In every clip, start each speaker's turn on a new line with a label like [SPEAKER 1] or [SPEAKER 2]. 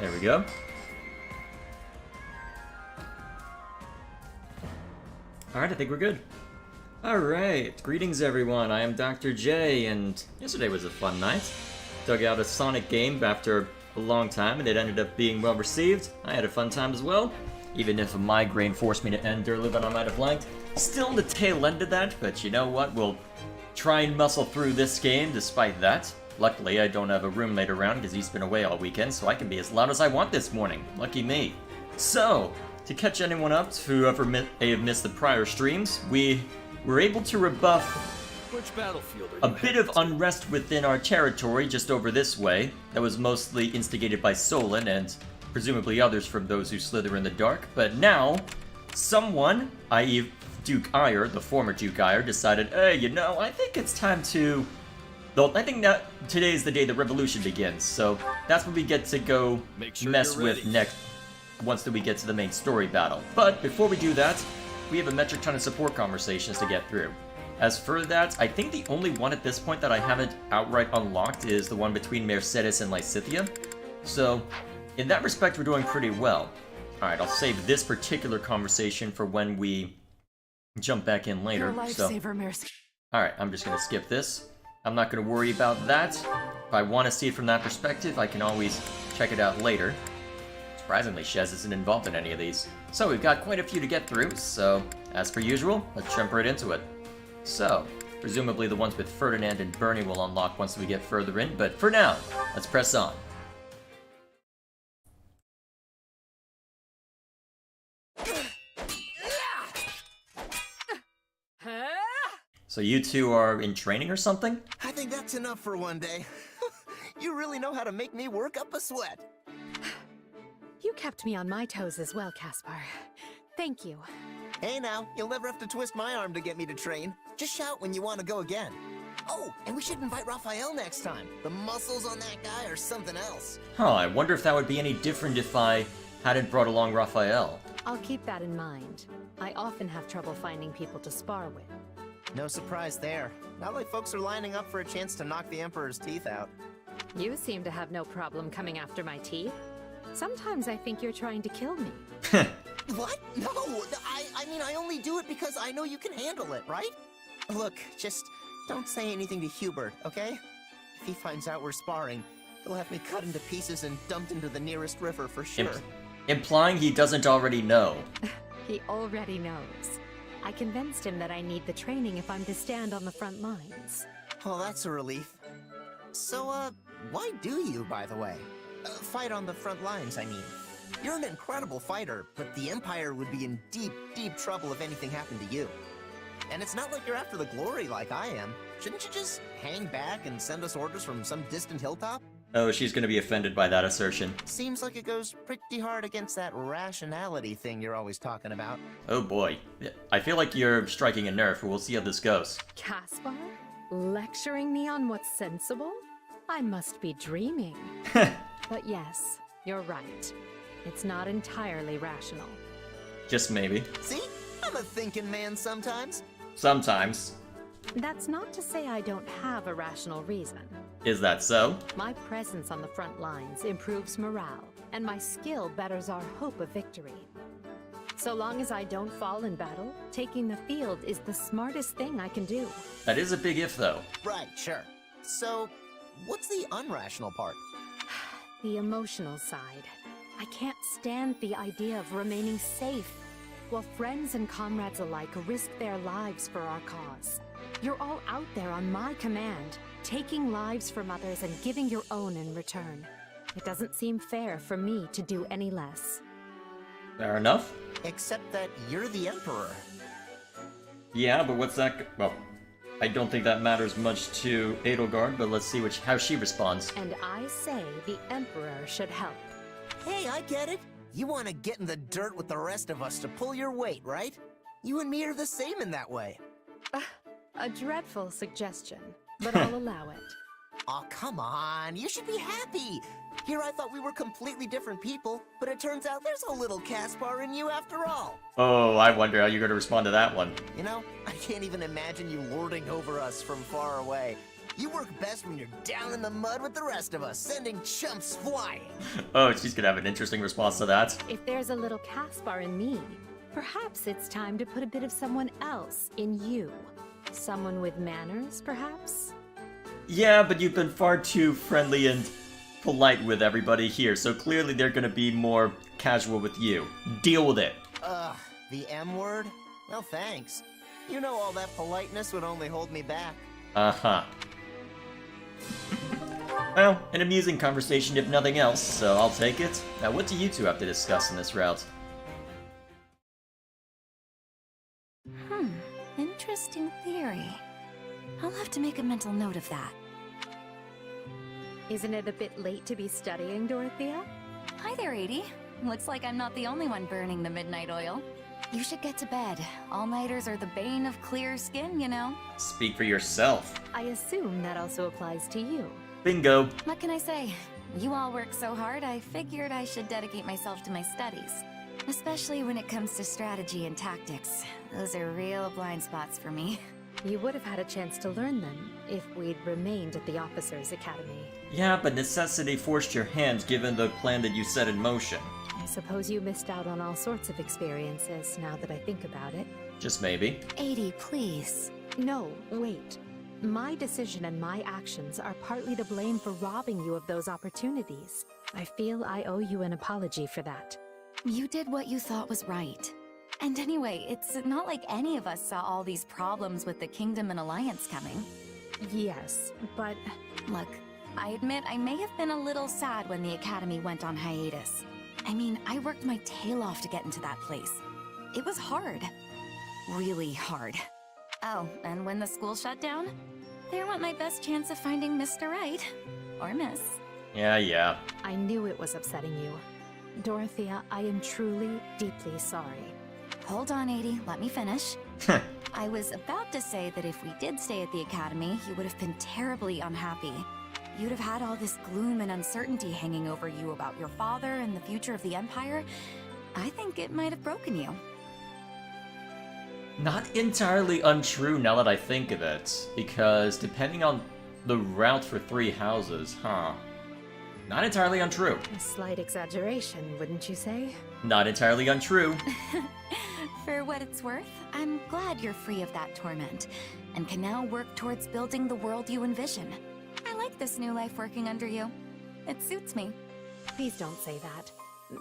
[SPEAKER 1] There we go. Alright, I think we're good. Alright, greetings everyone, I am Dr. J, and yesterday was a fun night. Dug out a Sonic game after a long time, and it ended up being well received. I had a fun time as well, even if a migraine forced me to end early than I might have liked. Still in the tail end of that, but you know what, we'll try and muscle through this game despite that. Luckily, I don't have a roommate around because he's been away all weekend, so I can be as loud as I want this morning. Lucky me. So, to catch anyone up, whoever may have missed the prior streams, we were able to rebuff
[SPEAKER 2] Which battlefield are
[SPEAKER 1] a
[SPEAKER 2] you
[SPEAKER 1] bit of unrest within our territory just over this way. That was mostly instigated by Solon and presumably others from those who slither in the dark. But now, someone, i.e. Duke Aegir, the former Duke Aegir, decided, hey, you know, I think it's time to... Though I think that today is the day the revolution begins, so that's what we get to go
[SPEAKER 2] Make sure
[SPEAKER 1] mess
[SPEAKER 2] you're
[SPEAKER 1] with
[SPEAKER 2] ready.
[SPEAKER 1] next once we get to the main story battle. But before we do that, we have a metric ton of support conversations to get through. As for that, I think the only one at this point that I haven't outright unlocked is the one between Mercedes and Lysithea. So, in that respect, we're doing pretty well. Alright, I'll save this particular conversation for when we jump back in later.
[SPEAKER 3] Your lifesaver, Mercedes.
[SPEAKER 1] Alright, I'm just gonna skip this. I'm not gonna worry about that. If I want to see it from that perspective, I can always check it out later. Surprisingly, Shez isn't involved in any of these. So we've got quite a few to get through, so as per usual, let's jump right into it. So, presumably the ones with Ferdinand and Bernie will unlock once we get further in, but for now, let's press on. So you two are in training or something?
[SPEAKER 4] I think that's enough for one day. You really know how to make me work up a sweat.
[SPEAKER 3] You kept me on my toes as well, Caspar. Thank you.
[SPEAKER 4] Hey now, you'll never have to twist my arm to get me to train. Just shout when you want to go again. Oh, and we should invite Raphael next time. The muscles on that guy are something else.
[SPEAKER 1] Huh, I wonder if that would be any different if I hadn't brought along Raphael.
[SPEAKER 3] I'll keep that in mind. I often have trouble finding people to spar with.
[SPEAKER 4] No surprise there. Not like folks are lining up for a chance to knock the Emperor's teeth out.
[SPEAKER 3] You seem to have no problem coming after my teeth. Sometimes I think you're trying to kill me.
[SPEAKER 4] What? No, I mean, I only do it because I know you can handle it, right? Look, just don't say anything to Hubert, okay? If he finds out we're sparring, he'll have me cut into pieces and dumped into the nearest river for sure.
[SPEAKER 1] Implying he doesn't already know.
[SPEAKER 3] He already knows. I convinced him that I need the training if I'm to stand on the front lines.
[SPEAKER 4] Oh, that's a relief. So, why do you, by the way? Fight on the front lines, I mean. You're an incredible fighter, but the Empire would be in deep, deep trouble if anything happened to you. And it's not like you're after the glory like I am. Shouldn't you just hang back and send us orders from some distant hilltop?
[SPEAKER 1] Oh, she's gonna be offended by that assertion.
[SPEAKER 4] Seems like it goes pretty hard against that rationality thing you're always talking about.
[SPEAKER 1] Oh boy. I feel like you're striking a nerve, but we'll see how this goes.
[SPEAKER 3] Caspar? Lecturing me on what's sensible? I must be dreaming. But yes, you're right. It's not entirely rational.
[SPEAKER 1] Just maybe.
[SPEAKER 4] See? I'm a thinking man sometimes.
[SPEAKER 1] Sometimes.
[SPEAKER 3] That's not to say I don't have a rational reason.
[SPEAKER 1] Is that so?
[SPEAKER 3] My presence on the front lines improves morale, and my skill betters our hope of victory. So long as I don't fall in battle, taking the field is the smartest thing I can do.
[SPEAKER 1] That is a big if, though.
[SPEAKER 4] Right, sure. So, what's the unrational part?
[SPEAKER 3] The emotional side. I can't stand the idea of remaining safe, while friends and comrades alike risk their lives for our cause. You're all out there on my command, taking lives from others and giving your own in return. It doesn't seem fair for me to do any less.
[SPEAKER 1] Fair enough.
[SPEAKER 4] Except that you're the Emperor.
[SPEAKER 1] Yeah, but what's that... Well, I don't think that matters much to Edelgard, but let's see how she responds.
[SPEAKER 3] And I say the Emperor should help.
[SPEAKER 4] Hey, I get it. You want to get in the dirt with the rest of us to pull your weight, right? You and me are the same in that way.
[SPEAKER 3] A dreadful suggestion, but I'll allow it.
[SPEAKER 4] Aw, come on. You should be happy. Here I thought we were completely different people, but it turns out there's a little Caspar in you after all.
[SPEAKER 1] Oh, I wonder how you're going to respond to that one.
[SPEAKER 4] You know, I can't even imagine you lording over us from far away. You work best when you're down in the mud with the rest of us, sending chumps flying.
[SPEAKER 1] Oh, she's gonna have an interesting response to that.
[SPEAKER 3] If there's a little Caspar in me, perhaps it's time to put a bit of someone else in you. Someone with manners, perhaps?
[SPEAKER 1] Yeah, but you've been far too friendly and polite with everybody here, so clearly they're gonna be more casual with you. Deal with it.
[SPEAKER 4] Ugh, the M word? No thanks. You know all that politeness would only hold me back.
[SPEAKER 1] Uh-huh. Well, an amusing conversation if nothing else, so I'll take it. Now, what do you two have to discuss in this route?
[SPEAKER 5] Interesting theory. I'll have to make a mental note of that.
[SPEAKER 3] Isn't it a bit late to be studying, Dorothea?
[SPEAKER 5] Hi there, Edie. Looks like I'm not the only one burning the midnight oil. You should get to bed. All-nighters are the bane of clear skin, you know.
[SPEAKER 1] Speak for yourself.
[SPEAKER 3] I assume that also applies to you.
[SPEAKER 1] Bingo.
[SPEAKER 5] What can I say? You all work so hard, I figured I should dedicate myself to my studies. Especially when it comes to strategy and tactics. Those are real blind spots for me.
[SPEAKER 3] You would have had a chance to learn them if we'd remained at the Officers' Academy.
[SPEAKER 1] Yeah, but necessity forced your hand given the plan that you set in motion.
[SPEAKER 3] I suppose you missed out on all sorts of experiences, now that I think about it.
[SPEAKER 1] Just maybe.
[SPEAKER 5] Edie, please.
[SPEAKER 3] No, wait. My decision and my actions are partly to blame for robbing you of those opportunities. I feel I owe you an apology for that.
[SPEAKER 5] You did what you thought was right. And anyway, it's not like any of us saw all these problems with the Kingdom and Alliance coming.
[SPEAKER 3] Yes, but
[SPEAKER 5] Look, I admit I may have been a little sad when the Academy went on hiatus. I mean, I worked my tail off to get into that place. It was hard. Really hard. Oh, and when the school shut down, there went my best chance of finding Mr. Right. Or Miss.
[SPEAKER 1] Yeah.
[SPEAKER 3] I knew it was upsetting you. Dorothea, I am truly, deeply sorry.
[SPEAKER 5] Hold on, Edie, let me finish. I was about to say that if we did stay at the Academy, you would have been terribly unhappy. You'd have had all this gloom and uncertainty hanging over you about your father and the future of the Empire. I think it might have broken you.
[SPEAKER 1] Not entirely untrue now that I think of it, because depending on the route for 3 houses, not entirely untrue.
[SPEAKER 3] A slight exaggeration, wouldn't you say?
[SPEAKER 1] Not entirely untrue.
[SPEAKER 5] For what it's worth, I'm glad you're free of that torment, and can now work towards building the world you envision. I like this new life working under you. It suits me.
[SPEAKER 3] Please don't say that.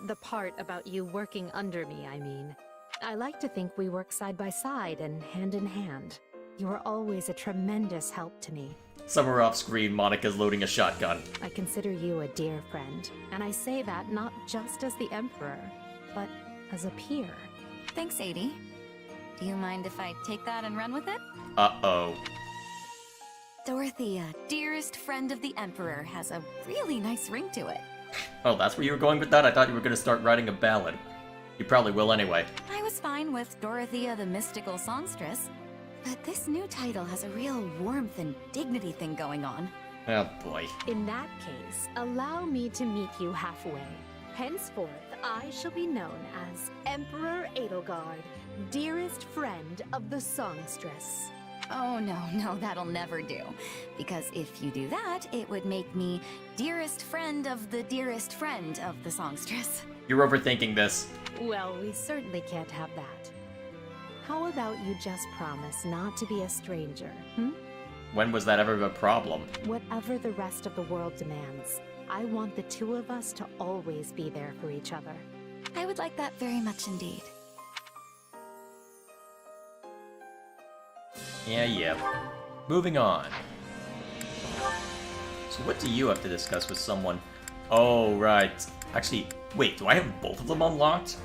[SPEAKER 3] The part about you working under me, I mean. I like to think we work side by side and hand in hand. You are always a tremendous help to me.
[SPEAKER 1] Somewhere off screen, Monica's loading a shotgun.
[SPEAKER 3] I consider you a dear friend, and I say that not just as the Emperor, but as a peer.
[SPEAKER 5] Thanks, Edie. Do you mind if I take that and run with it?
[SPEAKER 1] Uh-oh.
[SPEAKER 5] Dorothea, dearest friend of the Emperor, has a really nice ring to it.
[SPEAKER 1] Oh, that's where you were going with that? I thought you were going to start writing a ballad. You probably will anyway.
[SPEAKER 5] I was fine with Dorothea the Mystical Songstress, but this new title has a real warmth and dignity thing going on.
[SPEAKER 1] Oh boy.
[SPEAKER 3] In that case, allow me to meet you halfway. Henceforth, I shall be known as Emperor Edelgard, dearest friend of the Songstress.
[SPEAKER 5] Oh no, that'll never do. Because if you do that, it would make me dearest friend of the dearest friend of the Songstress.
[SPEAKER 1] You're overthinking this.
[SPEAKER 3] Well, we certainly can't have that. How about you just promise not to be a stranger,
[SPEAKER 1] When was that ever a problem?
[SPEAKER 3] Whatever the rest of the world demands, I want the two of us to always be there for each other.
[SPEAKER 5] I would like that very much indeed.
[SPEAKER 1] Yeah. Moving on. So what do you have to discuss with someone? Oh, right. Actually, wait, do I have both of them unlocked?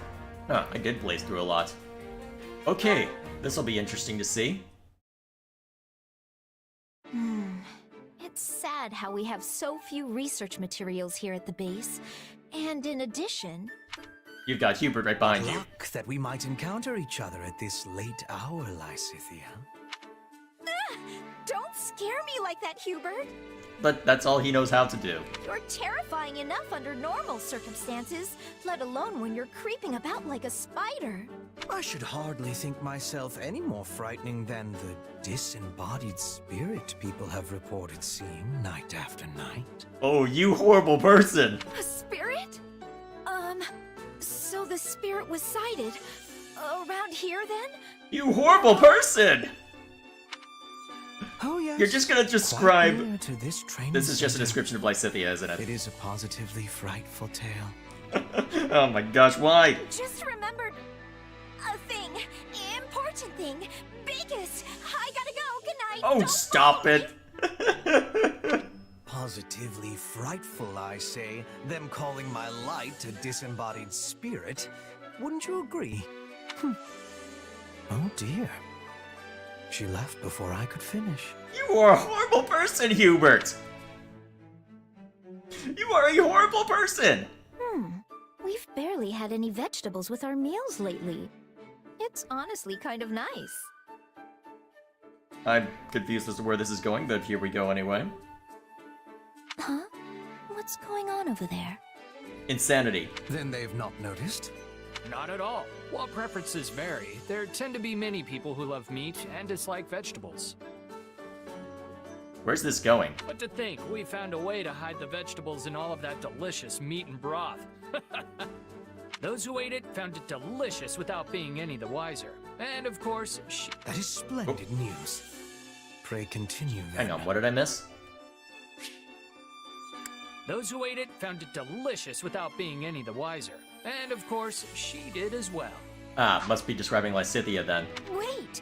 [SPEAKER 1] Huh, I did blaze through a lot. Okay, this'll be interesting to see.
[SPEAKER 6] It's sad how we have so few research materials here at the base. And in addition...
[SPEAKER 1] You've got Hubert right behind you.
[SPEAKER 2] Luck that we might encounter each other at this late hour, Lysithea.
[SPEAKER 6] Don't scare me like that, Hubert.
[SPEAKER 1] But that's all he knows how to do.
[SPEAKER 6] You're terrifying enough under normal circumstances, let alone when you're creeping about like a spider.
[SPEAKER 2] I should hardly think myself any more frightening than the disembodied spirit people have reported seeing night after night.
[SPEAKER 1] Oh, you horrible person!
[SPEAKER 6] A spirit? So the spirit was sighted around here then?
[SPEAKER 1] You horrible person!
[SPEAKER 2] Oh yes.
[SPEAKER 1] You're just gonna describe...
[SPEAKER 2] Quite near to this training
[SPEAKER 1] This is just a
[SPEAKER 2] center.
[SPEAKER 1] description of Lysithea, isn't
[SPEAKER 2] It
[SPEAKER 1] it?
[SPEAKER 2] is a positively frightful tale.
[SPEAKER 1] Oh my gosh, why?
[SPEAKER 6] Just remembered a thing. Important thing. Biggest. I gotta go. Good night.
[SPEAKER 1] Oh,
[SPEAKER 6] Don't
[SPEAKER 1] stop
[SPEAKER 6] follow me.
[SPEAKER 1] it!
[SPEAKER 2] Positively frightful, I say. Them calling my light a disembodied spirit. Wouldn't you agree? Oh dear. She left before I could finish.
[SPEAKER 1] You are a horrible person, Hubert! You are a horrible person!
[SPEAKER 6] We've barely had any vegetables with our meals lately. It's honestly kind of nice.
[SPEAKER 1] I'm confused as to where this is going, but here we go anyway.
[SPEAKER 6] Huh? What's going on over there?
[SPEAKER 1] Insanity.
[SPEAKER 2] Then they've not noticed?
[SPEAKER 7] Not at all. While preferences vary, there tend to be many people who love meat and dislike vegetables.
[SPEAKER 1] Where's this going?
[SPEAKER 7] But to think, we found a way to hide the vegetables in all of that delicious meat and broth. Those who ate it found it delicious without being any the wiser. And of course,
[SPEAKER 2] That is splendid news. Pray continue then.
[SPEAKER 1] Hang on, what did I miss?
[SPEAKER 7] those who ate it found it delicious without being any the wiser. And of course, she did as well.
[SPEAKER 1] Ah, must be describing Lysithea then.
[SPEAKER 6] Wait,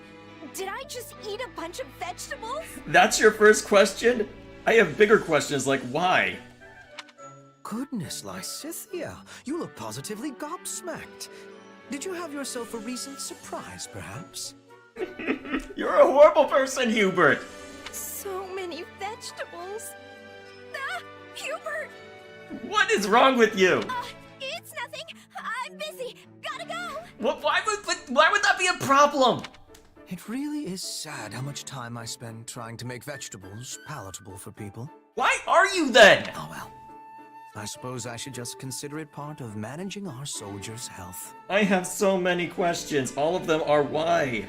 [SPEAKER 6] did I just eat a bunch of vegetables?
[SPEAKER 1] That's your first question? I have bigger questions like why?
[SPEAKER 2] Goodness, Lysithea, you look positively gobsmacked. Did you have yourself a recent surprise, perhaps?
[SPEAKER 1] You're a horrible person, Hubert!
[SPEAKER 6] So many vegetables. Ah, Hubert!
[SPEAKER 1] What is wrong with you?
[SPEAKER 6] It's nothing. I'm busy. Gotta go.
[SPEAKER 1] Why would that be a problem?
[SPEAKER 2] It really is sad how much time I spend trying to make vegetables palatable for people.
[SPEAKER 1] Why are you then?
[SPEAKER 2] Oh well. I suppose I should just consider it part of managing our soldiers' health.
[SPEAKER 1] I have so many questions. All of them are why.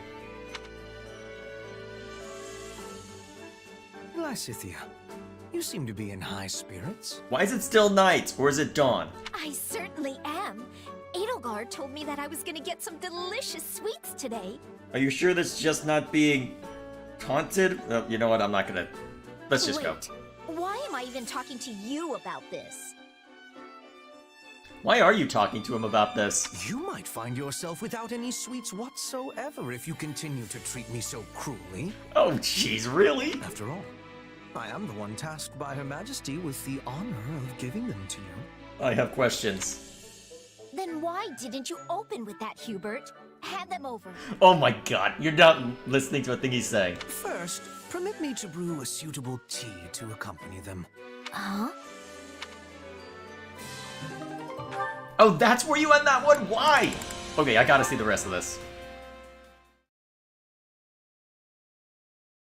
[SPEAKER 2] Lysithea, you seem to be in high spirits.
[SPEAKER 1] Why is it still night, or is it dawn?
[SPEAKER 6] I certainly am. Edelgard told me that I was gonna get some delicious sweets today.
[SPEAKER 1] Are you sure that's just not being taunted? You know what, I'm not gonna... Let's just go.
[SPEAKER 6] Wait, why am I even talking to you about this?
[SPEAKER 1] Why are you talking to him about this?
[SPEAKER 2] You might find yourself without any sweets whatsoever if you continue to treat me so cruelly.
[SPEAKER 1] Oh, jeez, really?
[SPEAKER 2] After all, I am the one tasked by Her Majesty with the honor of giving them to you.
[SPEAKER 1] I have questions.
[SPEAKER 6] Then why didn't you open with that, Hubert? Hand them over.
[SPEAKER 1] Oh my god, you're not listening to a thing he's saying.
[SPEAKER 2] First, permit me to brew a suitable tea to accompany them.
[SPEAKER 6] Huh?
[SPEAKER 1] Oh, that's where you end that one? Why? Okay, I gotta see the rest of this.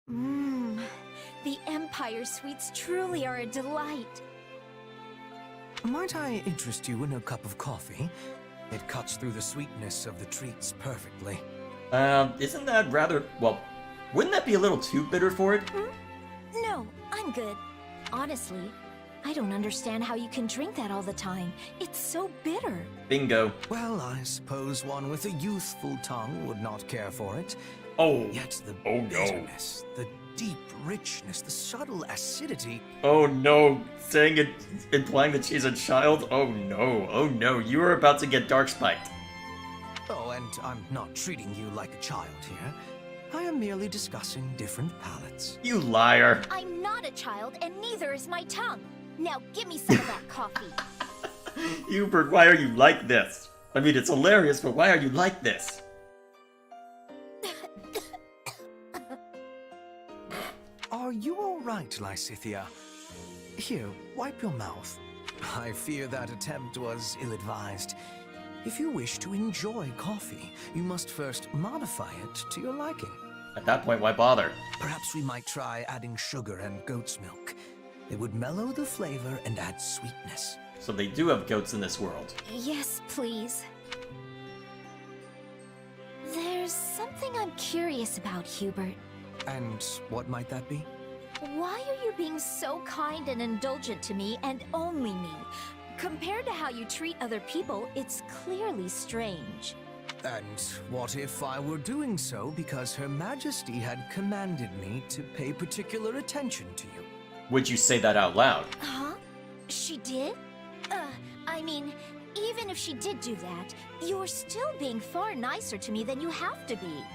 [SPEAKER 6] Mmm. The Empire sweets truly are a delight.
[SPEAKER 2] Might I interest you in a cup of coffee? It cuts through the sweetness of the treats perfectly.
[SPEAKER 1] Isn't that rather... Well, wouldn't that be a little too bitter for it?
[SPEAKER 6] No, I'm good. Honestly, I don't understand how you can drink that all the time. It's so bitter.
[SPEAKER 1] Bingo.
[SPEAKER 2] Well, I suppose one with a youthful tongue would not care for it.
[SPEAKER 1] Oh.
[SPEAKER 2] Yet the
[SPEAKER 1] Oh, no.
[SPEAKER 2] bitterness, the deep richness, the subtle acidity...
[SPEAKER 1] Oh no. Saying it, implying that she's a child? Oh no. Oh no. You are about to get dark spiked.
[SPEAKER 2] Oh, and I'm not treating you like a child here. I am merely discussing different palates.
[SPEAKER 1] You liar.
[SPEAKER 6] I'm not a child, and neither is my tongue. Now give me some of that coffee.
[SPEAKER 1] Hubert, why are you like this? I mean, it's hilarious, but why are you like this?
[SPEAKER 2] Are you all right, Lysithea? Here, wipe your mouth. I fear that attempt was ill-advised. If you wish to enjoy coffee, you must first modify it to your liking.
[SPEAKER 1] At that point, why bother?
[SPEAKER 2] Perhaps we might try adding sugar and goat's milk. It would mellow the flavor and add sweetness.
[SPEAKER 1] So they do have goats in this world.
[SPEAKER 6] Yes, please. There's something I'm curious about, Hubert.
[SPEAKER 2] And what might that be?
[SPEAKER 6] Why are you being so kind and indulgent to me and only me? Compared to how you treat other people, it's clearly strange.
[SPEAKER 2] And what if I were doing so because Her Majesty had commanded me to pay particular attention to you?
[SPEAKER 1] Would you say that out loud?
[SPEAKER 6] Huh? She did? I mean, even if she did do that, you're still being far nicer to me than you have to be.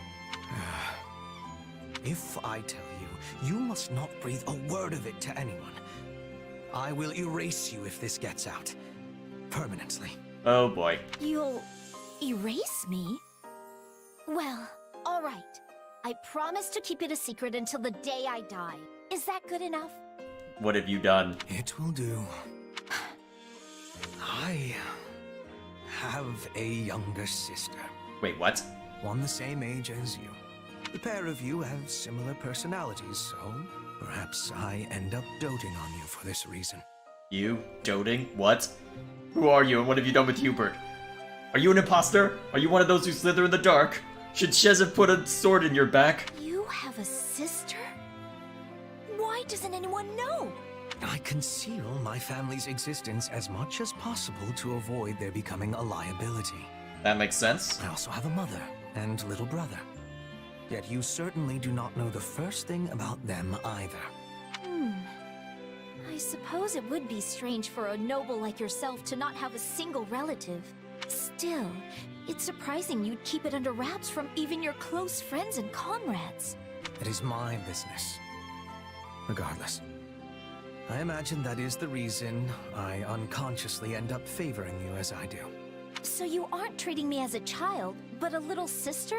[SPEAKER 2] If I tell you, you must not breathe a word of it to anyone. I will erase you if this gets out. Permanently.
[SPEAKER 1] Oh boy.
[SPEAKER 6] You'll erase me? Well, alright. I promise to keep it a secret until the day I die. Is that good enough?
[SPEAKER 1] What have you done?
[SPEAKER 2] It will do. I have a younger sister.
[SPEAKER 1] Wait, what?
[SPEAKER 2] One the same age as you. The pair of you have similar personalities, so perhaps I end up doting on you for this reason.
[SPEAKER 1] You? Doting? What? Who are you and what have you done with Hubert? Are you an imposter? Are you one of those who slither in the dark? Should Shez have put a sword in your back?
[SPEAKER 6] You have a sister? Why doesn't anyone know?
[SPEAKER 2] I conceal my family's existence as much as possible to avoid their becoming a liability.
[SPEAKER 1] That makes sense.
[SPEAKER 2] I also have a mother and little brother. Yet you certainly do not know the first thing about them either.
[SPEAKER 6] I suppose it would be strange for a noble like yourself to not have a single relative. Still, it's surprising you'd keep it under wraps from even your close friends and comrades.
[SPEAKER 2] It is my business. Regardless. I imagine that is the reason I unconsciously end up favoring you as I do.
[SPEAKER 6] So you aren't treating me as a child, but a little sister?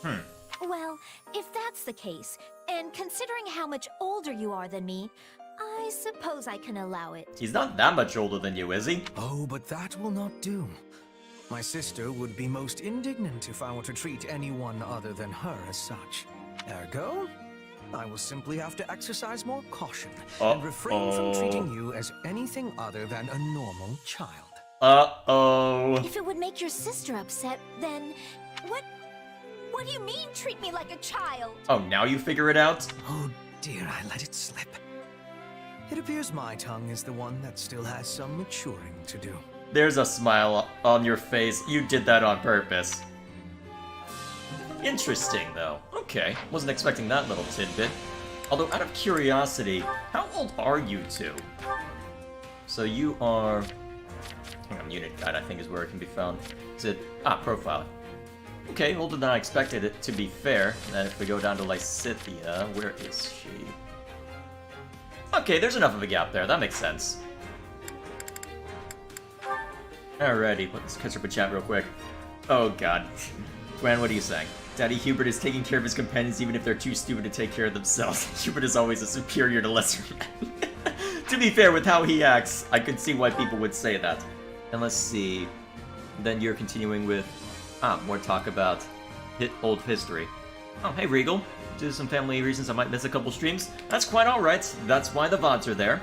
[SPEAKER 6] Well, if that's the case, and considering how much older you are than me, I suppose I can allow it.
[SPEAKER 1] He's not that much older than you, is he?
[SPEAKER 2] Oh, but that will not do. My sister would be most indignant if I were to treat anyone other than her as such. Ergo, I will simply have to exercise more caution and refrain from treating you as anything other than a normal child.
[SPEAKER 1] Uh-oh.
[SPEAKER 6] If it would make your sister upset, then what do you mean treat me like a child?
[SPEAKER 1] Oh, now you figure it out?
[SPEAKER 2] Oh dear, I let it slip. It appears my tongue is the one that still has some maturing to do.
[SPEAKER 1] There's a smile on your face. You did that on purpose. Interesting, though. Okay, wasn't expecting that little tidbit. Although, out of curiosity, how old are you two? So you are... Hang on, unit guide, I think is where it can be found. Is it... profile. Okay, older than I expected it, to be fair. And then if we go down to Lysithia, where is she? Okay, there's enough of a gap there, that makes sense. Alrighty, let's catch up with chat real quick. Oh god. Gwen, what are you saying? Daddy Hubert is taking care of his companions even if they're too stupid to take care of themselves. Hubert is always a superior to lesser men. To be fair, with how he acts, I could see why people would say that. And let's see. Then you're continuing with... more talk about old history. Oh, hey Regal. Due to some family reasons I might miss a couple streams. That's quite alright. That's why the VODs are there.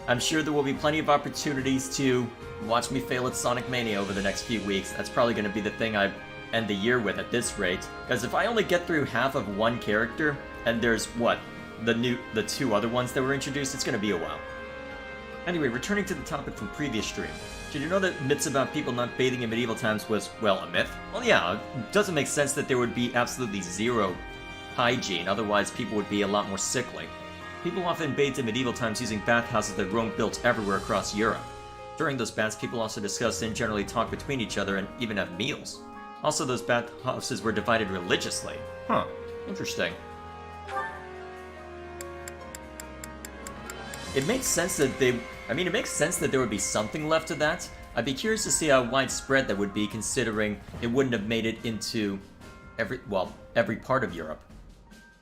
[SPEAKER 1] I'm sure there will be plenty of opportunities to watch me fail at Sonic Mania over the next few weeks. That's probably going to be the thing I end the year with at this rate. Because if I only get through half of one character, and there's, what, the two other ones that were introduced, it's going to be a while. Anyway, returning to the topic from previous stream. Did you know that myths about people not bathing in medieval times was, well, a myth? Well, yeah, it doesn't make sense that there would be absolutely zero hygiene, otherwise people would be a lot more sickly. People often bathed in medieval times using bathhouses that Rome built everywhere across Europe. During those baths, people also discussed and generally talked between each other and even have meals. Also, those bathhouses were divided religiously. Huh, interesting. It makes sense that it makes sense that there would be something left of that. I'd be curious to see how widespread that would be, considering it wouldn't have made it into every part of Europe.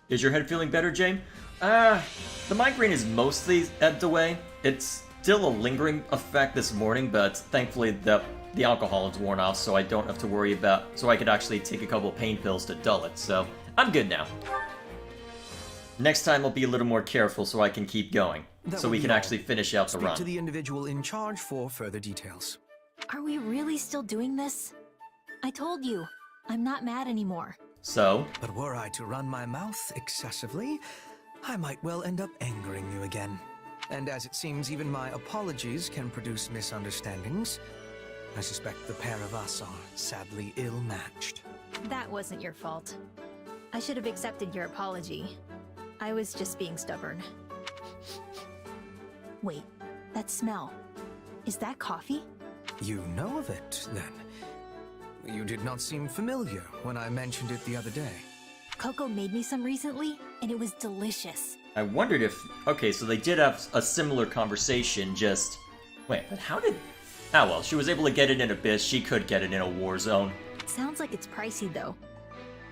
[SPEAKER 1] Is your head feeling better, Jane? The migraine is mostly ebbed away. It's still a lingering effect this morning, but thankfully the the alcohol is worn off, so I don't have to worry about, so I could actually take a couple pain pills to dull it, so I'm good now. Next time I'll be a little more careful so I can keep going, so we can actually finish out the
[SPEAKER 2] Speak
[SPEAKER 1] run.
[SPEAKER 2] to the individual in charge for further details.
[SPEAKER 6] Are we really still doing this? I told you, I'm not mad anymore.
[SPEAKER 1] So,
[SPEAKER 2] But were I to run my mouth excessively, I might well end up angering you again. And as it seems even my apologies can produce misunderstandings, I suspect the pair of us are sadly ill-matched.
[SPEAKER 6] That wasn't your fault. I should have accepted your apology. I was just being stubborn. Wait, that smell. Is that coffee?
[SPEAKER 2] You know of it, then? You did not seem familiar when I mentioned it the other day.
[SPEAKER 6] Coco made me some recently, and it was delicious.
[SPEAKER 1] I wondered if... Okay, so they did have a similar conversation, just... Wait, but how did... Ah well, she was able to get it in Abyss, she could get it in a war zone.
[SPEAKER 6] Sounds like it's pricey, though.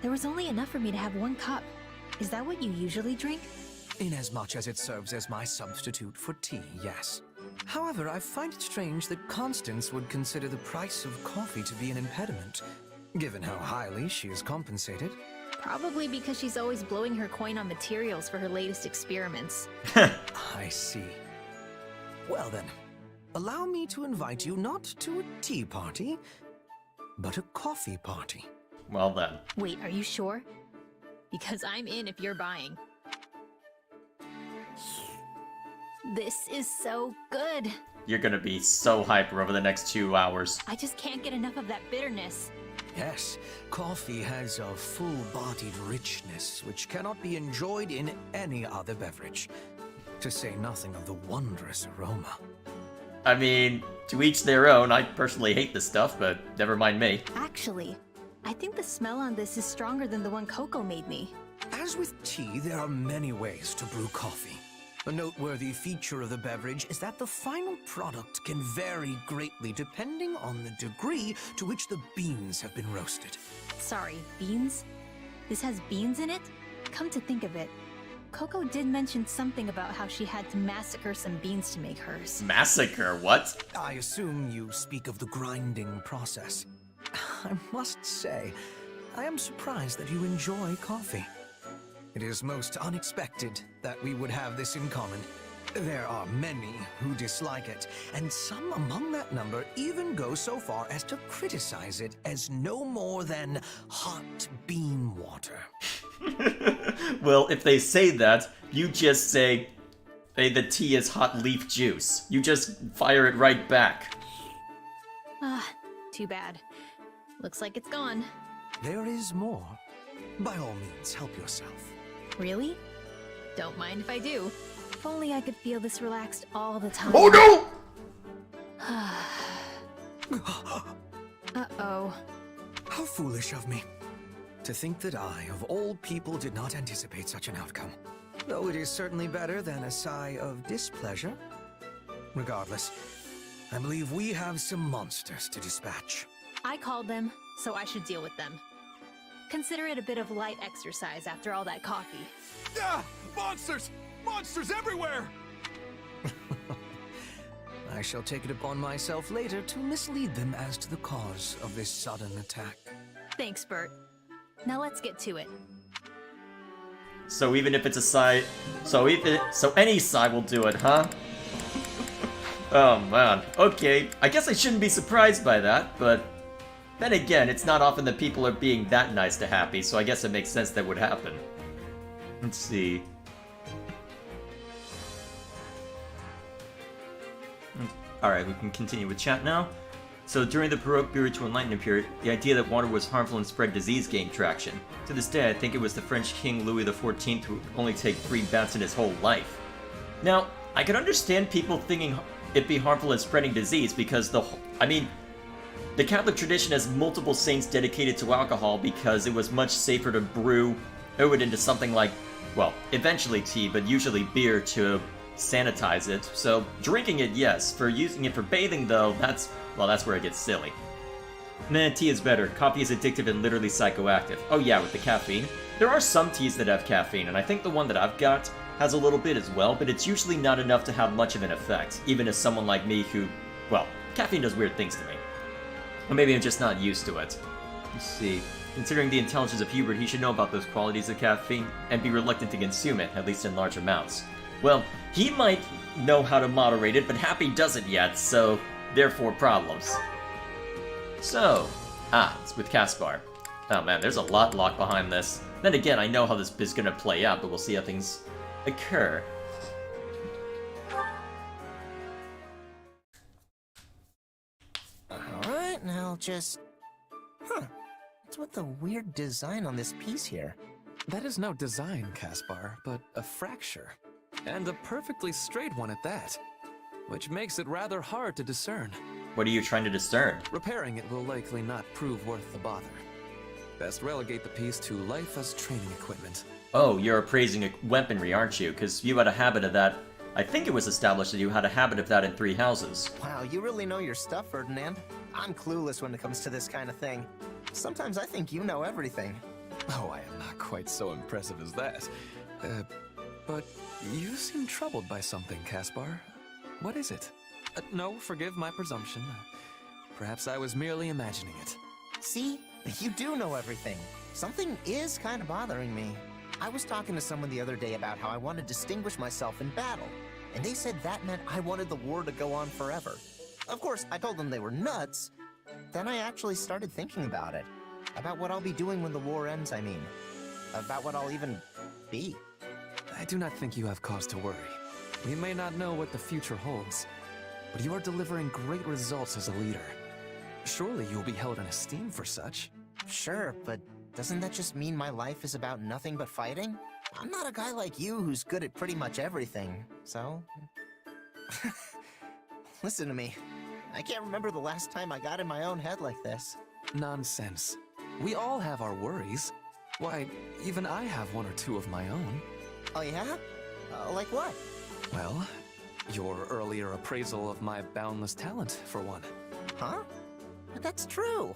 [SPEAKER 6] There was only enough for me to have 1 cup. Is that what you usually drink?
[SPEAKER 2] Inasmuch as it serves as my substitute for tea, yes. However, I find it strange that Constance would consider the price of coffee to be an impediment, given how highly she is compensated.
[SPEAKER 6] Probably because she's always blowing her coin on materials for her latest experiments.
[SPEAKER 2] I see. Well then, allow me to invite you not to a tea party, but a coffee party.
[SPEAKER 1] Well then.
[SPEAKER 6] Wait, are you sure? Because I'm in if you're buying. This is so good.
[SPEAKER 1] You're gonna be so hyper over the next 2 hours.
[SPEAKER 6] I just can't get enough of that bitterness.
[SPEAKER 2] Yes, coffee has a full-bodied richness which cannot be enjoyed in any other beverage, to say nothing of the wondrous aroma.
[SPEAKER 1] I mean, to each their own. I personally hate this stuff, but never mind me.
[SPEAKER 6] Actually, I think the smell on this is stronger than the one Coco made me.
[SPEAKER 2] As with tea, there are many ways to brew coffee. A noteworthy feature of the beverage is that the final product can vary greatly depending on the degree to which the beans have been roasted.
[SPEAKER 6] Sorry, beans? This has beans in it? Come to think of it, Coco did mention something about how she had to massacre some beans to make hers.
[SPEAKER 1] Massacre? What?
[SPEAKER 2] I assume you speak of the grinding process. I must say, I am surprised that you enjoy coffee. It is most unexpected that we would have this in common. There are many who dislike it, and some among that number even go so far as to criticize it as no more than hot bean water.
[SPEAKER 1] Well, if they say that, you just say, hey, the tea is hot leaf juice. You just fire it right back.
[SPEAKER 6] Ah, too bad. Looks like it's gone.
[SPEAKER 2] There is more. By all means, help yourself.
[SPEAKER 6] Really? Don't mind if I do. If only I could feel this relaxed all the time.
[SPEAKER 1] Oh no!
[SPEAKER 6] Uh-oh.
[SPEAKER 2] How foolish of me. To think that I, of all people, did not anticipate such an outcome. Though it is certainly better than a sigh of displeasure. Regardless, I believe we have some monsters to dispatch.
[SPEAKER 6] I called them, so I should deal with them. Consider it a bit of light exercise after all that coffee.
[SPEAKER 8] Ah! Monsters! Monsters everywhere!
[SPEAKER 2] I shall take it upon myself later to mislead them as to the cause of this sudden attack.
[SPEAKER 6] Thanks, Bert. Now let's get to it.
[SPEAKER 1] So even if it's a side, so any side will do it, huh? Oh man. Okay, I guess I shouldn't be surprised by that, but then again, it's not often that people are being that nice to Happy, so I guess it makes sense that would happen. Let's see. Alright, we can continue with chat now. So during the Baroque period to Enlightenment period, the idea that water was harmful and spread disease gained traction. To this day, I think it was the French King Louis XIV who would only take 3 baths in his whole life. Now, I could understand people thinking it be harmful and spreading disease because the Catholic tradition has multiple saints dedicated to alcohol because it was much safer to brew it into something like, well, eventually tea, but usually beer to sanitize it. So drinking it, yes. For using it for bathing, though, that's where it gets silly. Nah, tea is better. Coffee is addictive and literally psychoactive. Oh yeah, with the caffeine. There are some teas that have caffeine, and I think the one that I've got has a little bit as well, but it's usually not enough to have much of an effect, even as someone like me who, well, caffeine does weird things to me. Or maybe I'm just not used to it. Let's see. Considering the intelligence of Hubert, he should know about those qualities of caffeine and be reluctant to consume it, at least in large amounts. Well, he might know how to moderate it, but Happy doesn't yet, so therefore problems. So, it's with Caspar. Oh man, there's a lot locked behind this. Then again, I know how this is gonna play out, but we'll see how things occur.
[SPEAKER 4] Alright, now just... What's with the weird design on this piece here?
[SPEAKER 9] That is no design, Caspar, but a fracture. And a perfectly straight one at that. Which makes it rather hard to discern.
[SPEAKER 1] What are you trying to discern?
[SPEAKER 9] Repairing it will likely not prove worth the bother. Best relegate the piece to life as training equipment.
[SPEAKER 1] Oh, you're appraising weaponry, aren't you? Because you had a habit of that. I think it was established that you had a habit of that in 3 houses.
[SPEAKER 4] Wow, you really know your stuff, Ferdinand. I'm clueless when it comes to this kind of thing. Sometimes I think you know everything.
[SPEAKER 9] Oh, I am not quite so impressive as that. But you seem troubled by something, Caspar. What is it? No, forgive my presumption. Perhaps I was merely imagining it.
[SPEAKER 4] See? You do know everything. Something is kind of bothering me. I was talking to someone the other day about how I want to distinguish myself in battle, and they said that meant I wanted the war to go on forever. Of course, I told them they were nuts. Then I actually started thinking about it. About what I'll be doing when the war ends, I mean. About what I'll even be.
[SPEAKER 9] I do not think you have cause to worry. We may not know what the future holds, but you are delivering great results as a leader. Surely you will be held in esteem for such.
[SPEAKER 4] Sure, but doesn't that just mean my life is about nothing but fighting? I'm not a guy like you who's good at pretty much everything, so... Listen to me. I can't remember the last time I got in my own head like this.
[SPEAKER 9] Nonsense. We all have our worries. Why, even I have 1 or 2 of my own.
[SPEAKER 4] Oh yeah? Like what?
[SPEAKER 9] Well, your earlier appraisal of my boundless talent, for one.
[SPEAKER 4] Huh? But that's true.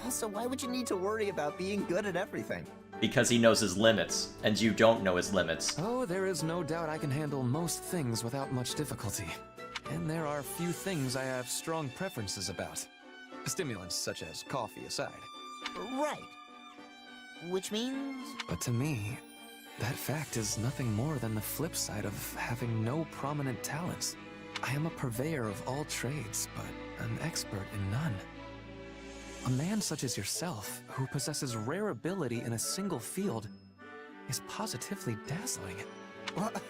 [SPEAKER 4] Also, why would you need to worry about being good at everything?
[SPEAKER 1] Because he knows his limits, and you don't know his limits.
[SPEAKER 9] Oh, there is no doubt I can handle most things without much difficulty. And there are few things I have strong preferences about. Stimulants such as coffee aside.
[SPEAKER 4] Right. Which means...
[SPEAKER 9] But to me, that fact is nothing more than the flip side of having no prominent talents. I am a purveyor of all trades, but an expert in none. A man such as yourself, who possesses rare ability in a single field, is positively dazzling.
[SPEAKER 4] What?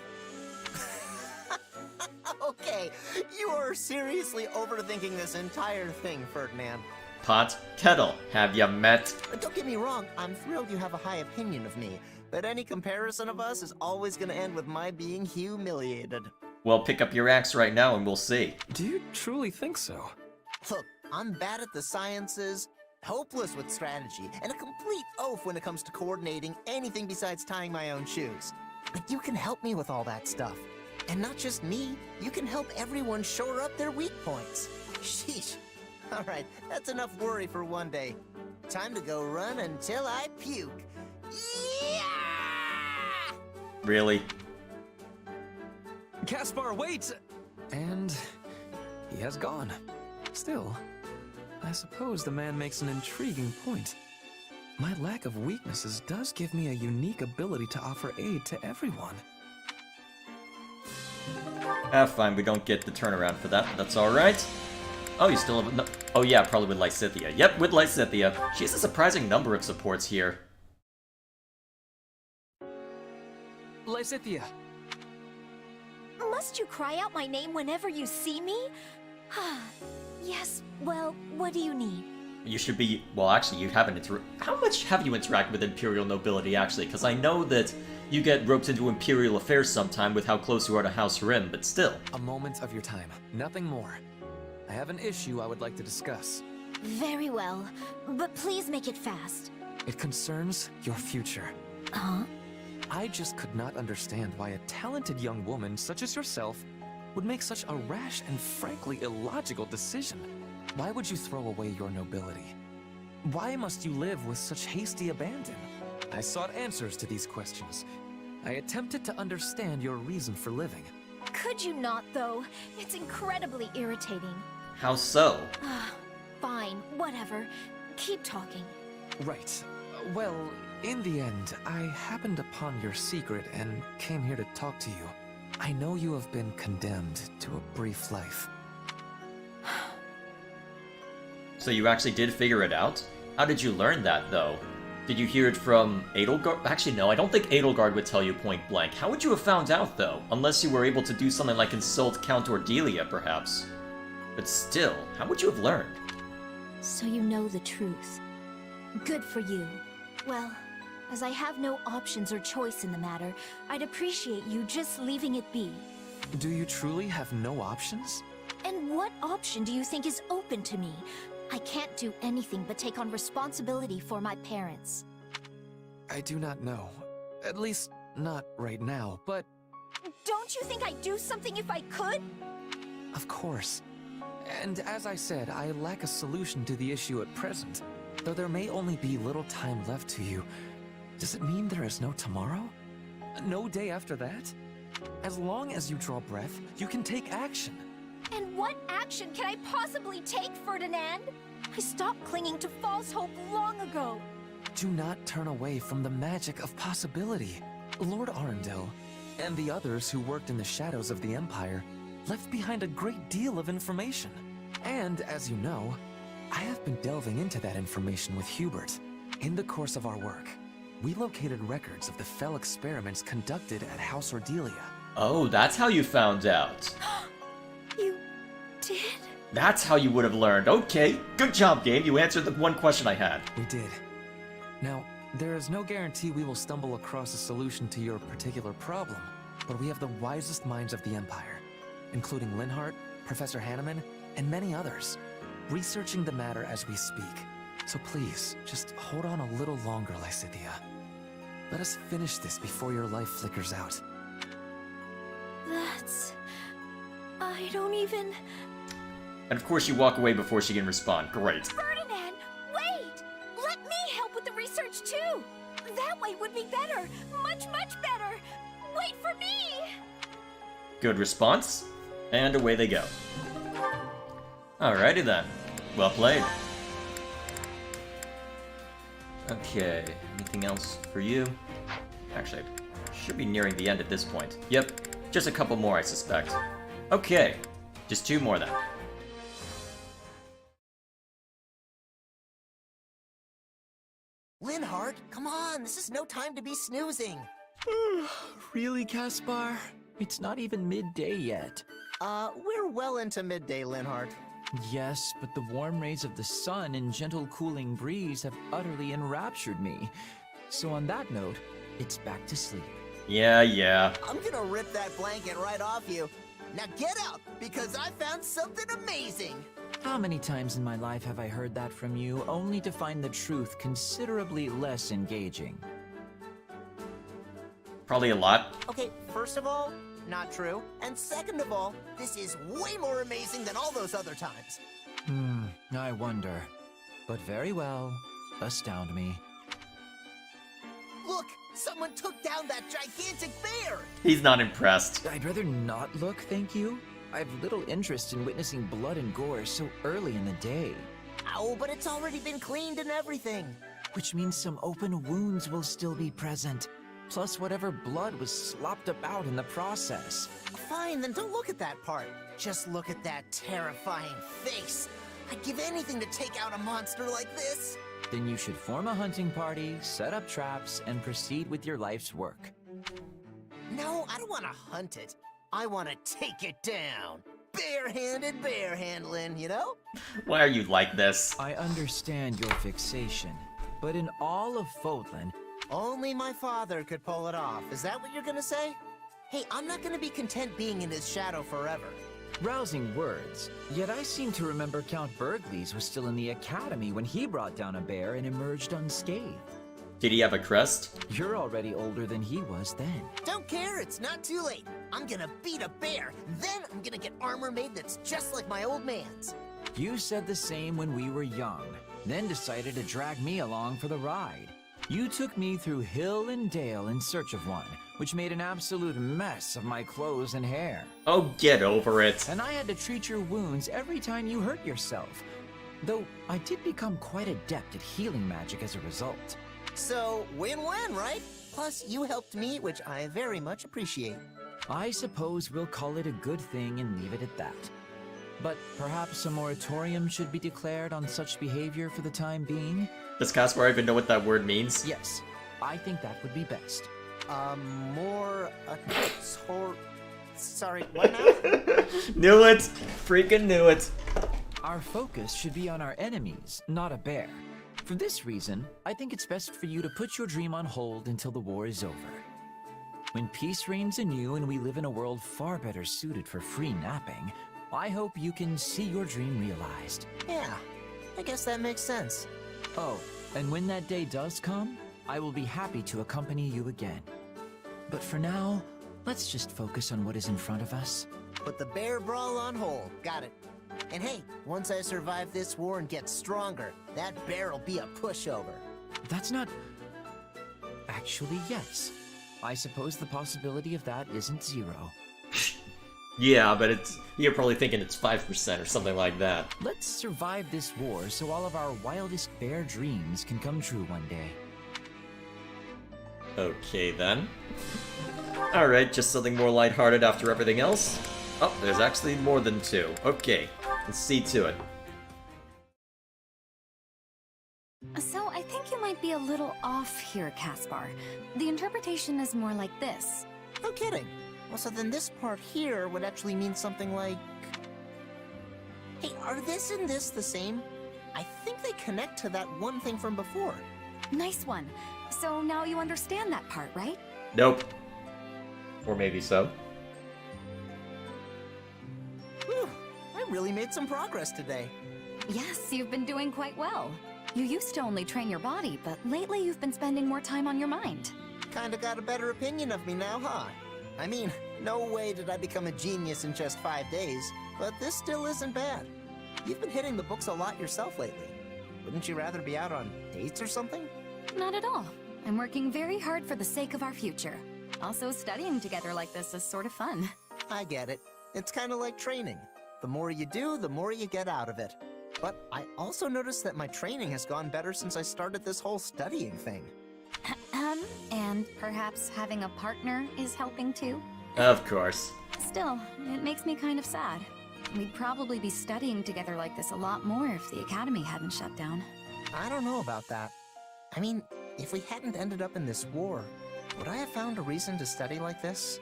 [SPEAKER 4] Okay, you are seriously overthinking this entire thing, Ferdinand.
[SPEAKER 1] Pot, kettle, have ya met?
[SPEAKER 4] Don't get me wrong, I'm thrilled you have a high opinion of me, but any comparison of us is always gonna end with my being humiliated.
[SPEAKER 1] Well, pick up your axe right now and we'll see.
[SPEAKER 9] Do you truly think so?
[SPEAKER 4] Look, I'm bad at the sciences, hopeless with strategy, and a complete oaf when it comes to coordinating anything besides tying my own shoes. But you can help me with all that stuff. And not just me, you can help everyone shore up their weak points. Sheesh. Alright, that's enough worry for one day. Time to go run until I puke. Yeah!
[SPEAKER 1] Really?
[SPEAKER 9] Caspar, wait! And he has gone. Still, I suppose the man makes an intriguing point. My lack of weaknesses does give me a unique ability to offer aid to everyone.
[SPEAKER 1] Fine, we don't get the turnaround for that, but that's alright. Oh, you still have... No, oh yeah, probably with Lysithea. Yep, with Lysithea. She has a surprising number of supports here.
[SPEAKER 9] Lysithea!
[SPEAKER 6] Must you cry out my name whenever you see me? Yes, well, what do you need?
[SPEAKER 1] You should be... Well, actually, you haven't How much have you interacted with Imperial nobility, actually? Because I know that you get roped into Imperial affairs sometime with how close you are to House Rim, but still.
[SPEAKER 9] A moment of your time, nothing more. I have an issue I would like to discuss.
[SPEAKER 6] Very well, but please make it fast.
[SPEAKER 9] It concerns your future.
[SPEAKER 6] Huh?
[SPEAKER 9] I just could not understand why a talented young woman such as yourself would make such a rash and frankly illogical decision. Why would you throw away your nobility? Why must you live with such hasty abandon? I sought answers to these questions. I attempted to understand your reason for living.
[SPEAKER 6] Could you not, though? It's incredibly irritating.
[SPEAKER 1] How so?
[SPEAKER 6] Fine, Whatever. Keep talking.
[SPEAKER 9] Right. Well, in the end, I happened upon your secret and came here to talk to you. I know you have been condemned to a brief life.
[SPEAKER 1] So you actually did figure it out? How did you learn that, though? Did you hear it from Edelgard? Actually, no, I don't think Edelgard would tell you point blank. How would you have found out, though? Unless you were able to do something like insult Count Ordelia, perhaps. But still, how would you have learned?
[SPEAKER 6] So you know the truth. Good for you. Well, as I have no options or choice in the matter, I'd appreciate you just leaving it be.
[SPEAKER 9] Do you truly have no options?
[SPEAKER 6] And what option do you think is open to me? I can't do anything but take on responsibility for my parents.
[SPEAKER 9] I do not know. At least, not right now, but...
[SPEAKER 6] Don't you think I'd do something if I could?
[SPEAKER 9] Of course. And as I said, I lack a solution to the issue at present. Though there may only be little time left to you, does it mean there is no tomorrow? No day after that? As long as you draw breath, you can take action.
[SPEAKER 6] And what action can I possibly take, Ferdinand? I stopped clinging to false hope long ago.
[SPEAKER 9] Do not turn away from the magic of possibility. Lord Arundel, and the others who worked in the shadows of the Empire, left behind a great deal of information. And, as you know, I have been delving into that information with Hubert. In the course of our work, we located records of the fell experiments conducted at House Ordelia.
[SPEAKER 1] Oh, that's how you found out.
[SPEAKER 6] You did?
[SPEAKER 1] That's how you would have learned. Okay, good job, game. You answered the one question I had.
[SPEAKER 9] We did. Now, there is no guarantee we will stumble across a solution to your particular problem, but we have the wisest minds of the Empire, including Linhardt, Professor Hanneman, and many others, researching the matter as we speak. So please, just hold on a little longer, Lysithea. Let us finish this before your life flickers out.
[SPEAKER 6] That's... I don't even...
[SPEAKER 1] And of course you walk away before she can respond. Great.
[SPEAKER 6] Ferdinand, wait! Let me help with the research too! That way would be better! Much, much better! Wait for me!
[SPEAKER 1] Good response. And away they go. Alrighty then. Well played. Okay, anything else for you? Actually, I should be nearing the end at this point. Yep, just a couple more I suspect. Okay, just 2 more then.
[SPEAKER 4] Linhardt, come on, this is no time to be snoozing.
[SPEAKER 10] Really, Caspar? It's not even midday yet.
[SPEAKER 4] We're well into midday, Linhardt.
[SPEAKER 10] Yes, but the warm rays of the sun and gentle cooling breeze have utterly enraptured me. So on that note, it's back to sleep.
[SPEAKER 1] Yeah.
[SPEAKER 4] I'm gonna rip that blanket right off you. Now get up, because I found something amazing!
[SPEAKER 10] How many times in my life have I heard that from you, only to find the truth considerably less engaging?
[SPEAKER 1] Probably a lot.
[SPEAKER 4] Okay, first of all, not true. And second of all, this is way more amazing than all those other times.
[SPEAKER 10] I wonder. But very well. Astound me.
[SPEAKER 4] Look! Someone took down that gigantic bear!
[SPEAKER 1] He's not impressed.
[SPEAKER 10] I'd rather not look, thank you. I have little interest in witnessing blood and gore so early in the day.
[SPEAKER 4] Ow, but it's already been cleaned and everything.
[SPEAKER 10] Which means some open wounds will still be present. Plus whatever blood was slopped about in the process.
[SPEAKER 4] Fine, then don't look at that part. Just look at that terrifying face. I'd give anything to take out a monster like this.
[SPEAKER 10] Then you should form a hunting party, set up traps, and proceed with your life's work.
[SPEAKER 4] No, I don't want to hunt it. I want to take it down. Bare-handed bear handling, you know?
[SPEAKER 1] Why are you like this?
[SPEAKER 10] I understand your fixation, but in all of Fodlan,
[SPEAKER 4] Only my father could pull it off. Is that what you're gonna say? Hey, I'm not gonna be content being in his shadow forever.
[SPEAKER 10] rousing words. Yet I seem to remember Count Burgles was still in the academy when he brought down a bear and emerged unscathed.
[SPEAKER 1] Did he have a crest?
[SPEAKER 10] You're already older than he was then.
[SPEAKER 4] Don't care, it's not too late. I'm gonna beat a bear, then I'm gonna get armor made that's just like my old man's.
[SPEAKER 10] You said the same when we were young, then decided to drag me along for the ride. You took me through hill and dale in search of one, which made an absolute mess of my clothes and hair.
[SPEAKER 1] Oh, get over it.
[SPEAKER 10] And I had to treat your wounds every time you hurt yourself. Though I did become quite adept at healing magic as a result.
[SPEAKER 4] So, win-win, right? Plus, you helped me, which I very much appreciate.
[SPEAKER 10] I suppose we'll call it a good thing and leave it at that. But perhaps a moratorium should be declared on such behavior for the time being?
[SPEAKER 1] Does Caspar even know what that word means?
[SPEAKER 10] Yes, I think that would be best.
[SPEAKER 4] Sorry, what now?
[SPEAKER 1] Knew it! Freaking knew it!
[SPEAKER 10] Our focus should be on our enemies, not a bear. For this reason, I think it's best for you to put your dream on hold until the war is over. When peace reigns anew and we live in a world far better suited for free napping, I hope you can see your dream realized.
[SPEAKER 4] Yeah, I guess that makes sense.
[SPEAKER 10] Oh, and when that day does come, I will be happy to accompany you again. But for now, let's just focus on what is in front of us.
[SPEAKER 4] Put the bear brawl on hold. Got it. And hey, once I survive this war and get stronger, that bear will be a pushover.
[SPEAKER 10] That's not... Actually, yes. I suppose the possibility of that isn't zero.
[SPEAKER 1] Yeah, but you're probably thinking it's 5% or something like that.
[SPEAKER 10] Let's survive this war so all of our wildest bear dreams can come true one day.
[SPEAKER 1] Okay then. Alright, just something more lighthearted after everything else. Oh, there's actually more than 2. Okay, let's see to it.
[SPEAKER 5] So I think you might be a little off here, Caspar. The interpretation is more like this.
[SPEAKER 4] No kidding. Well, so then this part here would actually mean something like... Hey, are this and this the same? I think they connect to that one thing from before.
[SPEAKER 5] Nice one. So now you understand that part, right?
[SPEAKER 1] Nope. Or maybe so.
[SPEAKER 4] Whew, I really made some progress today.
[SPEAKER 5] Yes, you've been doing quite well. You used to only train your body, but lately you've been spending more time on your mind.
[SPEAKER 4] Kinda got a better opinion of me now, huh? I mean, no way did I become a genius in just 5 days, but this still isn't bad. You've been hitting the books a lot yourself lately. Wouldn't you rather be out on dates or something?
[SPEAKER 5] Not at all. I'm working very hard for the sake of our future. Also, studying together like this is sort of fun.
[SPEAKER 4] I get it. It's kinda like training. The more you do, the more you get out of it. But I also noticed that my training has gone better since I started this whole studying thing.
[SPEAKER 5] And perhaps having a partner is helping too?
[SPEAKER 1] Of course.
[SPEAKER 5] Still, it makes me kind of sad. We'd probably be studying together like this a lot more if the Academy hadn't shut down.
[SPEAKER 4] I don't know about that. I mean, if we hadn't ended up in this war, would I have found a reason to study like this?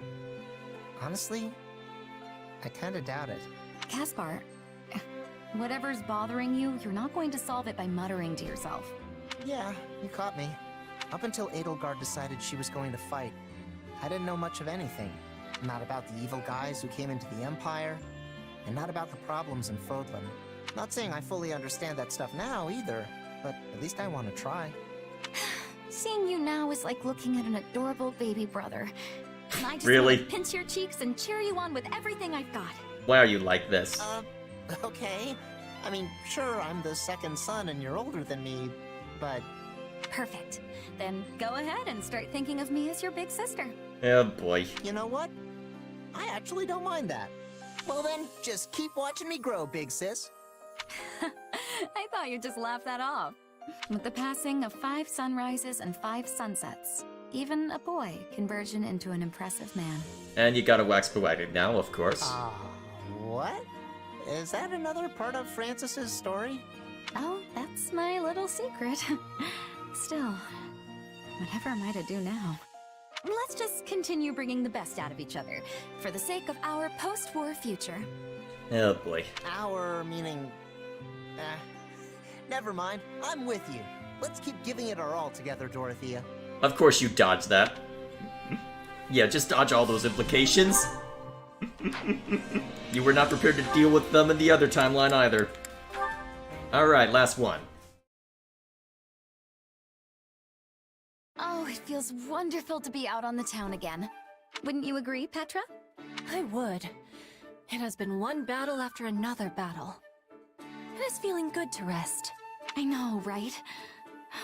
[SPEAKER 4] Honestly, I kinda doubt it.
[SPEAKER 5] Caspar, whatever's bothering you, you're not going to solve it by muttering to yourself.
[SPEAKER 4] Yeah, you caught me. Up until Edelgard decided she was going to fight, I didn't know much of anything. Not about the evil guys who came into the Empire, and not about the problems in Fodlan. Not saying I fully understand that stuff now, either, but at least I want to try.
[SPEAKER 5] Seeing you now is like looking at an adorable baby brother. And I just
[SPEAKER 1] Really?
[SPEAKER 5] want to pinch your cheeks and cheer you on with everything I've got.
[SPEAKER 1] Why are you like this?
[SPEAKER 4] Okay. I mean, sure, I'm the second son and you're older than me, but...
[SPEAKER 5] Perfect. Then go ahead and start thinking of me as your big sister.
[SPEAKER 1] Oh boy.
[SPEAKER 4] You know what? I actually don't mind that. Well then, just keep watching me grow, big sis.
[SPEAKER 5] I thought you'd just laugh that off. With the passing of 5 sunrises and 5 sunsets, even a boy can burgeon into an impressive man.
[SPEAKER 1] And you gotta wax poetic now, of course.
[SPEAKER 4] What? Is that another part of Francis's story?
[SPEAKER 5] Oh, that's my little secret. Still, whatever am I to do now? Let's just continue bringing the best out of each other, for the sake of our post-war future.
[SPEAKER 1] Oh boy.
[SPEAKER 4] Our meaning... never mind. I'm with you. Let's keep giving it our all together, Dorothea.
[SPEAKER 1] Of course you dodged that. Yeah, just dodge all those implications. You were not prepared to deal with them in the other timeline either. Alright, last one.
[SPEAKER 5] Oh, it feels wonderful to be out on the town again. Wouldn't you agree, Petra?
[SPEAKER 11] I would. It has been one battle after another battle. It is feeling good to rest.
[SPEAKER 5] I know, right?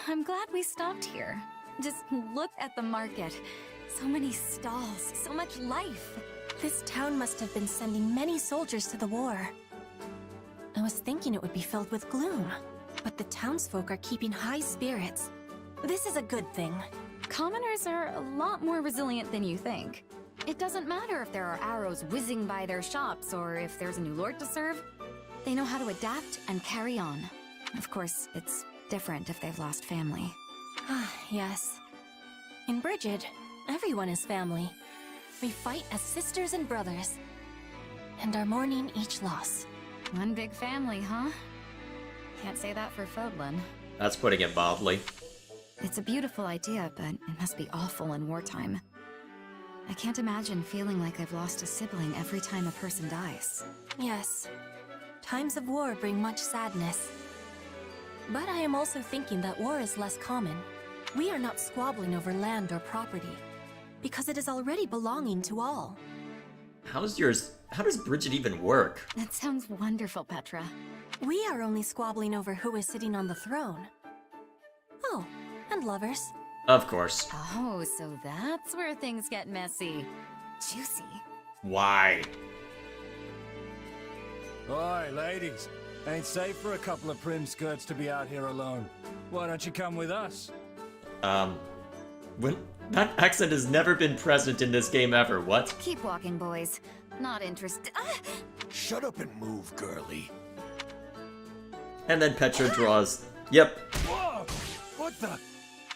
[SPEAKER 5] I'm glad we stopped here. Just look at the market. So many stalls, so much life.
[SPEAKER 11] This town must have been sending many soldiers to the war. I was thinking it would be filled with gloom. But the townsfolk are keeping high spirits. This is a good thing.
[SPEAKER 5] Commoners are a lot more resilient than you think. It doesn't matter if there are arrows whizzing by their shops or if there's a new lord to serve. They know how to adapt and carry on. Of course, it's different if they've lost family.
[SPEAKER 11] Ah, yes. In Brigid, everyone is family. We fight as sisters and brothers. And are mourning each loss.
[SPEAKER 5] One big family, huh? Can't say that for Fodlan.
[SPEAKER 1] That's putting it mildly.
[SPEAKER 5] It's a beautiful idea, but it must be awful in wartime. I can't imagine feeling like I've lost a sibling every time a person dies.
[SPEAKER 11] Yes. Times of war bring much sadness. But I am also thinking that war is less common. We are not squabbling over land or property, because it is already belonging to all.
[SPEAKER 1] How does Bridget even work?
[SPEAKER 5] That sounds wonderful, Petra.
[SPEAKER 11] We are only squabbling over who is sitting on the throne. Oh, and lovers.
[SPEAKER 1] Of course.
[SPEAKER 5] Oh, so that's where things get messy. Juicy.
[SPEAKER 1] Why?
[SPEAKER 8] Oi, ladies. Ain't safe for a couple of prim skirts to be out here alone. Why don't you come with us?
[SPEAKER 1] That accent has never been present in this game ever, what?
[SPEAKER 5] Keep walking, boys. Not interested.
[SPEAKER 8] Shut up and move, girlie.
[SPEAKER 1] And then Petra draws. Yep.
[SPEAKER 8] Whoa! What the?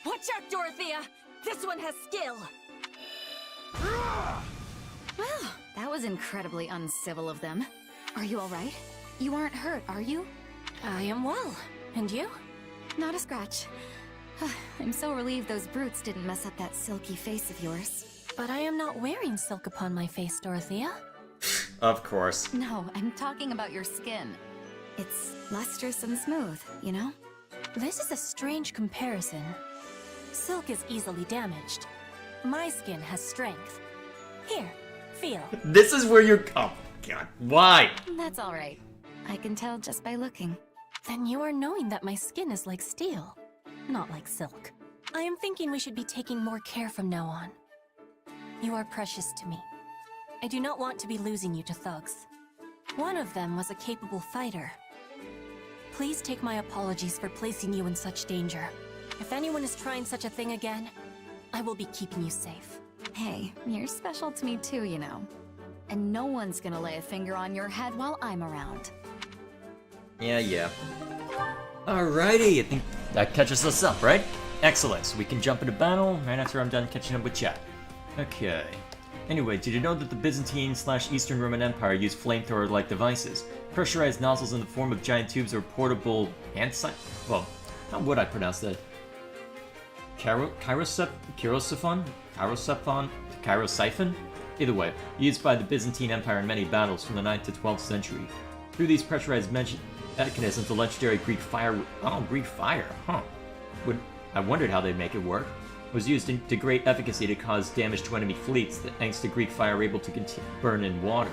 [SPEAKER 11] Watch out, Dorothea! This one has skill!
[SPEAKER 5] Well, that was incredibly uncivil of them. Are you alright? You aren't hurt, are you?
[SPEAKER 11] I am well. And you?
[SPEAKER 5] Not a scratch. I'm so relieved those brutes didn't mess up that silky face of yours.
[SPEAKER 11] But I am not wearing silk upon my face, Dorothea.
[SPEAKER 1] Of course.
[SPEAKER 5] No, I'm talking about your skin. It's lustrous and smooth, you know?
[SPEAKER 11] This is a strange comparison. Silk is easily damaged. My skin has strength. Here, feel.
[SPEAKER 1] This is where you're. Oh, God. Why?
[SPEAKER 5] That's alright. I can tell just by looking.
[SPEAKER 11] Then you are knowing that my skin is like steel, not like silk. I am thinking we should be taking more care from now on. You are precious to me. I do not want to be losing you to thugs. One of them was a capable fighter. Please take my apologies for placing you in such danger. If anyone is trying such a thing again, I will be keeping you safe.
[SPEAKER 5] Hey, you're special to me too, you know. And no one's gonna lay a finger on your head while I'm around.
[SPEAKER 1] Yeah. Alrighty, I think that catches us up, right? Excellent, so we can jump into battle right after I'm done catching up with chat. Okay. Anyway, did you know that the Byzantine/Eastern Roman Empire used flamethrower-like devices? Pressurized nozzles in the form of giant tubes or portable hand well, how would I pronounce that? Chirosyphon? Either way, used by the Byzantine Empire in many battles from the 9th to 12th century. Through these pressurized mechanisms, the legendary Greek fire Greek fire, huh. I wondered how they'd make it work. It was used to great efficacy to cause damage to enemy fleets, thanks to Greek fire able to burn in water.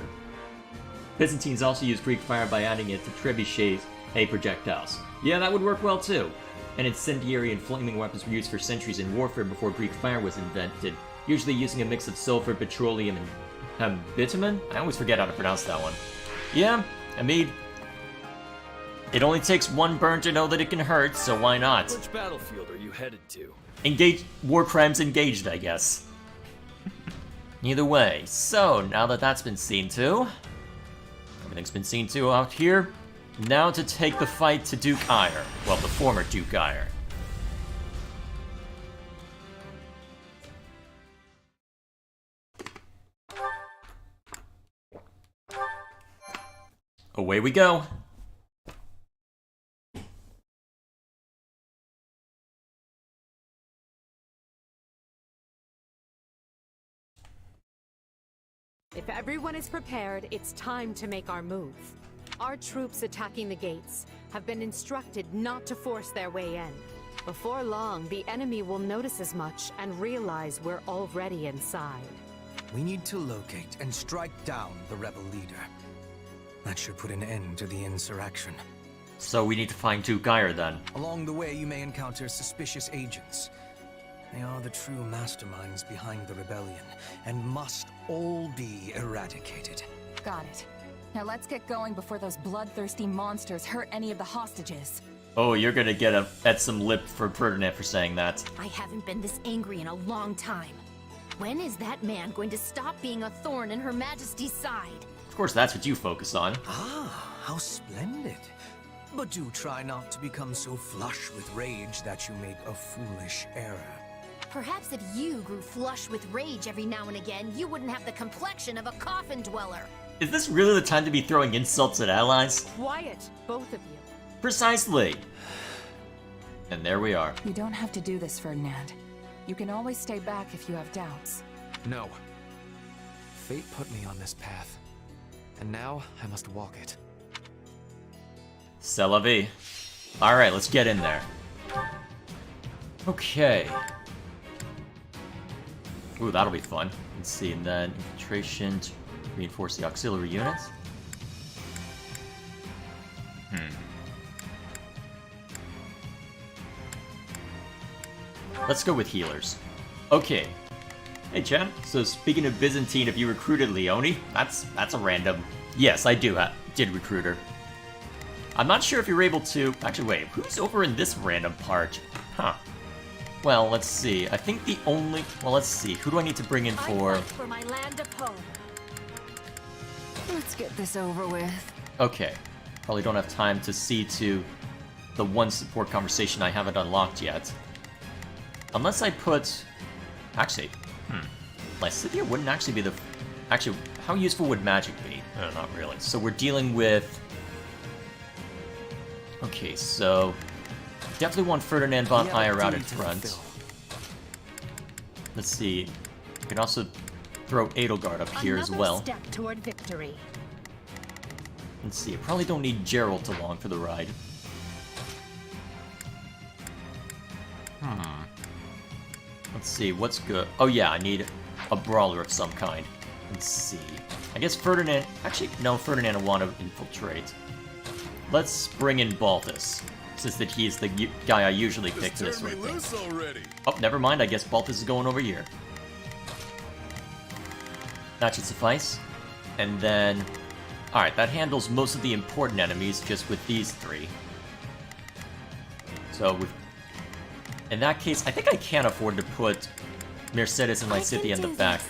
[SPEAKER 1] Byzantines also used Greek fire by adding it to trebuchets, projectiles. Yeah, that would work well too. And incendiary and flaming weapons were used for centuries in warfare before Greek fire was invented, usually using a mix of sulfur, petroleum, and bitumen? I always forget how to pronounce that one. Yeah, I mean, it only takes one burn to know that it can hurt, so why not?
[SPEAKER 12] Which battlefield are you headed to?
[SPEAKER 1] War crimes engaged, I guess. Either way, so now that that's been seen to, everything's been seen to out here, now to take the fight to Duke Aegir. Well, the former Duke Aegir. Away we go.
[SPEAKER 3] If everyone is prepared, it's time to make our move. Our troops attacking the gates have been instructed not to force their way in. Before long, the enemy will notice as much and realize we're already inside.
[SPEAKER 2] We need to locate and strike down the rebel leader. That should put an end to the insurrection.
[SPEAKER 1] So we need to find Duke Aegir then.
[SPEAKER 2] Along the way, you may encounter suspicious agents. They are the true masterminds behind the rebellion, and must all be eradicated.
[SPEAKER 5] Got it. Now let's get going before those bloodthirsty monsters hurt any of the hostages.
[SPEAKER 1] Oh, you're gonna get at some lip for Ferdinand for saying that.
[SPEAKER 3] I haven't been this angry in a long time. When is that man going to stop being a thorn in Her Majesty's side?
[SPEAKER 1] Of course, that's what you focus on.
[SPEAKER 2] Ah, how splendid. But do try not to become so flush with rage that you make a foolish error.
[SPEAKER 3] Perhaps if you grew flush with rage every now and again, you wouldn't have the complexion of a coffin dweller.
[SPEAKER 1] Is this really the time to be throwing insults at allies?
[SPEAKER 3] Quiet, both of you.
[SPEAKER 1] Precisely. And there we are.
[SPEAKER 5] You don't have to do this, Ferdinand. You can always stay back if you have doubts.
[SPEAKER 9] No. Fate put me on this path. And now I must walk it.
[SPEAKER 1] C'est la vie. Alright, let's get in there. Okay. Ooh, that'll be fun. Let's see, and then infiltration to reinforce the auxiliary units. Let's go with healers. Okay. Hey, Chad. So speaking of Byzantine, if you recruited Leone, that's a random. Yes, I did recruit her. I'm not sure if you're able to. Actually, wait. Who's over in this random part? Huh. Well, let's see. I think the only. Well, let's see. Who do I need to bring in for?
[SPEAKER 3] I fight for my land of home.
[SPEAKER 5] Let's get this over with.
[SPEAKER 1] Okay. Probably don't have time to see to the one support conversation I haven't unlocked yet. Unless I put... Actually, Lysithea wouldn't actually be the... Actually, how useful would magic be? Not really. So we're dealing with... Okay, so... Definitely want Ferdinand von Aegir out in front. Let's see. We can also throw Edelgard up here as well.
[SPEAKER 3] Step toward victory.
[SPEAKER 1] Let's see. Probably don't need Geralt along for the ride. Let's see, what's good? Oh yeah, I need a brawler of some kind. Let's see. I guess Ferdinand... Actually, no, Ferdinand will want to infiltrate. Let's bring in Balthus, since that he's the guy I usually pick for this sort of thing. Oh, never mind, I guess Balthus is going over here. That should suffice. And then... Alright, that handles most of the important enemies just with these three. So, with... In that case, I think I can afford to put Mercedes and Lysithea in the back.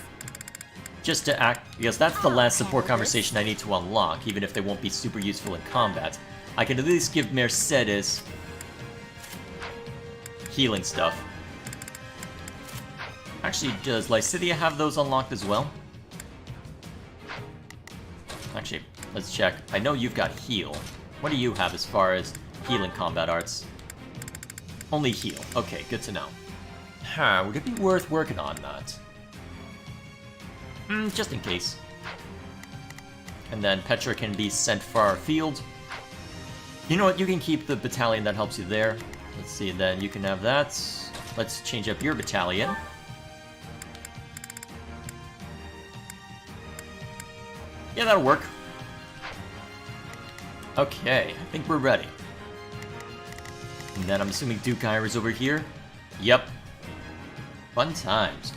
[SPEAKER 1] Just to act, because that's the last support conversation I need to unlock, even if they won't be super useful in combat. I can at least give Mercedes healing stuff. Actually, does Lysithea have those unlocked as well? Actually, let's check. I know you've got heal. What do you have as far as healing combat arts? Only heal. Okay, good to know. Huh, would it be worth working on that? Just in case. And then Petra can be sent far afield. You know what, you can keep the battalion that helps you there. Let's see, then you can have that. Let's change up your battalion. Yeah, that'll work. Okay, I think we're ready. And then I'm assuming Duke Aegir's over here. Yep. Fun times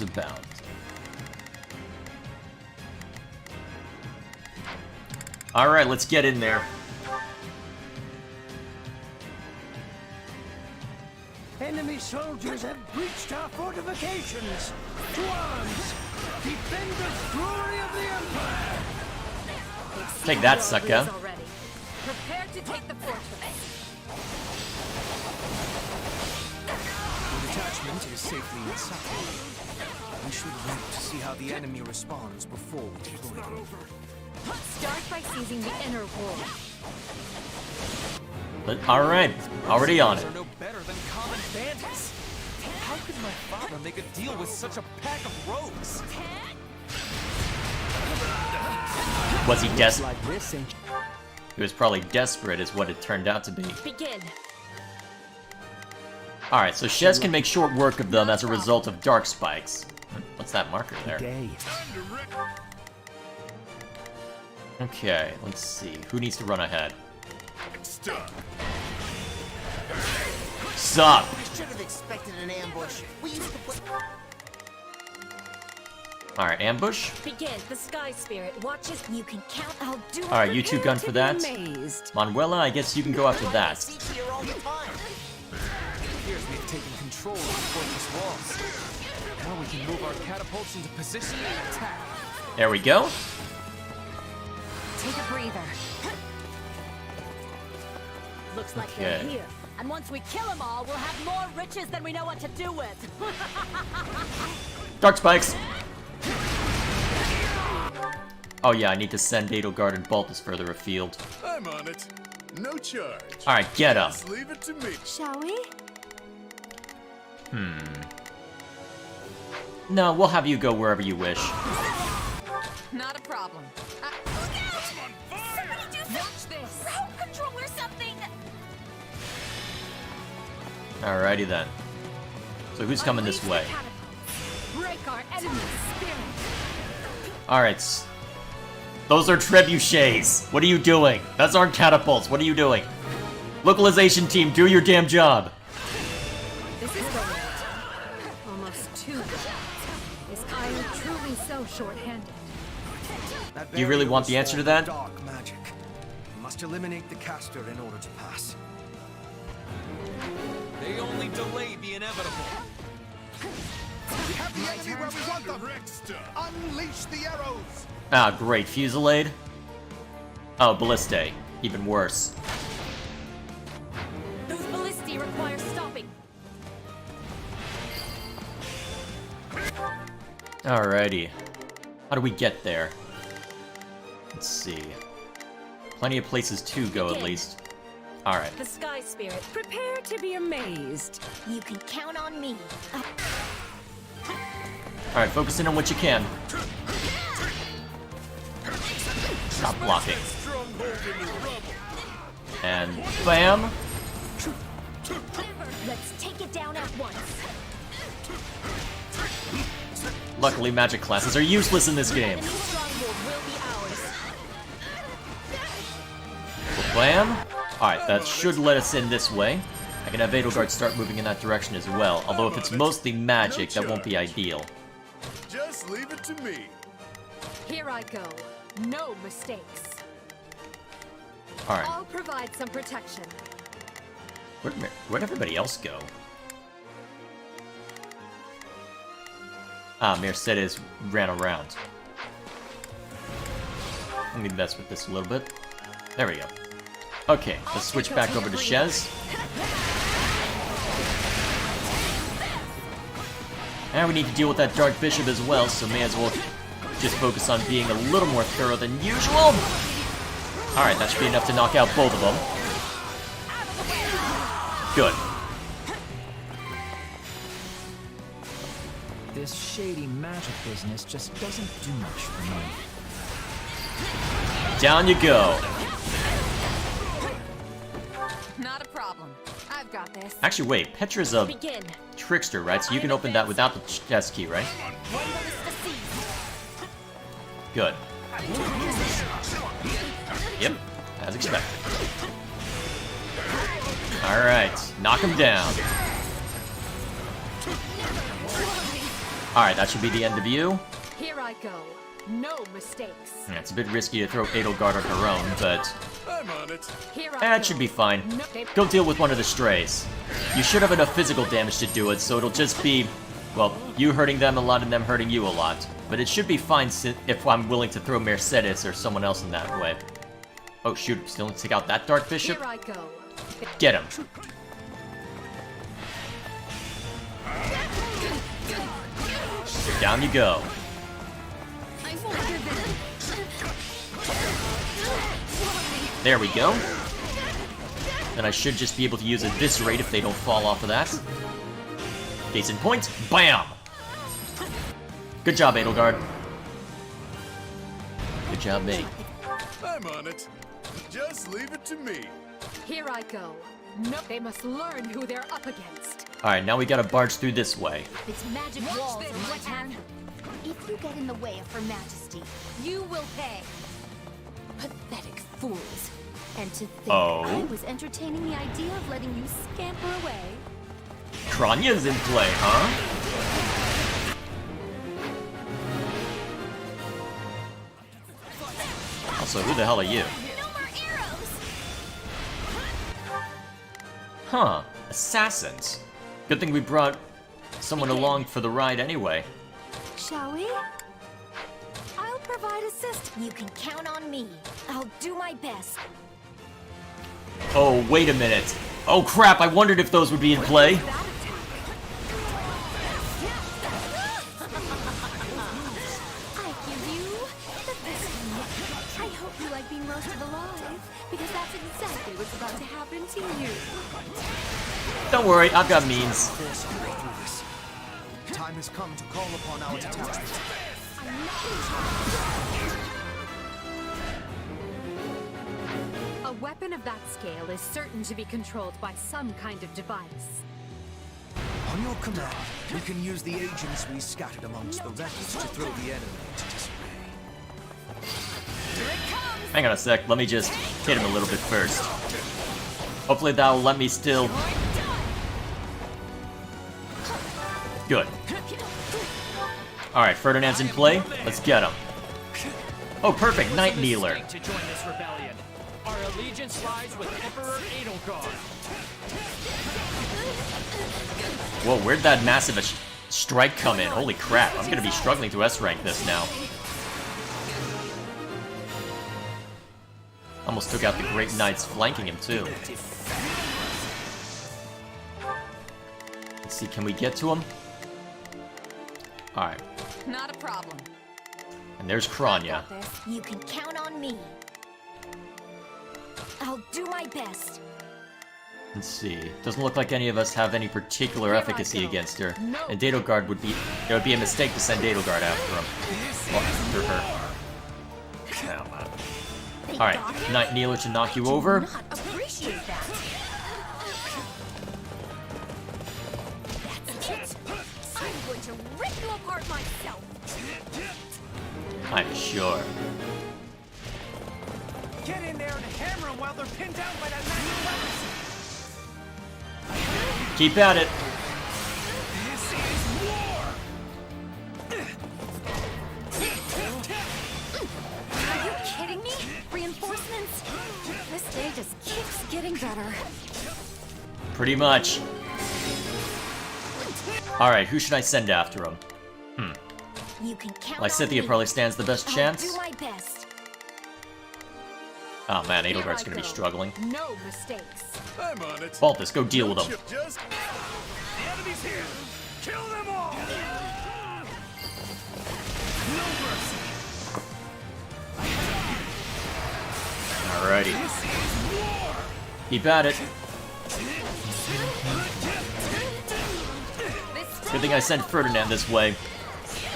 [SPEAKER 1] abound. Alright, let's get in there.
[SPEAKER 13] Enemy soldiers have breached our fortifications! To arms! Defend the glory of the Empire!
[SPEAKER 1] Take that, sucker.
[SPEAKER 3] Prepare to take the fortress.
[SPEAKER 2] The detachment is safely inside. We should wait to see how the enemy responds before we deploy them.
[SPEAKER 3] Start by seizing the inner wall.
[SPEAKER 1] Alright, already on it.
[SPEAKER 9] Are no better than common bandits. How could my father make a deal with such a pack of rogues?
[SPEAKER 1] Was he desperate? He was probably desperate is what it turned out to be.
[SPEAKER 3] Begin.
[SPEAKER 1] Alright, so Shez can make short work of them as a result of dark spikes. What's that marker there? Okay, let's see. Who needs to run ahead? Sup!
[SPEAKER 4] I should have expected an ambush. We used to play...
[SPEAKER 1] Alright, ambush.
[SPEAKER 6] Begin. The Sky Spirit watches. You can count. I'll do it.
[SPEAKER 1] Alright, you two gun for that. Manuela, I guess you can go after that.
[SPEAKER 4] Here all the time.
[SPEAKER 9] It appears we've taken control of the fortress walls. Now we can move our catapults into position and attack.
[SPEAKER 1] There we go.
[SPEAKER 5] Take a breather.
[SPEAKER 6] Looks like they're here. And once we kill them all, we'll have more riches than we know what to do with.
[SPEAKER 1] Dark spikes. Oh yeah, I need to send Edelgard and Baltus further afield.
[SPEAKER 14] I'm on it. No charge.
[SPEAKER 1] Alright, get up.
[SPEAKER 14] Just leave it to me.
[SPEAKER 6] Shall we?
[SPEAKER 1] No, we'll have you go wherever you wish.
[SPEAKER 5] Not a problem. Look out! Somebody do watch this! Ground control or something!
[SPEAKER 1] Alrighty then. So who's coming this way?
[SPEAKER 3] Break our enemy's spirit.
[SPEAKER 1] Alright. Those are trebuchets. What are you doing? That's our catapults. What are you doing? Localization team, do your damn job.
[SPEAKER 3] This is the almost too good. Is Kyle truly so short-handed?
[SPEAKER 1] Do you really want the answer to that?
[SPEAKER 2] Dark magic. Must eliminate the caster in order to pass.
[SPEAKER 9] They only delay the inevitable.
[SPEAKER 14] We have the enemy where we want them. Unleash the arrows.
[SPEAKER 1] Ah, great. Fusillade. Oh, Ballistae. Even worse.
[SPEAKER 6] Those ballistae require stopping.
[SPEAKER 1] Alrighty. How do we get there? Let's see. Plenty of places to go, at least. Alright.
[SPEAKER 6] The Sky Spirit.
[SPEAKER 11] Prepare to be amazed.
[SPEAKER 6] You can count on me.
[SPEAKER 1] Alright, focus in on what you can. Stop blocking. And bam!
[SPEAKER 6] Let's take it down at once.
[SPEAKER 1] Luckily, magic classes are useless in this game.
[SPEAKER 6] The new stronghold will be ours.
[SPEAKER 1] Bam! Alright, that should let us in this way. I can have Edelgard start moving in that direction as well, although if it's mostly magic, that won't be ideal.
[SPEAKER 14] Just leave it to me.
[SPEAKER 3] Here I go. No mistakes.
[SPEAKER 1] Alright,
[SPEAKER 3] I'll provide some protection.
[SPEAKER 1] where'd everybody else go? Ah, Mercedes ran around. Let me mess with this a little bit. There we go. Okay, let's switch back over to Shez. And we need to deal with that Dark Bishop as well, so may as well just focus on being a little more thorough than usual. Alright, that should be enough to knock out both of them. Good.
[SPEAKER 10] This shady magic business just doesn't do much for me.
[SPEAKER 1] Down you go.
[SPEAKER 5] Not a problem. I've got this.
[SPEAKER 1] Actually, wait, Petra's a
[SPEAKER 6] Begin.
[SPEAKER 1] trickster, right? So you can open that without the chest key, right?
[SPEAKER 6] One ballista seized.
[SPEAKER 1] Good. Yep, as expected. Alright, knock him down. Alright, that should be the end of you.
[SPEAKER 3] Here I go. No mistakes.
[SPEAKER 1] Yeah, it's a bit risky to throw Edelgard on her own, but
[SPEAKER 14] I'm on it.
[SPEAKER 3] Here I
[SPEAKER 1] that
[SPEAKER 3] go.
[SPEAKER 1] should be fine.
[SPEAKER 3] No,
[SPEAKER 1] Go deal with one of the strays. You should have enough physical damage to do it, so it'll just be, well, you hurting them a lot and them hurting you a lot. But it should be fine if I'm willing to throw Mercedes or someone else in that way. Oh shoot, still need to take out that Dark Bishop?
[SPEAKER 3] Here I go.
[SPEAKER 1] Get him. Down you go. There we go. Then I should just be able to use Eviscerate if they don't fall off of that. Case in point, BAM! Good job, Edelgard. Good job, me.
[SPEAKER 14] I'm on it. Just leave it to me.
[SPEAKER 3] Here I go. No, they must learn who they're up against.
[SPEAKER 1] Alright, now we gotta barge through this way.
[SPEAKER 6] It's magic walls in my hand. If you get in the way of Her Majesty, you will pay. Pathetic fools. And to think I was entertaining the idea of letting you scamper away.
[SPEAKER 1] Kranya's in play, huh? Also, who the hell are you?
[SPEAKER 6] No more arrows!
[SPEAKER 1] Huh. Assassins. Good thing we brought someone along for the ride anyway.
[SPEAKER 3] Shall we?
[SPEAKER 6] I'll provide assist. You can count on me. I'll do my best.
[SPEAKER 1] Oh, wait a minute. Oh crap, I wondered if those would be in play.
[SPEAKER 6] I give you the best one. I hope you like being roasted alive, because that's exactly what's about to happen to you.
[SPEAKER 1] Don't worry, I've got means.
[SPEAKER 2] Time has come to call upon our detachment.
[SPEAKER 3] A weapon of that scale is certain to be controlled by some kind of device.
[SPEAKER 2] On your command, we can use the agents we scattered amongst the wreckage to throw the enemy into disarray.
[SPEAKER 1] Hang on a sec, let me just hit him a little bit first. Hopefully that will let me still... Good. Alright, Ferdinand's in play. Let's get him. Oh, perfect, Night Kneeler.
[SPEAKER 7] To join this rebellion. Our allegiance lies with Emperor Edelgard.
[SPEAKER 1] Whoa, where'd that massive strike come in? Holy crap, I'm gonna be struggling to S-rank this now. Almost took out the Great Knights flanking him, too. Let's see, can we get to him? Alright.
[SPEAKER 5] Not a problem.
[SPEAKER 1] And there's Kranya.
[SPEAKER 6] You can count on me. I'll do my best.
[SPEAKER 1] Let's see. Doesn't look like any of us have any particular efficacy against her. And Edelgard would be... It would be a mistake to send Edelgard after him. Well, after her. Oh, man. Alright, Night Kneeler to knock you over.
[SPEAKER 6] Not appreciate that. That's it. I'm going to rip you apart myself.
[SPEAKER 1] I'm sure.
[SPEAKER 13] Get in there and hammer them while they're pinned down by that magic weapon.
[SPEAKER 1] Keep at it.
[SPEAKER 13] This is war.
[SPEAKER 5] Are you kidding me? Reinforcements? This day just keeps getting better.
[SPEAKER 1] Pretty much. Alright, who should I send after him?
[SPEAKER 6] You can count
[SPEAKER 1] Lysithea
[SPEAKER 6] on me.
[SPEAKER 1] probably stands the best
[SPEAKER 6] I'll
[SPEAKER 1] chance.
[SPEAKER 6] do my best.
[SPEAKER 1] Oh man, Edelgard's gonna be struggling.
[SPEAKER 3] No mistakes.
[SPEAKER 14] I'm on it.
[SPEAKER 1] Baltus, go deal with him.
[SPEAKER 14] Just...
[SPEAKER 13] The enemy's here. Kill them all. No mercy.
[SPEAKER 1] Alrighty. Keep at it. Good thing I sent Ferdinand this way.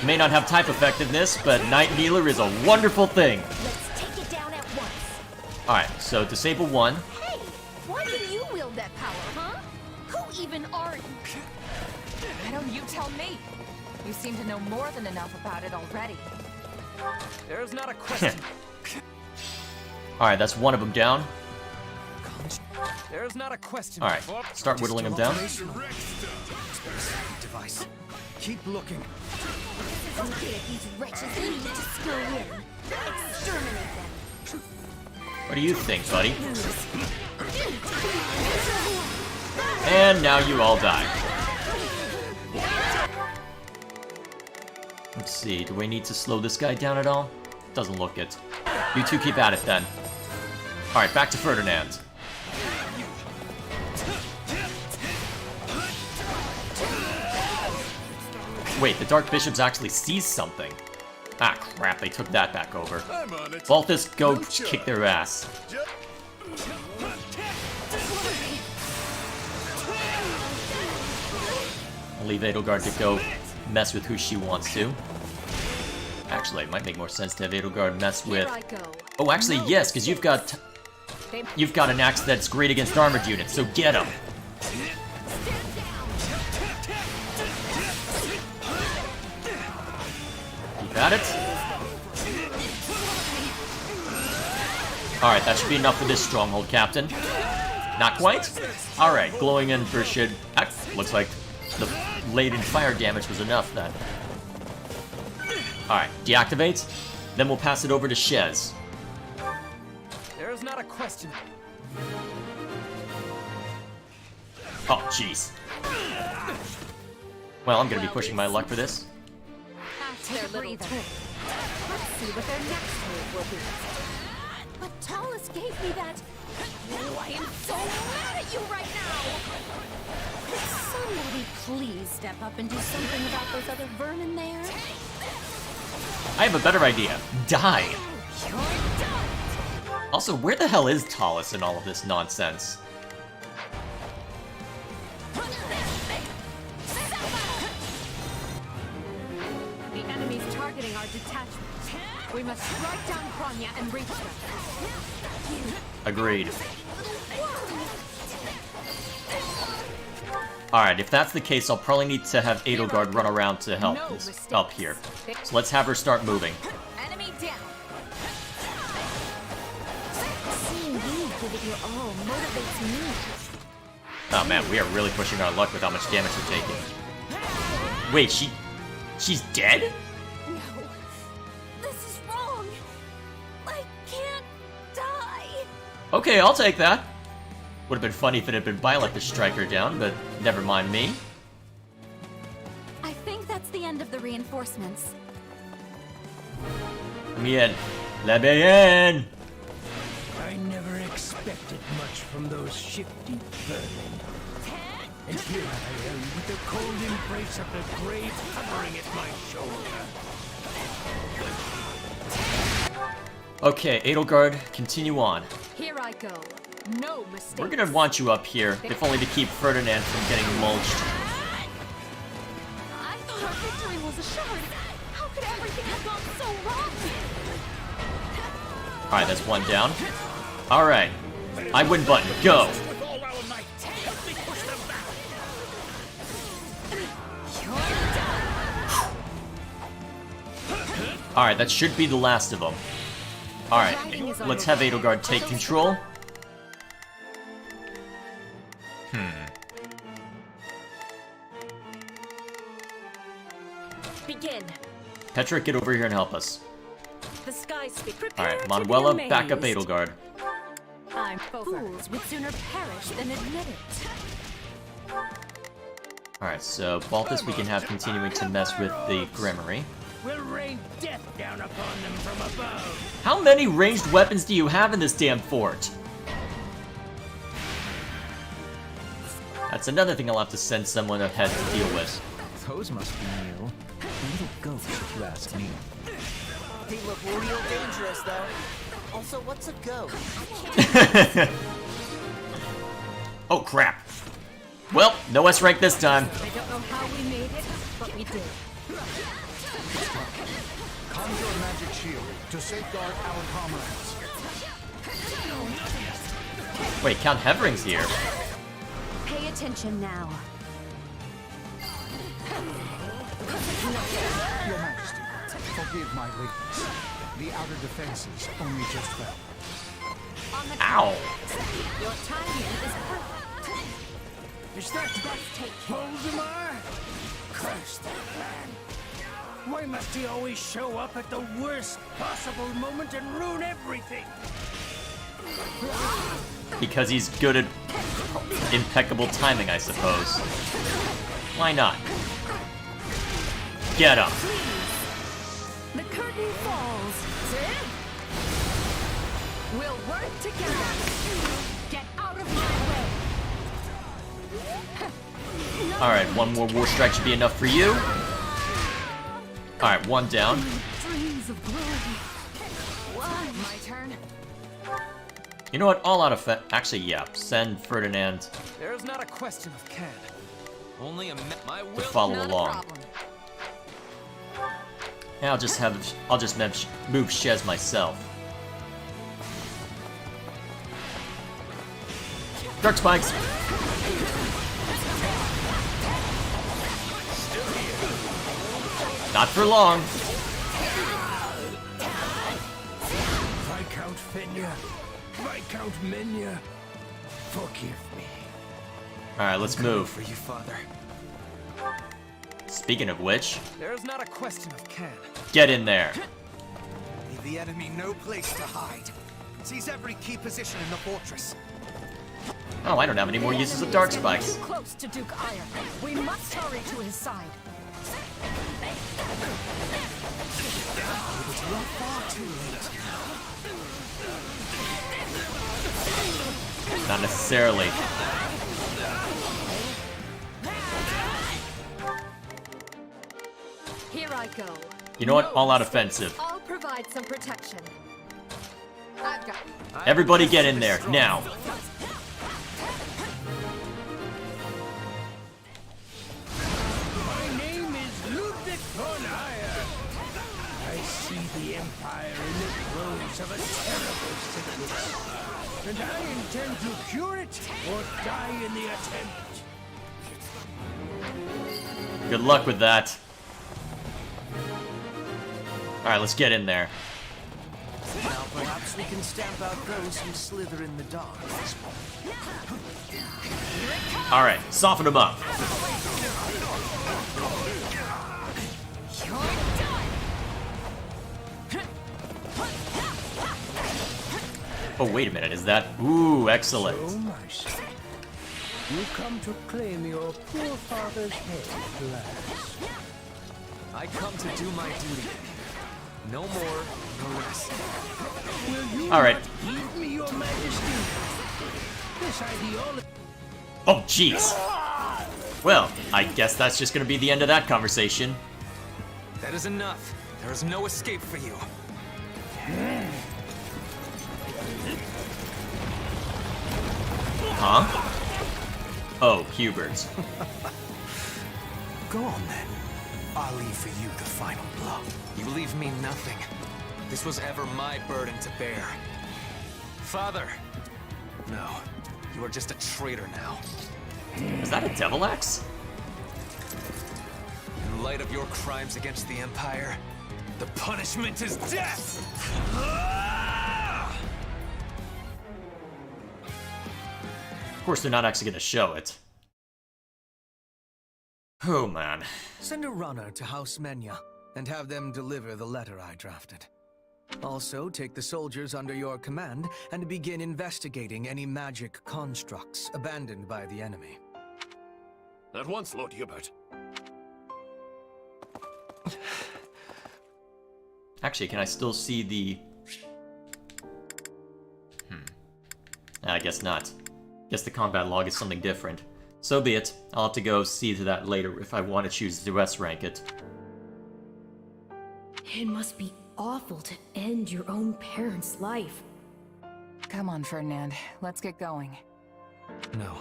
[SPEAKER 1] May not have type effectiveness, but Night Kneeler is a wonderful thing.
[SPEAKER 6] Let's take it down at once.
[SPEAKER 1] Alright, so disable one.
[SPEAKER 6] Hey, why do you wield that power, huh? Who even are you?
[SPEAKER 5] Why don't you tell me? You seem to know more than enough about it already.
[SPEAKER 10] There's not a question.
[SPEAKER 1] Alright, that's one of them down.
[SPEAKER 10] There's not a question.
[SPEAKER 1] Alright, start whittling them down.
[SPEAKER 2] Device. Keep looking.
[SPEAKER 6] This isn't good. These wretches need to screw in. Exterminate them.
[SPEAKER 1] What do you think, buddy? And now you all die. Let's see, do we need to slow this guy down at all? Doesn't look it. You two keep at it then. Alright, back to Ferdinand. Wait, the Dark Bishops actually sees something. Ah, crap, they took that back over.
[SPEAKER 14] I'm on it.
[SPEAKER 1] Baltus, go kick their ass. I'll leave Edelgard to go mess with who she wants to. Actually, it might make more sense to have Edelgard mess with... Oh, actually, yes, because you've got an axe that's great against armored units, so get him. Got it? Alright, that should be enough for this stronghold, Captain. Not quite? Alright, glowing Ember should... looks like the laden fire damage was enough then. Alright, deactivate. Then we'll pass it over to Shez.
[SPEAKER 9] There's not a question.
[SPEAKER 1] Oh, jeez. Well, I'm gonna be pushing my luck for this.
[SPEAKER 3] Take a breather. Let's see what their next move will be.
[SPEAKER 6] But Talus gave me that. Oh, I am so mad at you right now!
[SPEAKER 3] Could somebody please step up and do something about those other vermin there?
[SPEAKER 1] I have a better idea. Die! Also, where the hell is Talus in all of this nonsense?
[SPEAKER 3] The enemy's targeting our detachment. We must strike down Kranya and reach them.
[SPEAKER 1] Agreed. Alright, if that's the case, I'll probably need to have Edelgard run around to help up here. So let's have her start moving.
[SPEAKER 6] Enemy down.
[SPEAKER 3] Seeing you give it your all motivates me.
[SPEAKER 1] Oh man, we are really pushing our luck with how much damage we're taking. Wait, she's dead?
[SPEAKER 6] No. This is wrong. I can't die.
[SPEAKER 1] Okay, I'll take that. Would have been funny if it had been Byleth to strike her down, but never mind me.
[SPEAKER 5] I think that's the end of the reinforcements.
[SPEAKER 1] Let me in. Let me in!
[SPEAKER 13] I never expected much from those shifty vermin. And here I am with the cold embrace of the grave hovering at my shoulder.
[SPEAKER 1] Okay, Edelgard, continue on.
[SPEAKER 3] Here I go. No mistakes.
[SPEAKER 1] We're gonna want you up here, if only to keep Ferdinand from getting mulched.
[SPEAKER 6] I thought our victory was assured. How could everything have gone so wrong?
[SPEAKER 1] Alright, that's one down. Alright. I win button, go!
[SPEAKER 14] With all our might, help me push them back.
[SPEAKER 1] Alright, that should be the last of them. Alright, let's have Edelgard take control.
[SPEAKER 3] Begin.
[SPEAKER 1] Petra, get over here and help us.
[SPEAKER 3] The skies speak.
[SPEAKER 1] Alright, Manuela, back up Edelgard.
[SPEAKER 3] I'm fools would sooner perish than admit it.
[SPEAKER 1] Alright, so Balthus we can have continuing to mess with the Grimory.
[SPEAKER 13] We'll rain death down upon them from above.
[SPEAKER 1] How many ranged weapons do you have in this damn fort? That's another thing I'll have to send someone ahead to deal with.
[SPEAKER 10] Those must be new. A little ghost, if you ask me.
[SPEAKER 4] They look real dangerous, though. Also, what's a ghost?
[SPEAKER 1] Oh crap. Well, no S rank this time.
[SPEAKER 3] I don't know how we made it, but we did.
[SPEAKER 14] Conjure a magic shield to safeguard our comrades.
[SPEAKER 1] Wait, Count Hevering's here.
[SPEAKER 3] Pay attention now.
[SPEAKER 14] Your Majesty, forgive my lateness. The outer defenses only just fell.
[SPEAKER 1] Ow!
[SPEAKER 3] Your timing is perfect.
[SPEAKER 13] Is that Voldemar? Curse that man. Why must he always show up at the worst possible moment and ruin everything?
[SPEAKER 1] Because he's good at impeccable timing, I suppose. Why not? Get him!
[SPEAKER 3] The curtain falls. We'll work together. Get out of my way.
[SPEAKER 1] Alright, one more War Strike should be enough for you. Alright, one down.
[SPEAKER 3] Dreams of glory. My turn.
[SPEAKER 1] You know what? All out of actually, yeah. Send Ferdinand
[SPEAKER 9] There's not a question of can. Only a my will.
[SPEAKER 1] to follow
[SPEAKER 5] Not a
[SPEAKER 1] along.
[SPEAKER 5] problem.
[SPEAKER 1] Yeah, I'll just move Shez myself. Dark Spikes. Not for long.
[SPEAKER 13] Viscount Fenya, Viscount Menya, forgive me.
[SPEAKER 1] Alright, let's move.
[SPEAKER 9] For you, Father.
[SPEAKER 1] Speaking of which,
[SPEAKER 9] There's not a question of can.
[SPEAKER 1] get in there.
[SPEAKER 14] Leave the enemy no place to hide.
[SPEAKER 2] Seize every key position in the fortress.
[SPEAKER 1] Oh, I don't have any more uses of dark spikes.
[SPEAKER 3] Too close to Duke Aegir. We must hurry to his side.
[SPEAKER 2] But you are far too late.
[SPEAKER 1] Not necessarily.
[SPEAKER 3] Here I go.
[SPEAKER 1] You know what? All out offensive.
[SPEAKER 3] I'll provide some protection. I've got
[SPEAKER 1] Everybody get in there, now.
[SPEAKER 13] My name is Ludwig von Aegir. I see the Empire in the throes of a terrible sickness, and I intend to cure it or die in the attempt.
[SPEAKER 1] Good luck with that. Alright, let's get in there.
[SPEAKER 2] Now perhaps we can stamp out those who slither in the dark.
[SPEAKER 1] Alright, soften them up. Oh, wait a minute, is that... Ooh, excellent.
[SPEAKER 13] So, my son, you come to claim your poor father's head at last.
[SPEAKER 9] I come to do my duty. No more, no less.
[SPEAKER 13] Will you
[SPEAKER 1] All right.
[SPEAKER 13] not heed me, your majesty? This ideology...
[SPEAKER 1] Oh, jeez. Well, I guess that's just gonna be the end of that conversation.
[SPEAKER 9] That is enough. There is no escape for you.
[SPEAKER 1] Huh? Oh, Hubert.
[SPEAKER 2] Go on then. I'll leave for you the final blow.
[SPEAKER 9] You leave me nothing. This was ever my burden to bear. Father! No, you are just a traitor now.
[SPEAKER 1] Is that a devil axe?
[SPEAKER 9] In light of your crimes against the Empire, the punishment is death!
[SPEAKER 1] Of course, they're not actually gonna show it. Oh, man.
[SPEAKER 2] Send a runner to House Menya and have them deliver the letter I drafted. Also, take the soldiers under your command and begin investigating any magic constructs abandoned by the enemy.
[SPEAKER 12] At once, Lord Hubert.
[SPEAKER 1] Actually, can I still see the... I guess not. Guess the combat log is something different. So be it. I'll have to go see to that later if I want to choose to S rank it.
[SPEAKER 3] It must be awful to end your own parent's life.
[SPEAKER 5] Come on, Ferdinand. Let's get going.
[SPEAKER 9] No.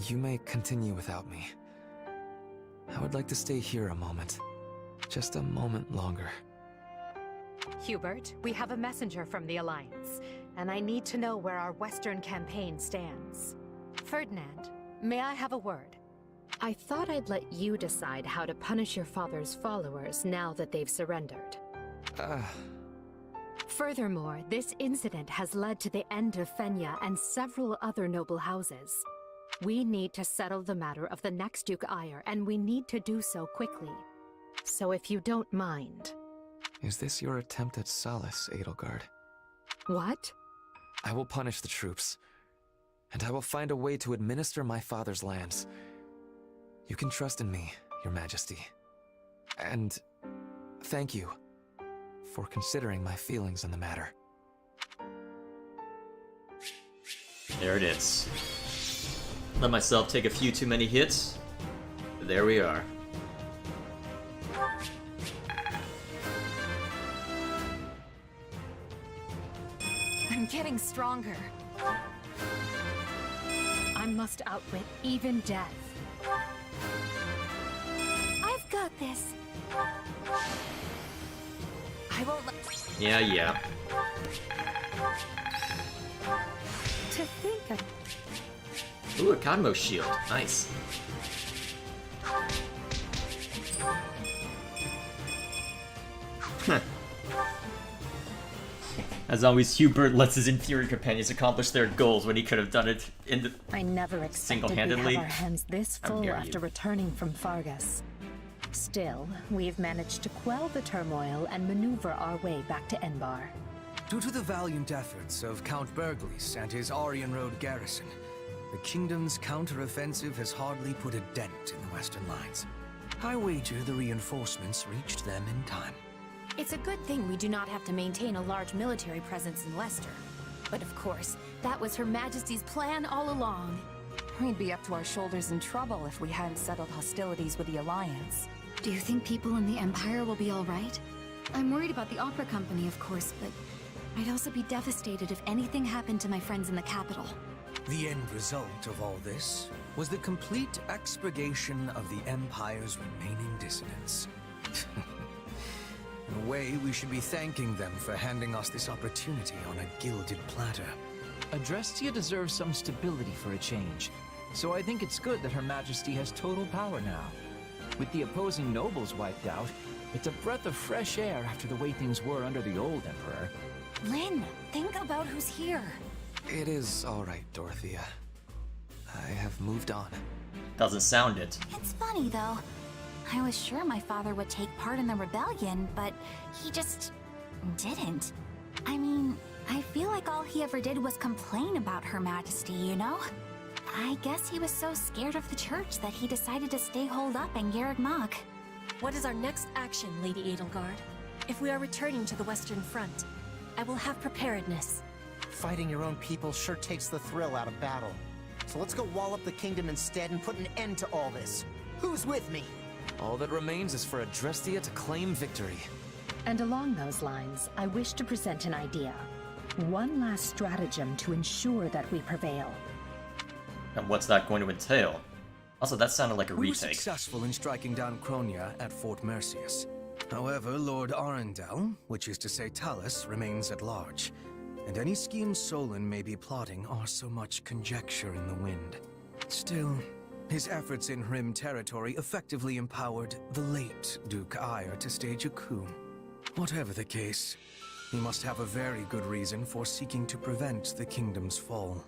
[SPEAKER 9] You may continue without me. I would like to stay here a moment. Just a moment longer.
[SPEAKER 3] Hubert, we have a messenger from the Alliance, and I need to know where our Western campaign stands. Ferdinand, may I have a word? I thought I'd let you decide how to punish your father's followers now that they've surrendered. Furthermore, this incident has led to the end of Fenya and several other noble houses. We need to settle the matter of the next Duke Aegir, and we need to do so quickly. So if you don't mind...
[SPEAKER 9] Is this your attempt at solace, Edelgard?
[SPEAKER 3] What?
[SPEAKER 9] I will punish the troops, and I will find a way to administer my father's lands. You can trust in me, Your Majesty. And thank you for considering my feelings in the matter.
[SPEAKER 1] There it is. Let myself take a few too many hits. There we are.
[SPEAKER 5] I'm getting stronger.
[SPEAKER 3] I must outwit even death.
[SPEAKER 6] I've got this.
[SPEAKER 5] I won't let...
[SPEAKER 1] Yeah.
[SPEAKER 3] To think of...
[SPEAKER 1] Ooh, a Cosmos shield. Nice. As always, Hubert lets his inferior companions accomplish their goals when he could have done it in the
[SPEAKER 3] I never expected we'd
[SPEAKER 1] single-handedly.
[SPEAKER 3] have our hands this full
[SPEAKER 1] dare
[SPEAKER 3] after
[SPEAKER 1] you.
[SPEAKER 3] returning from Fargus. Still, we've managed to quell the turmoil and maneuver our way back to Enbar.
[SPEAKER 2] Due to the valiant efforts of Count Berglis and his Aryan Road garrison, the kingdom's counter-offensive has hardly put a dent in the western lines. I wager the reinforcements reached them in time.
[SPEAKER 3] It's a good thing we do not have to maintain a large military presence in Leicester. But of course, that was Her Majesty's plan all along.
[SPEAKER 5] We'd be up to our shoulders in trouble if we hadn't settled hostilities with the Alliance. Do you think people in the Empire will be alright? I'm worried about the opera company, of course, but I'd also be devastated if anything happened to my friends in the capital.
[SPEAKER 2] The end result of all this was the complete expurgation of the Empire's remaining dissidents. In a way, we should be thanking them for handing us this opportunity on a gilded platter.
[SPEAKER 10] Adrestia deserves some stability for a change, so I think it's good that Her Majesty has total power now. With the opposing nobles wiped out, it's a breath of fresh air after the way things were under the old Emperor.
[SPEAKER 5] Lynn, think about who's here.
[SPEAKER 9] It is all right, Dorothea. I have moved on.
[SPEAKER 1] Doesn't sound it.
[SPEAKER 5] It's funny, though. I was sure my father would take part in the rebellion, but he just didn't. I mean, I feel like all he ever did was complain about Her Majesty, you know? I guess he was so scared of the church that he decided to stay holed up in Garreg Mach.
[SPEAKER 11] What is our next action, Lady Edelgard? If we are returning to the Western Front, I will have preparedness.
[SPEAKER 4] Fighting your own people sure takes the thrill out of battle. So let's go wall up the kingdom instead and put an end to all this. Who's with me?
[SPEAKER 9] All that remains is for Adrestia to claim victory.
[SPEAKER 3] And along those lines, I wish to present an idea. One last stratagem to ensure that we prevail.
[SPEAKER 1] And what's that going to entail? Also, that sounded like a
[SPEAKER 2] We were
[SPEAKER 1] retake.
[SPEAKER 2] successful in striking down Cronia at Fort Mercius. However, Lord Arundel, which is to say Talus, remains at large. And any schemes Solon may be plotting are so much conjecture in the wind. Still, his efforts in Rim territory effectively empowered the late Duke Aegir to stage a coup. Whatever the case, he must have a very good reason for seeking to prevent the kingdom's fall.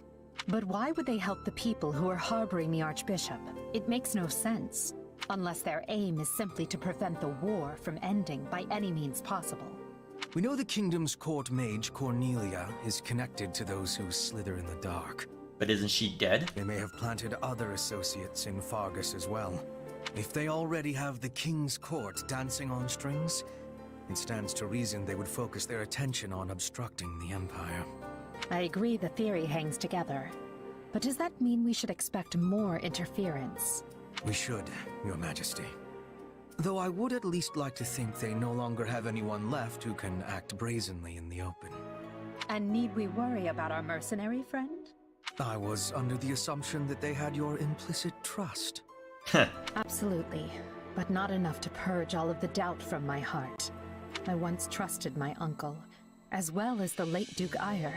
[SPEAKER 3] But why would they help the people who are harboring the Archbishop? It makes no sense. Unless their aim is simply to prevent the war from ending by any means possible.
[SPEAKER 2] We know the kingdom's court mage, Cornelia, is connected to those who slither in the dark.
[SPEAKER 1] But isn't she dead?
[SPEAKER 2] They may have planted other associates in Fargus as well. If they already have the king's court dancing on strings, it stands to reason they would focus their attention on obstructing the Empire.
[SPEAKER 3] I agree the theory hangs together. But does that mean we should expect more interference?
[SPEAKER 2] We should, Your Majesty. Though I would at least like to think they no longer have anyone left who can act brazenly in the open.
[SPEAKER 3] And need we worry about our mercenary friend?
[SPEAKER 2] I was under the assumption that they had your implicit trust.
[SPEAKER 3] Absolutely, but not enough to purge all of the doubt from my heart. I once trusted my uncle, as well as the late Duke Aegir,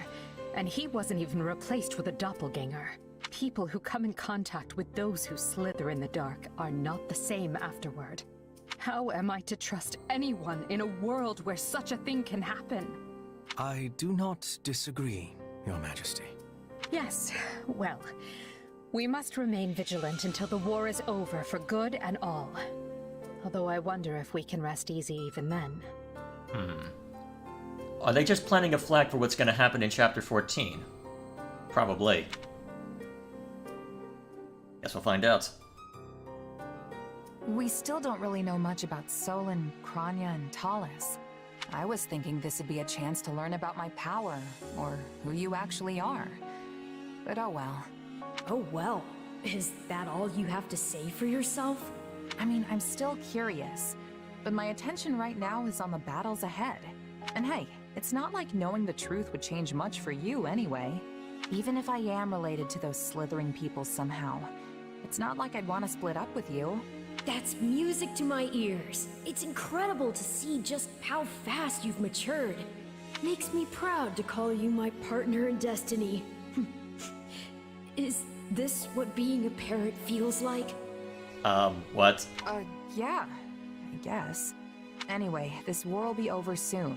[SPEAKER 3] and he wasn't even replaced with a doppelganger. People who come in contact with those who slither in the dark are not the same afterward. How am I to trust anyone in a world where such a thing can happen?
[SPEAKER 2] I do not disagree, Your Majesty.
[SPEAKER 3] Yes, well, we must remain vigilant until the war is over for good and all. Although I wonder if we can rest easy even then.
[SPEAKER 1] Are they just planting a flag for what's going to happen in Chapter 14? Probably. Guess we'll find out.
[SPEAKER 5] We still don't really know much about Solon, Cronia, and Talus. I was thinking this would be a chance to learn about my power, or who you actually are. But oh well.
[SPEAKER 15] Oh well. Is that all you have to say for yourself?
[SPEAKER 5] I mean, I'm still curious, but my attention right now is on the battles ahead. And hey, it's not like knowing the truth would change much for you anyway. Even if I am related to those slithering people somehow, it's not like I'd want to split up with you.
[SPEAKER 15] That's music to my ears. It's incredible to see just how fast you've matured. Makes me proud to call you my partner in destiny. Is this what being a parent feels like?
[SPEAKER 1] What?
[SPEAKER 5] Yeah, I guess. Anyway, this war will be over soon,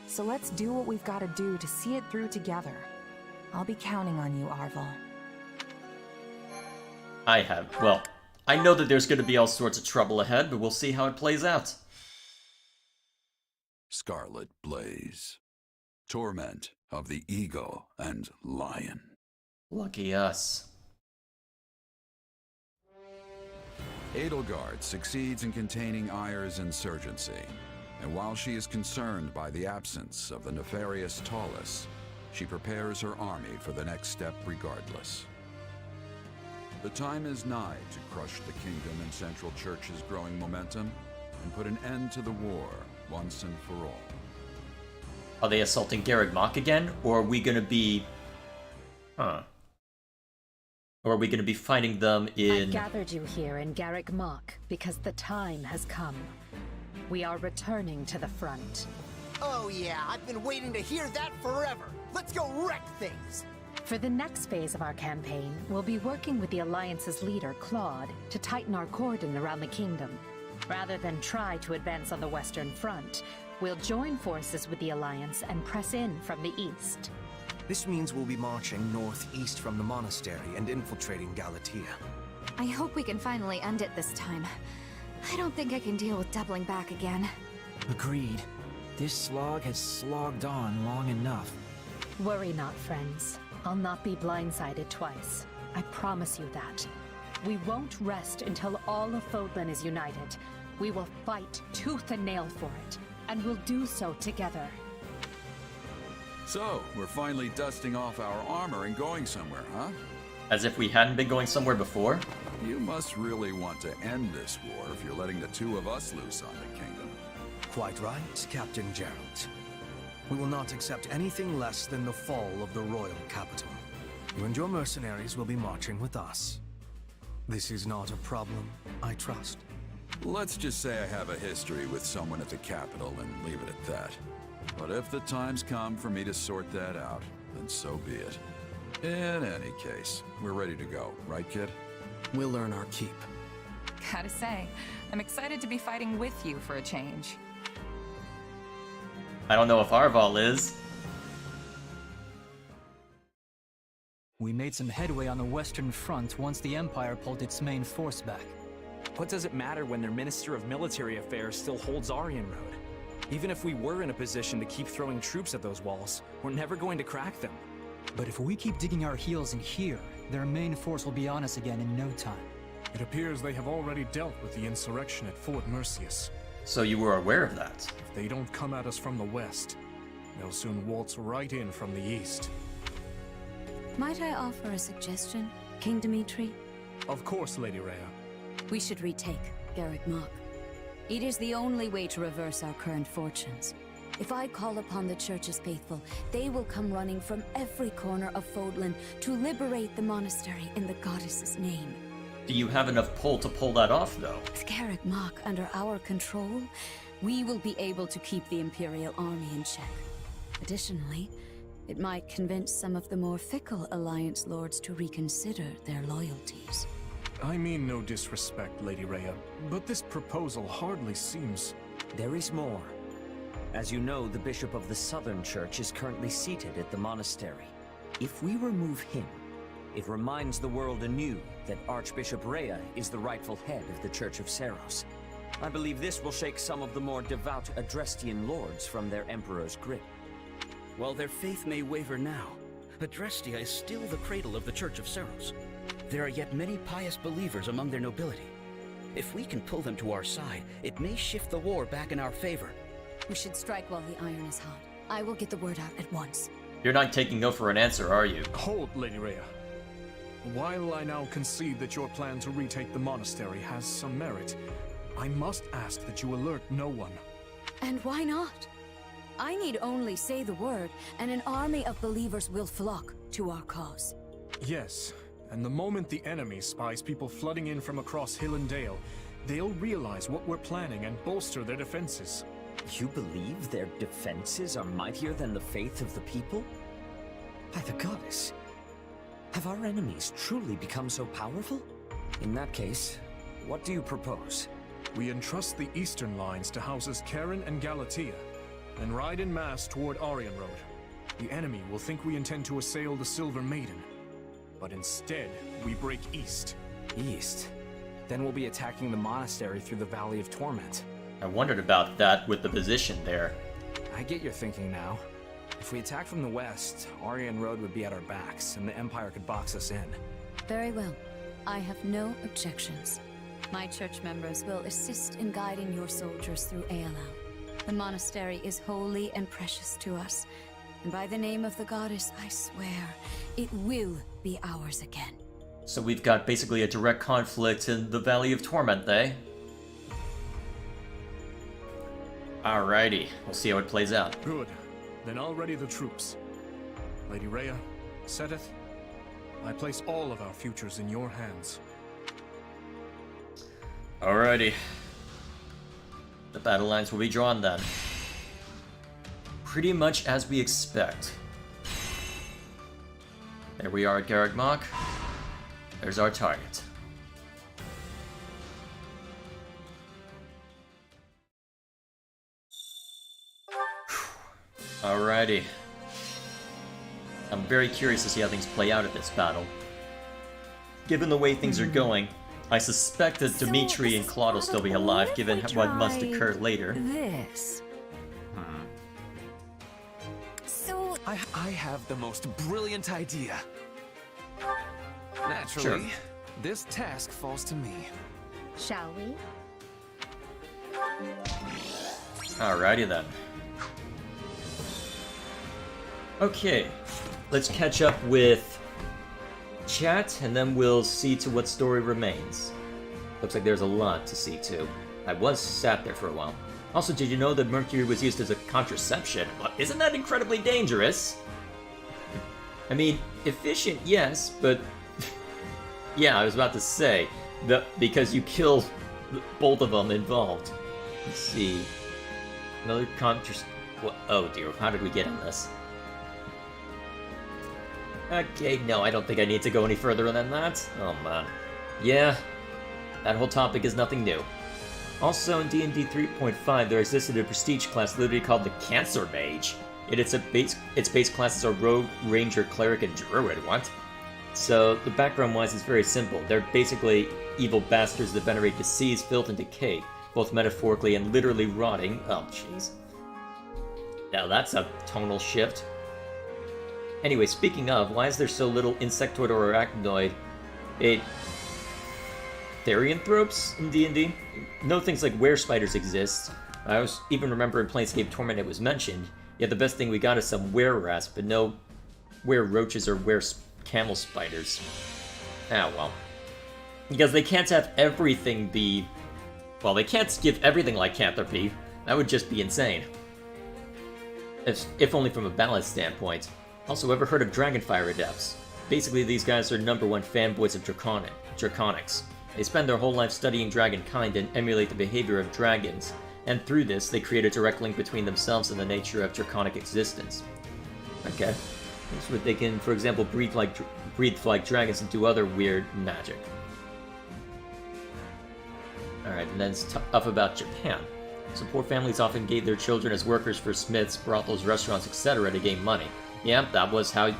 [SPEAKER 5] so let's do what we've got to do to see it through together. I'll be counting on you, Arvel.
[SPEAKER 1] Well, I know that there's going to be all sorts of trouble ahead, but we'll see how it plays out.
[SPEAKER 12] Scarlet Blaze.
[SPEAKER 16] torment of the eagle and lion.
[SPEAKER 1] Lucky us.
[SPEAKER 16] Edelgard succeeds in containing Aegir's insurgency, and while she is concerned by the absence of the nefarious Taurus, she prepares her army for the next step regardless. The time is nigh to crush the kingdom and Central Church's growing momentum and put an end to the war once and for all.
[SPEAKER 1] Are they assaulting Garreg Mach again, or are we gonna be... Or are we gonna be fighting them in...
[SPEAKER 3] I've gathered you here in Garreg Mach because the time has come. We are returning to the front.
[SPEAKER 4] Oh yeah, I've been waiting to hear that forever. Let's go wreck things!
[SPEAKER 3] For the next phase of our campaign, we'll be working with the Alliance's leader, Claude, to tighten our cordon around the kingdom. Rather than try to advance on the Western Front, we'll join forces with the Alliance and press in from the east.
[SPEAKER 2] This means we'll be marching northeast from the monastery and infiltrating Galatea.
[SPEAKER 5] I hope we can finally end it this time. I don't think I can deal with doubling back again.
[SPEAKER 10] Agreed. This slog has slogged on long enough.
[SPEAKER 3] Worry not, friends. I'll not be blindsided twice. I promise you that. We won't rest until all of Fodlan is united. We will fight tooth and nail for it, and we'll do so together.
[SPEAKER 16] So, we're finally dusting off our armor and going somewhere, huh?
[SPEAKER 1] As if we hadn't been going somewhere before?
[SPEAKER 16] You must really want to end this war if you're letting the two of us loose on the kingdom.
[SPEAKER 2] Quite right, Captain Gerald. We will not accept anything less than the fall of the royal capital. You and your mercenaries will be marching with us. This is not a problem, I trust.
[SPEAKER 16] Let's just say I have a history with someone at the capital and leave it at that. But if the time's come for me to sort that out, then so be it. In any case, we're ready to go, right, kid?
[SPEAKER 2] We'll earn our keep.
[SPEAKER 17] Gotta say, I'm excited to be fighting with you for a change.
[SPEAKER 1] I don't know if Arval is.
[SPEAKER 18] We made some headway on the Western Front once the Empire pulled its main force back.
[SPEAKER 19] What does it matter when their Minister of Military Affairs still holds Aryan Road? Even if we were in a position to keep throwing troops at those walls, we're never going to crack them.
[SPEAKER 18] But if we keep digging our heels in here, their main force will be on us again in no time.
[SPEAKER 20] It appears they have already dealt with the insurrection at Fort Mercius.
[SPEAKER 1] So you were aware of that?
[SPEAKER 20] If they don't come at us from the west, they'll soon waltz right in from the east.
[SPEAKER 21] Might I offer a suggestion, King Dimitri?
[SPEAKER 20] Of course, Lady Rhea.
[SPEAKER 21] We should retake Garreg Mach. It is the only way to reverse our current fortunes. If I call upon the Church's faithful, they will come running from every corner of Fodlan to liberate the monastery in the goddess's name.
[SPEAKER 1] Do you have enough pull to pull that off, though?
[SPEAKER 21] With Garreg Mach under our control, we will be able to keep the Imperial Army in check. Additionally, it might convince some of the more fickle Alliance lords to reconsider their loyalties.
[SPEAKER 20] I mean no disrespect, Lady Rhea, but this proposal hardly seems...
[SPEAKER 22] There is more. As you know, the Bishop of the Southern Church is currently seated at the monastery. If we remove him, it reminds the world anew that Archbishop Rhea is the rightful head of the Church of Seros. I believe this will shake some of the more devout Adrestian lords from their Emperor's grip.
[SPEAKER 23] While their faith may waver now, Adrestia is still the cradle of the Church of Seros. There are yet many pious believers among their nobility. If we can pull them to our side, it may shift the war back in our favor.
[SPEAKER 21] We should strike while the iron is hot. I will get the word out at once.
[SPEAKER 1] You're not taking no for an answer, are you?
[SPEAKER 20] Hold, Lady Rhea. While I now concede that your plan to retake the monastery has some merit, I must ask that you alert no one.
[SPEAKER 21] And why not? I need only say the word, and an army of believers will flock to our cause.
[SPEAKER 20] Yes, and the moment the enemy spies people flooding in from across hill and dale, they'll realize what we're planning and bolster their defenses.
[SPEAKER 22] You believe their defenses are mightier than the faith of the people? By the goddess, have our enemies truly become so powerful? In that case, what do you propose?
[SPEAKER 20] We entrust the eastern lines to houses Karen and Galatea, and ride en masse toward Aryan Road. The enemy will think we intend to assail the Silver Maiden, but instead, we break east.
[SPEAKER 19] East? Then we'll be attacking the monastery through the Valley of Torment.
[SPEAKER 1] I wondered about that with the position there.
[SPEAKER 19] I get your thinking now. If we attack from the west, Aryan Road would be at our backs, and the Empire could box us in.
[SPEAKER 21] Very well. I have no objections. My church members will assist in guiding your soldiers through Aelau. The monastery is holy and precious to us, and by the name of the goddess, I swear, it will be ours again.
[SPEAKER 1] So we've got basically a direct conflict in the Valley of Torment, eh? Alrighty, we'll see how it plays out.
[SPEAKER 20] Good. Then I'll ready the troops. Lady Rhea, Seteth, I place all of our futures in your hands.
[SPEAKER 1] Alrighty. The battle lines will be drawn then. Pretty much as we expect. There we are at Garreg Mach. There's our target. Alrighty. I'm very curious to see how things play out at this battle. Given the way things are going, I suspect that Dimitri and Claude will still be alive, given what must occur later.
[SPEAKER 21] This.
[SPEAKER 9] So... I have the most brilliant idea. Naturally,
[SPEAKER 1] Sure.
[SPEAKER 9] this task falls to me.
[SPEAKER 3] Shall we?
[SPEAKER 1] Alrighty then. Okay, let's catch up with chat, and then we'll see to what story remains. Looks like there's a lot to see to. I was sat there for a while. Also, did you know that mercury was used as a contraception? Well, isn't that incredibly dangerous? I mean, efficient, yes, but... yeah, I was about to say, because you kill both of them involved. Let's see. Another oh dear, how did we get in this? Okay, no, I don't think I need to go any further than that. Oh man. Yeah, that whole topic is nothing new. Also, in D&D 3.5, there existed a prestige class literally called the Cancer Mage. Its base classes are Rogue, Ranger, Cleric, and Druid. What? So, the background-wise is very simple. They're basically evil bastards that venerate disease, filth, and decay, both metaphorically and literally rotting. Oh, jeez. Now that's a tonal shift. Anyway, speaking of, why is there so little insectoid or arachnoid? Therianthropes in D&D? No things like were spiders exist. I even remember in Planescape Torment it was mentioned. Yet the best thing we got is some were rats, but no were roaches or were camel spiders. Ah, well. Because they can't have everything be... well, they can't give everything lycanthropy. That would just be insane. If only from a balance standpoint. Also, ever heard of Dragonfire Adepts? Basically, these guys are #1 fanboys of Draconics. They spend their whole life studying dragonkind and emulate the behavior of dragons, and through this, they create a direct link between themselves and the nature of draconic existence. Okay. So they can, for example, breathe like dragons and do other weird magic. Alright, and then it's up about Japan. So poor families often gave their children as workers for smiths, brothels, restaurants, etc. to gain money. Yeah, that was how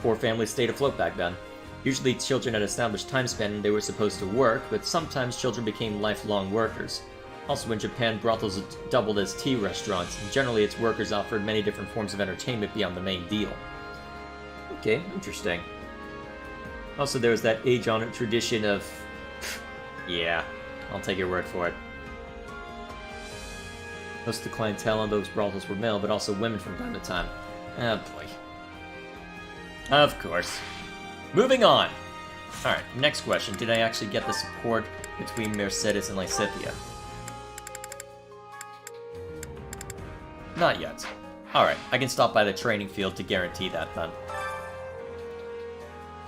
[SPEAKER 1] poor families stayed afloat back then. Usually children had established time span and they were supposed to work, but sometimes children became lifelong workers. Also in Japan, brothels doubled as tea restaurants, and generally its workers offered many different forms of entertainment beyond the main deal. Okay, interesting. Also there was that age-honored tradition of... yeah, I'll take your word for it. Most of the clientele in those brothels were male, but also women from time to time. Ah, boy. Of course. Moving on! Alright, next question. Did I actually get the support between Mercedes and Lysithea? Not yet. Alright, I can stop by the training field to guarantee that then.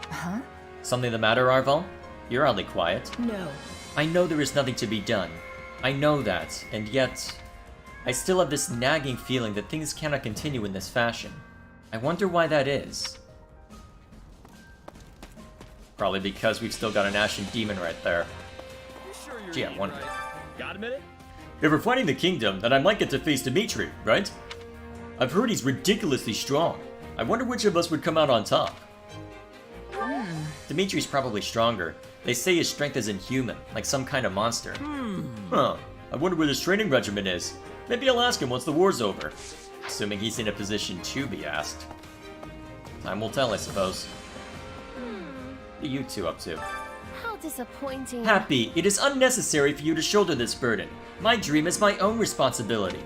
[SPEAKER 5] Huh?
[SPEAKER 1] Something the matter, Arval? You're oddly quiet.
[SPEAKER 15] No.
[SPEAKER 1] I know there is nothing to be done. I know that, and yet... I still have this nagging feeling that things cannot continue in this fashion. I wonder why that is. Probably because we've still got an Ashen Demon right there. Gee, I wonder.
[SPEAKER 7] Got a minute?
[SPEAKER 1] If we're fighting the kingdom, then I might get to face Dimitri, right? I've heard he's ridiculously strong. I wonder which of us would come out on top. Dimitri's probably stronger. They say his strength is inhuman, like some kind of monster. Huh. I wonder what his training regimen is. Maybe I'll ask him once the war's over. Assuming he's in a position to be asked. Time will tell, I suppose. What are you two up to?
[SPEAKER 6] How disappointing.
[SPEAKER 1] Happy, it is unnecessary for you to shoulder this burden. My dream is my own responsibility.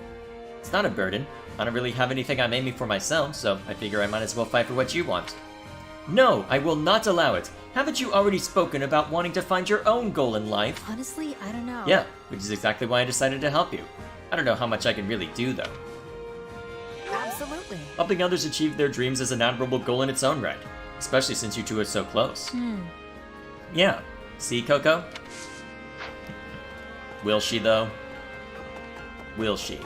[SPEAKER 1] It's not a burden. I don't really have anything I'm aiming for myself, so I figure I might as well fight for what you want. No, I will not allow it. Haven't you already spoken about wanting to find your own goal in life?
[SPEAKER 11] Honestly, I don't know.
[SPEAKER 1] Yeah, which is exactly why I decided to help you. I don't know how much I can really do, though.
[SPEAKER 5] Absolutely.
[SPEAKER 1] Helping others achieve their dreams is an admirable goal in its own right, especially since you two are so close. Yeah. See, Coco? Will she, though? Will she?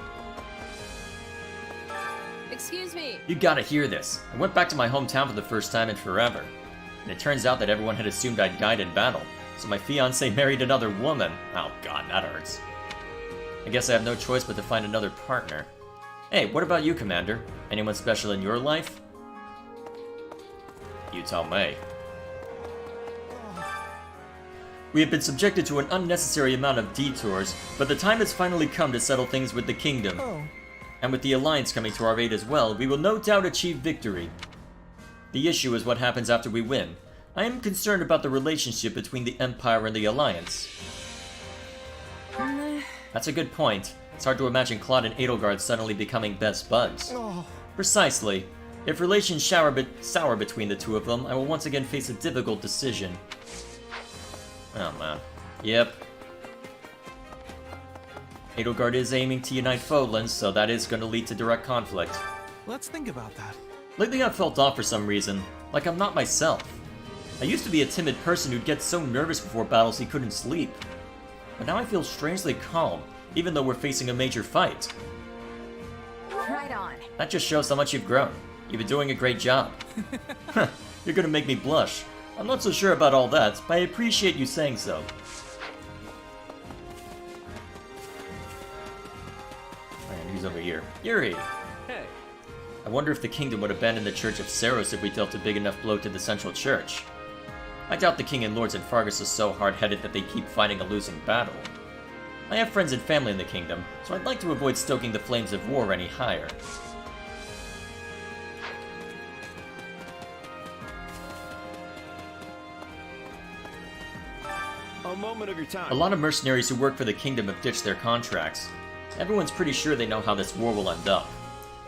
[SPEAKER 11] Excuse me.
[SPEAKER 1] You gotta hear this. I went back to my hometown for the first time in forever. And it turns out that everyone had assumed I'd died in battle, so my fiancé married another woman. Oh god, that hurts. I guess I have no choice but to find another partner. Hey, what about you, Commander? Anyone special in your life? You tell me. We have been subjected to an unnecessary amount of detours, but the time has finally come to settle things with the kingdom. And with the Alliance coming to our aid as well, we will no doubt achieve victory. The issue is what happens after we win. I am concerned about the relationship between the Empire and the Alliance. That's a good point. It's hard to imagine Claude and Edelgard suddenly becoming best buds. Precisely. If relations sour between the two of them, I will once again face a difficult decision. Oh man. Yep. Edelgard is aiming to unite Fodlan, so that is going to lead to direct conflict.
[SPEAKER 9] Let's think about that.
[SPEAKER 1] Lately I've felt off for some reason, like I'm not myself. I used to be a timid person who'd get so nervous before battles he couldn't sleep. But now I feel strangely calm, even though we're facing a major fight.
[SPEAKER 5] Right on.
[SPEAKER 1] That just shows how much you've grown. You've been doing a great job. You're gonna make me blush. I'm not so sure about all that, but I appreciate you saying so. And who's over here? Yuri!
[SPEAKER 19] Hey.
[SPEAKER 1] I wonder if the kingdom would abandon the Church of Seros if we dealt a big enough blow to the Central Church. I doubt the king and lords in Fargus are so hard-headed that they keep fighting a losing battle. I have friends and family in the kingdom, so I'd like to avoid stoking the flames of war any higher.
[SPEAKER 12] A moment of your time.
[SPEAKER 1] A lot of mercenaries who work for the kingdom have ditched their contracts. Everyone's pretty sure they know how this war will end up.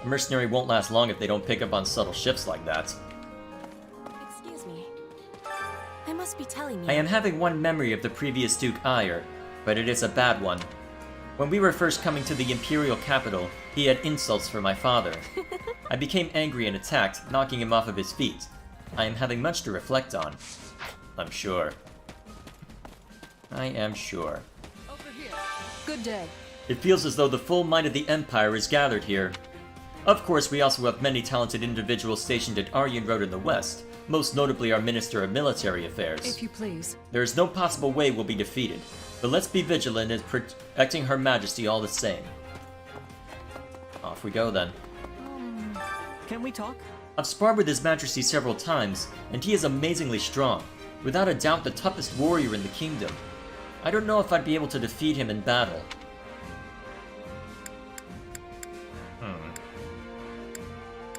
[SPEAKER 1] A mercenary won't last long if they don't pick up on subtle shifts like that.
[SPEAKER 11] Excuse me. I must be telling you.
[SPEAKER 1] I am having one memory of the previous Duke Aegir, but it is a bad one. When we were first coming to the Imperial capital, he had insults for my father. I became angry and attacked, knocking him off of his feet. I am having much to reflect on. I'm sure. I am sure.
[SPEAKER 11] Good day.
[SPEAKER 1] It feels as though the full might of the Empire is gathered here. Of course, we also have many talented individuals stationed at Aryan Road in the west, most notably our Minister of Military Affairs.
[SPEAKER 11] If you please.
[SPEAKER 1] There is no possible way we'll be defeated, but let's be vigilant in protecting Her Majesty all the same. Off we go then.
[SPEAKER 18] Can we talk?
[SPEAKER 1] I've sparred with His Majesty several times, and he is amazingly strong. Without a doubt the toughest warrior in the kingdom. I don't know if I'd be able to defeat him in battle.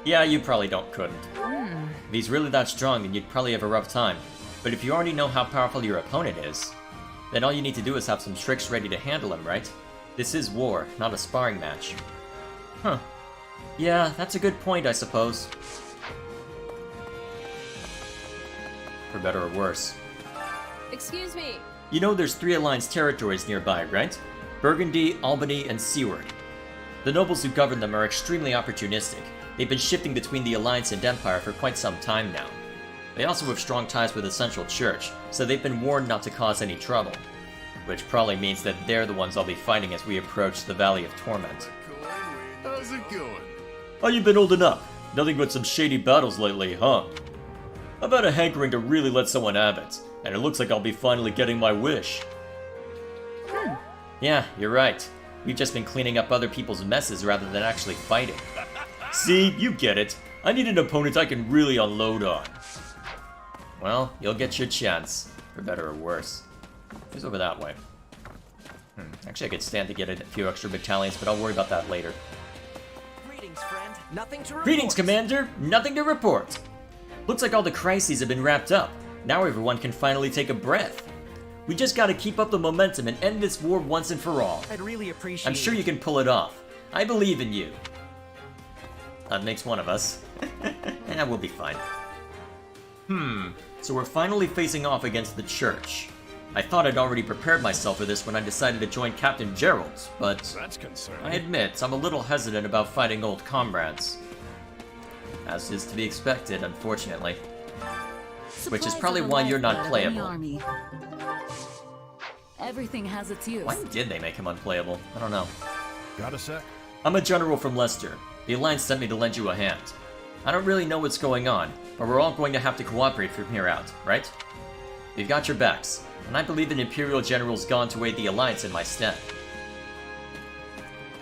[SPEAKER 1] Yeah, you probably couldn't. If he's really that strong, then you'd probably have a rough time. But if you already know how powerful your opponent is, then all you need to do is have some tricks ready to handle him, right? This is war, not a sparring match. Huh. Yeah, that's a good point, I suppose. For better or worse.
[SPEAKER 11] Excuse me.
[SPEAKER 1] You know there's 3 Alliance territories nearby, right? Burgundy, Albany, and Seward. The nobles who govern them are extremely opportunistic. They've been shifting between the Alliance and Empire for quite some time now. They also have strong ties with the Central Church, so they've been warned not to cause any trouble. Which probably means that they're the ones I'll be fighting as we approach the Valley of Torment.
[SPEAKER 12] How's it going?
[SPEAKER 1] Oh, you've been holding up. Nothing but some shady battles lately, huh? I've had a hankering to really let someone have it, and it looks like I'll be finally getting my wish. Yeah, you're right. We've just been cleaning up other people's messes rather than actually fighting. See, you get it. I need an opponent I can really unload on. Well, you'll get your chance, for better or worse. Who's over that way? Actually, I could stand to get a few extra battalions, but I'll worry about that later.
[SPEAKER 2] Greetings, friend. Nothing to report.
[SPEAKER 1] Greetings, Commander. Nothing to report. Looks like all the crises have been wrapped up. Now everyone can finally take a breath. We just gotta keep up the momentum and end this war once and for all.
[SPEAKER 2] I'd really appreciate
[SPEAKER 1] I'm sure you can pull it off. I believe in you. That makes one of us. And we'll be fine. So we're finally facing off against the Church. I thought I'd already prepared myself for this when I decided to join Captain Gerald's, but
[SPEAKER 12] That's concerning.
[SPEAKER 1] I admit I'm a little hesitant about fighting old comrades. As is to be expected, unfortunately. Which is probably why you're not playable.
[SPEAKER 21] Everything has its use.
[SPEAKER 1] Why did they make him unplayable? I don't know.
[SPEAKER 12] Got a sec?
[SPEAKER 1] I'm a general from Leicester. The Alliance sent me to lend you a hand. I don't really know what's going on, but we're all going to have to cooperate from here out, right? We've got your backs, and I believe an Imperial General's gone to aid the Alliance in my stead.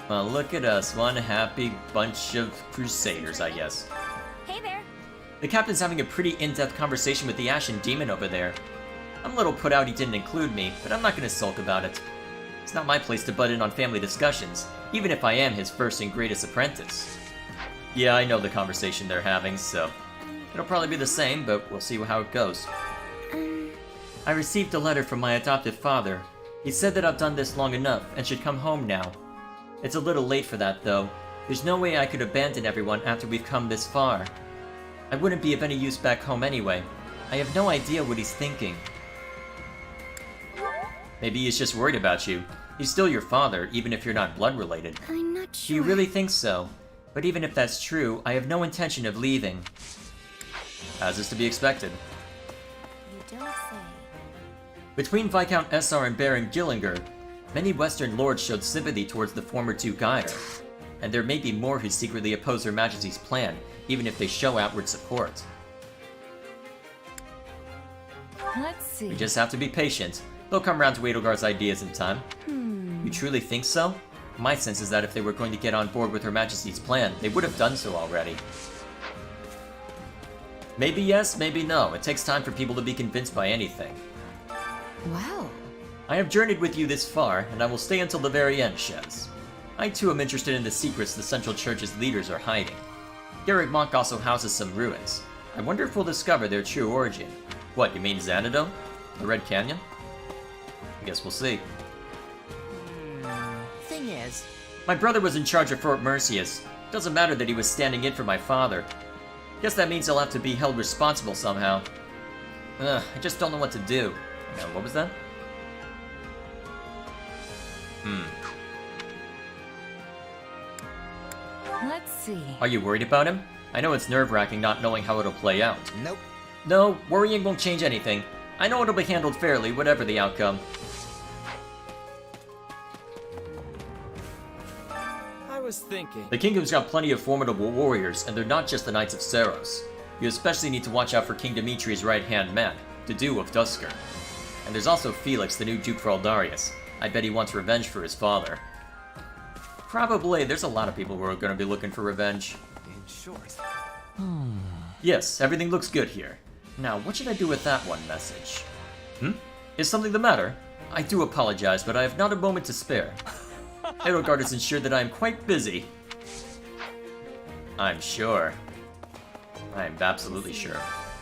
[SPEAKER 1] Well, look at us, one happy bunch of crusaders, I guess.
[SPEAKER 6] Hey there.
[SPEAKER 1] The captain's having a pretty in-depth conversation with the Ashen Demon over there. I'm a little put out he didn't include me, but I'm not gonna sulk about it. It's not my place to butt in on family discussions, even if I am his first and greatest apprentice. Yeah, I know the conversation they're having, so it'll probably be the same, but we'll see how it goes. I received a letter from my adoptive father. He said that I've done this long enough and should come home now. It's a little late for that, though. There's no way I could abandon everyone after we've come this far. I wouldn't be of any use back home anyway. I have no idea what he's thinking. Maybe he's just worried about you. He's still your father, even if you're not blood related.
[SPEAKER 6] I'm not
[SPEAKER 1] Do
[SPEAKER 6] sure.
[SPEAKER 1] you really think so? But even if that's true, I have no intention of leaving. As is to be expected.
[SPEAKER 6] You don't say.
[SPEAKER 1] Between Viscount Essar and Baron Gillinger, many Western lords showed sympathy towards the former Duke Aegir, and there may be more who secretly oppose Her Majesty's plan, even if they show outward support.
[SPEAKER 21] Let's see.
[SPEAKER 1] We just have to be patient. They'll come around to Edelgard's ideas in time. You truly think so? My sense is that if they were going to get on board with Her Majesty's plan, they would have done so already. Maybe yes, maybe no. It takes time for people to be convinced by anything.
[SPEAKER 21] Well.
[SPEAKER 1] I have journeyed with you this far, and I will stay until the very end, Shez. I too am interested in the secrets the Central Church's leaders are hiding. Garreg Mach also houses some ruins. I wonder if we'll discover their true origin. What, you mean Xanadu? The Red Canyon? I guess we'll see.
[SPEAKER 4] Thing is,
[SPEAKER 1] My brother was in charge of Fort Mercius. Doesn't matter that he was standing in for my father. Guess that means he'll have to be held responsible somehow. I just don't know what to do. Hang on, what was that?
[SPEAKER 21] Let's see.
[SPEAKER 1] Are you worried about him? I know it's nerve-wracking not knowing how it'll play out.
[SPEAKER 4] nope.
[SPEAKER 1] No, worrying won't change anything. I know it'll be handled fairly, whatever the outcome.
[SPEAKER 2] I was thinking.
[SPEAKER 1] The kingdom's got plenty of formidable warriors, and they're not just the Knights of Saros. You especially need to watch out for King Dimitri's right-hand man, Dedu of Dusker. And there's also Felix, the new Duke for Aldarius. I bet he wants revenge for his father. Probably, there's a lot of people who are going to be looking for revenge.
[SPEAKER 2] In short.
[SPEAKER 1] Yes, everything looks good here. Now, what should I do with that one message? Is something the matter? I do apologize, but I have not a moment to spare. Edelgard has ensured that I am quite busy. I'm sure. I am absolutely sure.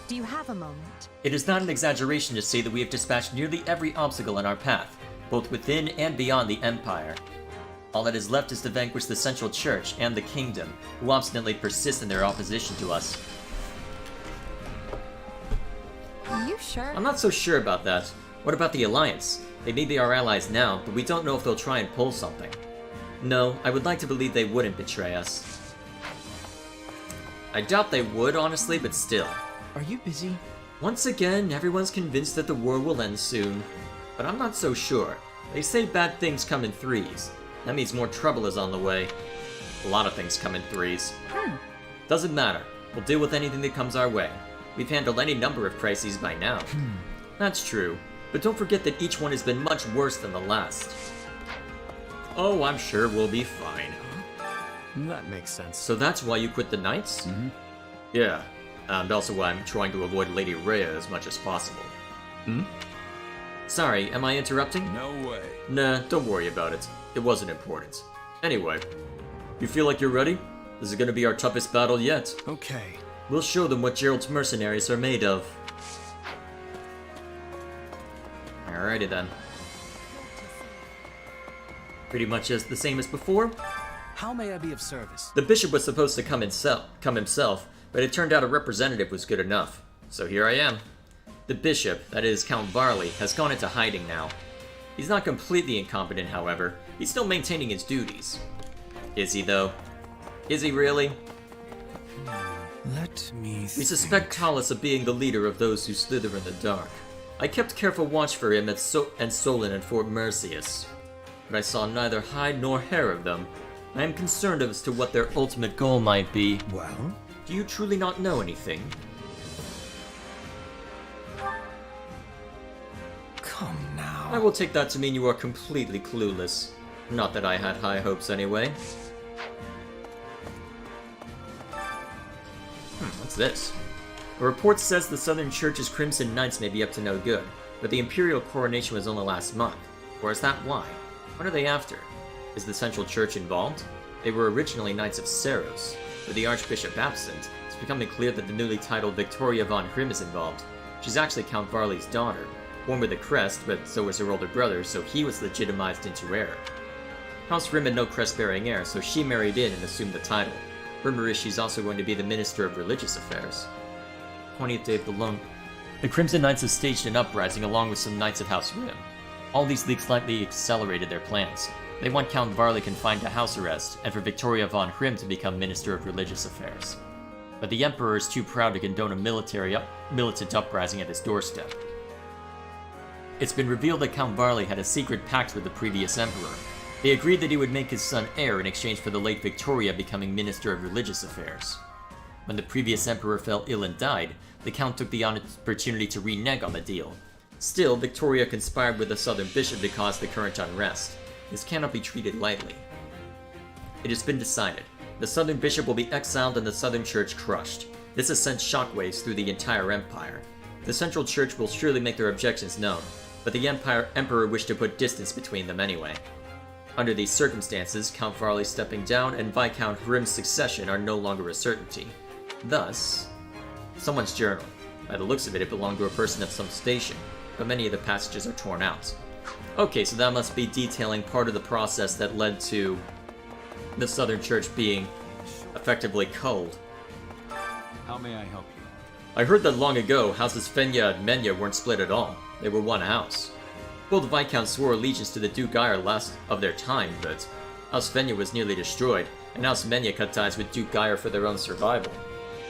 [SPEAKER 3] Do you have a moment?
[SPEAKER 1] It is not an exaggeration to say that we have dispatched nearly every obstacle in our path, both within and beyond the Empire. All that is left is to vanquish the Central Church and the Kingdom, who obstinately persist in their opposition to us.
[SPEAKER 5] Are you sure?
[SPEAKER 1] I'm not so sure about that. What about the Alliance? They may be our allies now, but we don't know if they'll try and pull something. No, I would like to believe they wouldn't betray us. I doubt they would, honestly, but still.
[SPEAKER 10] Are you busy?
[SPEAKER 1] Once again, everyone's convinced that the war will end soon. But I'm not so sure. They say bad things come in threes. That means more trouble is on the way. A lot of things come in threes. Doesn't matter. We'll deal with anything that comes our way. We've handled any number of crises by now. That's true. But don't forget that each one has been much worse than the last. Oh, I'm sure we'll be fine.
[SPEAKER 12] That makes sense.
[SPEAKER 1] So that's why you quit the Knights? Yeah. And also why I'm trying to avoid Lady Rhea as much as possible. Sorry, am I interrupting?
[SPEAKER 12] No way.
[SPEAKER 1] Nah, don't worry about it. It wasn't important. Anyway, you feel like you're ready? This is gonna be our toughest battle yet.
[SPEAKER 12] Okay.
[SPEAKER 1] We'll show them what Gerald's mercenaries are made of. Alrighty then. Pretty much as the same as before.
[SPEAKER 18] How may I be of service?
[SPEAKER 1] The bishop was supposed to come himself, but it turned out a representative was good enough. So here I am. The bishop, that is Count Varley, has gone into hiding now. He's not completely incompetent, however. He's still maintaining his duties. Is he, though? Is he really?
[SPEAKER 2] Let me
[SPEAKER 1] We
[SPEAKER 2] think.
[SPEAKER 1] suspect Talus of being the leader of those who slither in the dark. I kept careful watch for him and Solon at Fort Mercius, but I saw neither hide nor hair of them. I am concerned as to what their ultimate goal might be.
[SPEAKER 2] Well?
[SPEAKER 1] Do you truly not know anything?
[SPEAKER 2] Come now.
[SPEAKER 1] I will take that to mean you are completely clueless. Not that I had high hopes anyway. What's this? A report says the Southern Church's Crimson Knights may be up to no good, but the Imperial coronation was only last month. Or is that why? What are they after? Is the Central Church involved? They were originally Knights of Seros. With the Archbishop absent, it's becoming clear that the newly titled Victoria von Grimm is involved. She's actually Count Varley's daughter, born with a crest, but so was her older brother, so he was legitimized into heir. House Grimm had no crest-bearing heir, so she married in and assumed the title. Rumor is she's also going to be the Minister of Religious Affairs. 20th day of the loan. The Crimson Knights have staged an uprising along with some Knights of House Grimm. All these leaks slightly accelerated their plans. They want Count Varley confined to house arrest, and for Victoria von Grimm to become Minister of Religious Affairs. But the Emperor is too proud to condone a militant uprising at his doorstep. It's been revealed that Count Varley had a secret pact with the previous Emperor. They agreed that he would make his son heir in exchange for the late Victoria becoming Minister of Religious Affairs. When the previous Emperor fell ill and died, the Count took the opportunity to renege on the deal. Still, Victoria conspired with the Southern Bishop to cause the current unrest. This cannot be treated lightly. It has been decided. The Southern Bishop will be exiled and the Southern Church crushed. This has sent shockwaves through the entire Empire. The Central Church will surely make their objections known, but the Emperor wished to put distance between them anyway. Under these circumstances, Count Varley stepping down and Viscount Grimm's succession are no longer a certainty. Thus, someone's journal. By the looks of it, it belonged to a person of some station, but many of the passages are torn out. Okay, so that must be detailing part of the process that led to the Southern Church being effectively culled.
[SPEAKER 18] How may I help you?
[SPEAKER 1] I heard that long ago, Houses Fenya and Menya weren't split at all. They were one house. Both Viscounts swore allegiance to the Duke Aegir last of their time, but House Fenya was nearly destroyed, and House Menya cut ties with Duke Aegir for their own survival.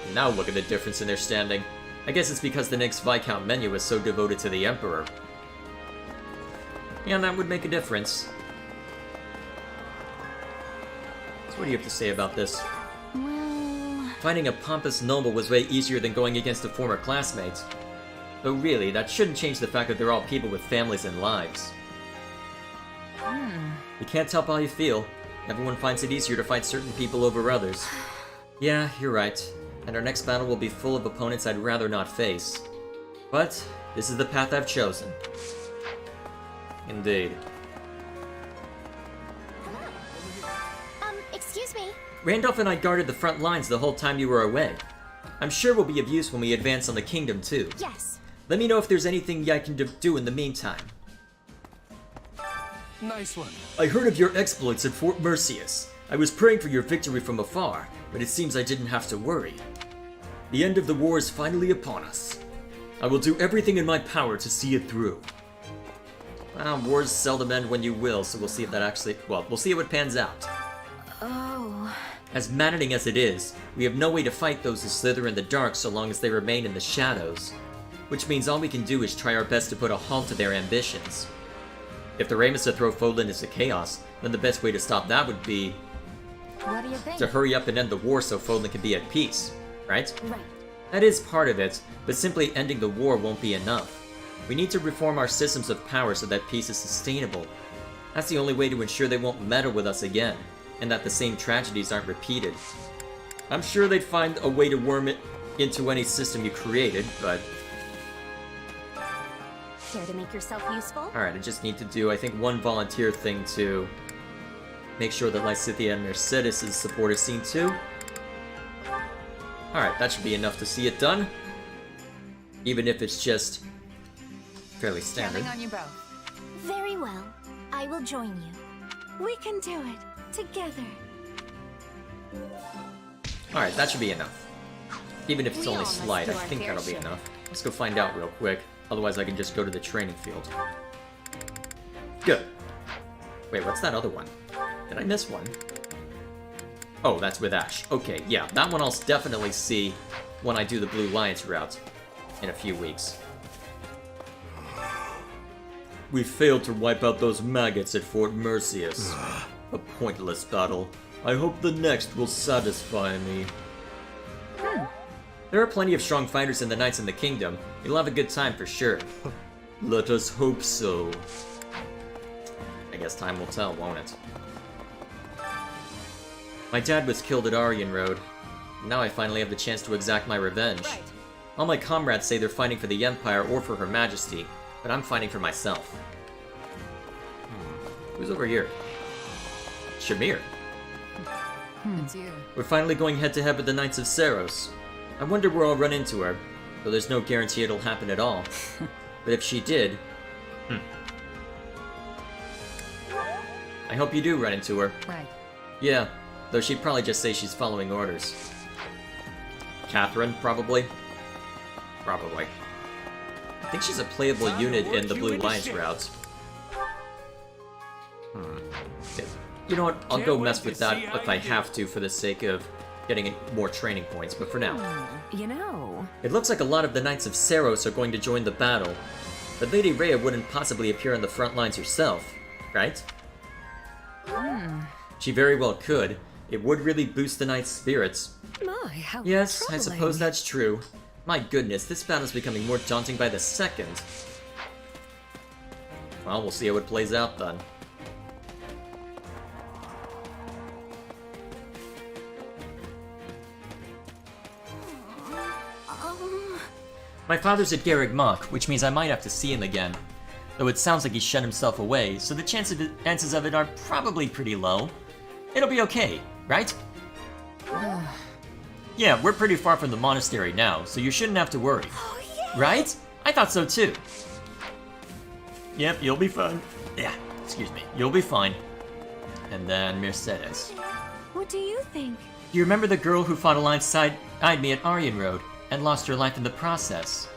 [SPEAKER 1] And now look at the difference in their standing. I guess it's because the next Viscount Menya was so devoted to the Emperor. Yeah, that would make a difference. So what do you have to say about this?
[SPEAKER 5] Well...
[SPEAKER 1] Fighting a pompous noble was way easier than going against a former classmate. Though really, that shouldn't change the fact that they're all people with families and lives. You can't help how you feel. Everyone finds it easier to fight certain people over others. Yeah, you're right. And our next battle will be full of opponents I'd rather not face. But this is the path I've chosen. Indeed.
[SPEAKER 6] Excuse me.
[SPEAKER 1] Randolph and I guarded the front lines the whole time you were away. I'm sure we'll be of use when we advance on the kingdom, too.
[SPEAKER 6] Yes.
[SPEAKER 1] Let me know if there's anything I can do in the meantime.
[SPEAKER 12] Nice one.
[SPEAKER 1] I heard of your exploits at Fort Mercius. I was praying for your victory from afar, but it seems I didn't have to worry. The end of the war is finally upon us. I will do everything in my power to see it through. Well, wars seldom end when you will, so we'll see if that actually... Well, we'll see how it pans out.
[SPEAKER 5] Oh...
[SPEAKER 1] As maddening as it is, we have no way to fight those who slither in the dark so long as they remain in the shadows. Which means all we can do is try our best to put a halt to their ambitions. If they're aiming to throw Fodlan into chaos, then the best way to stop that would be...
[SPEAKER 5] What do you think?
[SPEAKER 1] to hurry up and end the war so Fodlan can be at peace, right?
[SPEAKER 5] Right.
[SPEAKER 1] That is part of it, but simply ending the war won't be enough. We need to reform our systems of power so that peace is sustainable. That's the only way to ensure they won't meddle with us again, and that the same tragedies aren't repeated. I'm sure they'd find a way to worm it into any system you created, but...
[SPEAKER 6] Care to make yourself useful?
[SPEAKER 1] Alright, I just need to do, I think, one volunteer thing to make sure that Lysithea and Mercedes' support is seen too. Alright, that should be enough to see it done. Even if it's just fairly standard.
[SPEAKER 17] Counting on you both.
[SPEAKER 6] Very well. I will join you. We can do it together.
[SPEAKER 1] Alright, that should be enough. Even if it's
[SPEAKER 6] We
[SPEAKER 1] only
[SPEAKER 6] all must
[SPEAKER 1] slight,
[SPEAKER 6] do
[SPEAKER 1] I
[SPEAKER 6] our
[SPEAKER 1] think
[SPEAKER 6] fair
[SPEAKER 1] that'll be
[SPEAKER 6] share.
[SPEAKER 1] enough. Let's go find out real quick. Otherwise, I can just go to the training field. Good. Wait, what's that other one? Did I miss one? Oh, that's with Ash. Okay, yeah, that one I'll definitely see when I do the Blue Lions route in a few weeks. We failed to wipe out those maggots at Fort Merceus. A pointless battle. I hope the next will satisfy me. There are plenty of strong fighters in the Knights in the Kingdom. You'll have a good time for sure. Let us hope so. I guess time will tell, won't it? My dad was killed at Aryan Road. Now I finally have the chance to exact my revenge. All my comrades say they're fighting for the Empire or for Her Majesty, but I'm fighting for myself. Who's over here? Shamir.
[SPEAKER 17] It's you.
[SPEAKER 1] We're finally going head-to-head with the Knights of Saros. I wonder where I'll run into her, though there's no guarantee it'll happen at all. But if she did... I hope you do run into her.
[SPEAKER 17] Right.
[SPEAKER 1] Yeah, though she'd probably just say she's following orders. Catherine, probably? Probably. I think she's a playable unit in the Blue Lions route. Okay. You know what, I'll go mess with that if I have to for the sake of getting more training points, but for now.
[SPEAKER 5] You know...
[SPEAKER 1] It looks like a lot of the Knights of Saros are going to join the battle, but Lady Rhea wouldn't possibly appear on the front lines herself, right? She very well could. It would really boost the Knights' spirits.
[SPEAKER 5] My, how
[SPEAKER 1] Yes, I
[SPEAKER 5] troubling.
[SPEAKER 1] suppose that's true. My goodness, this battle's becoming more daunting by the second. Well, we'll see how it plays out then. My father's at Garreg Mach, which means I might have to see him again. Though it sounds like he shut himself away, so the chances of it are probably pretty low. It'll be okay, right? Yeah, we're pretty far from the monastery now, so you shouldn't have to worry. Right? I thought so too. Yep, you'll be fine. Yeah, excuse me. You'll be fine. And then Mercedes.
[SPEAKER 6] What do you think?
[SPEAKER 1] Do you remember the girl who fought alongside me at Aryan Road and lost her life in the process?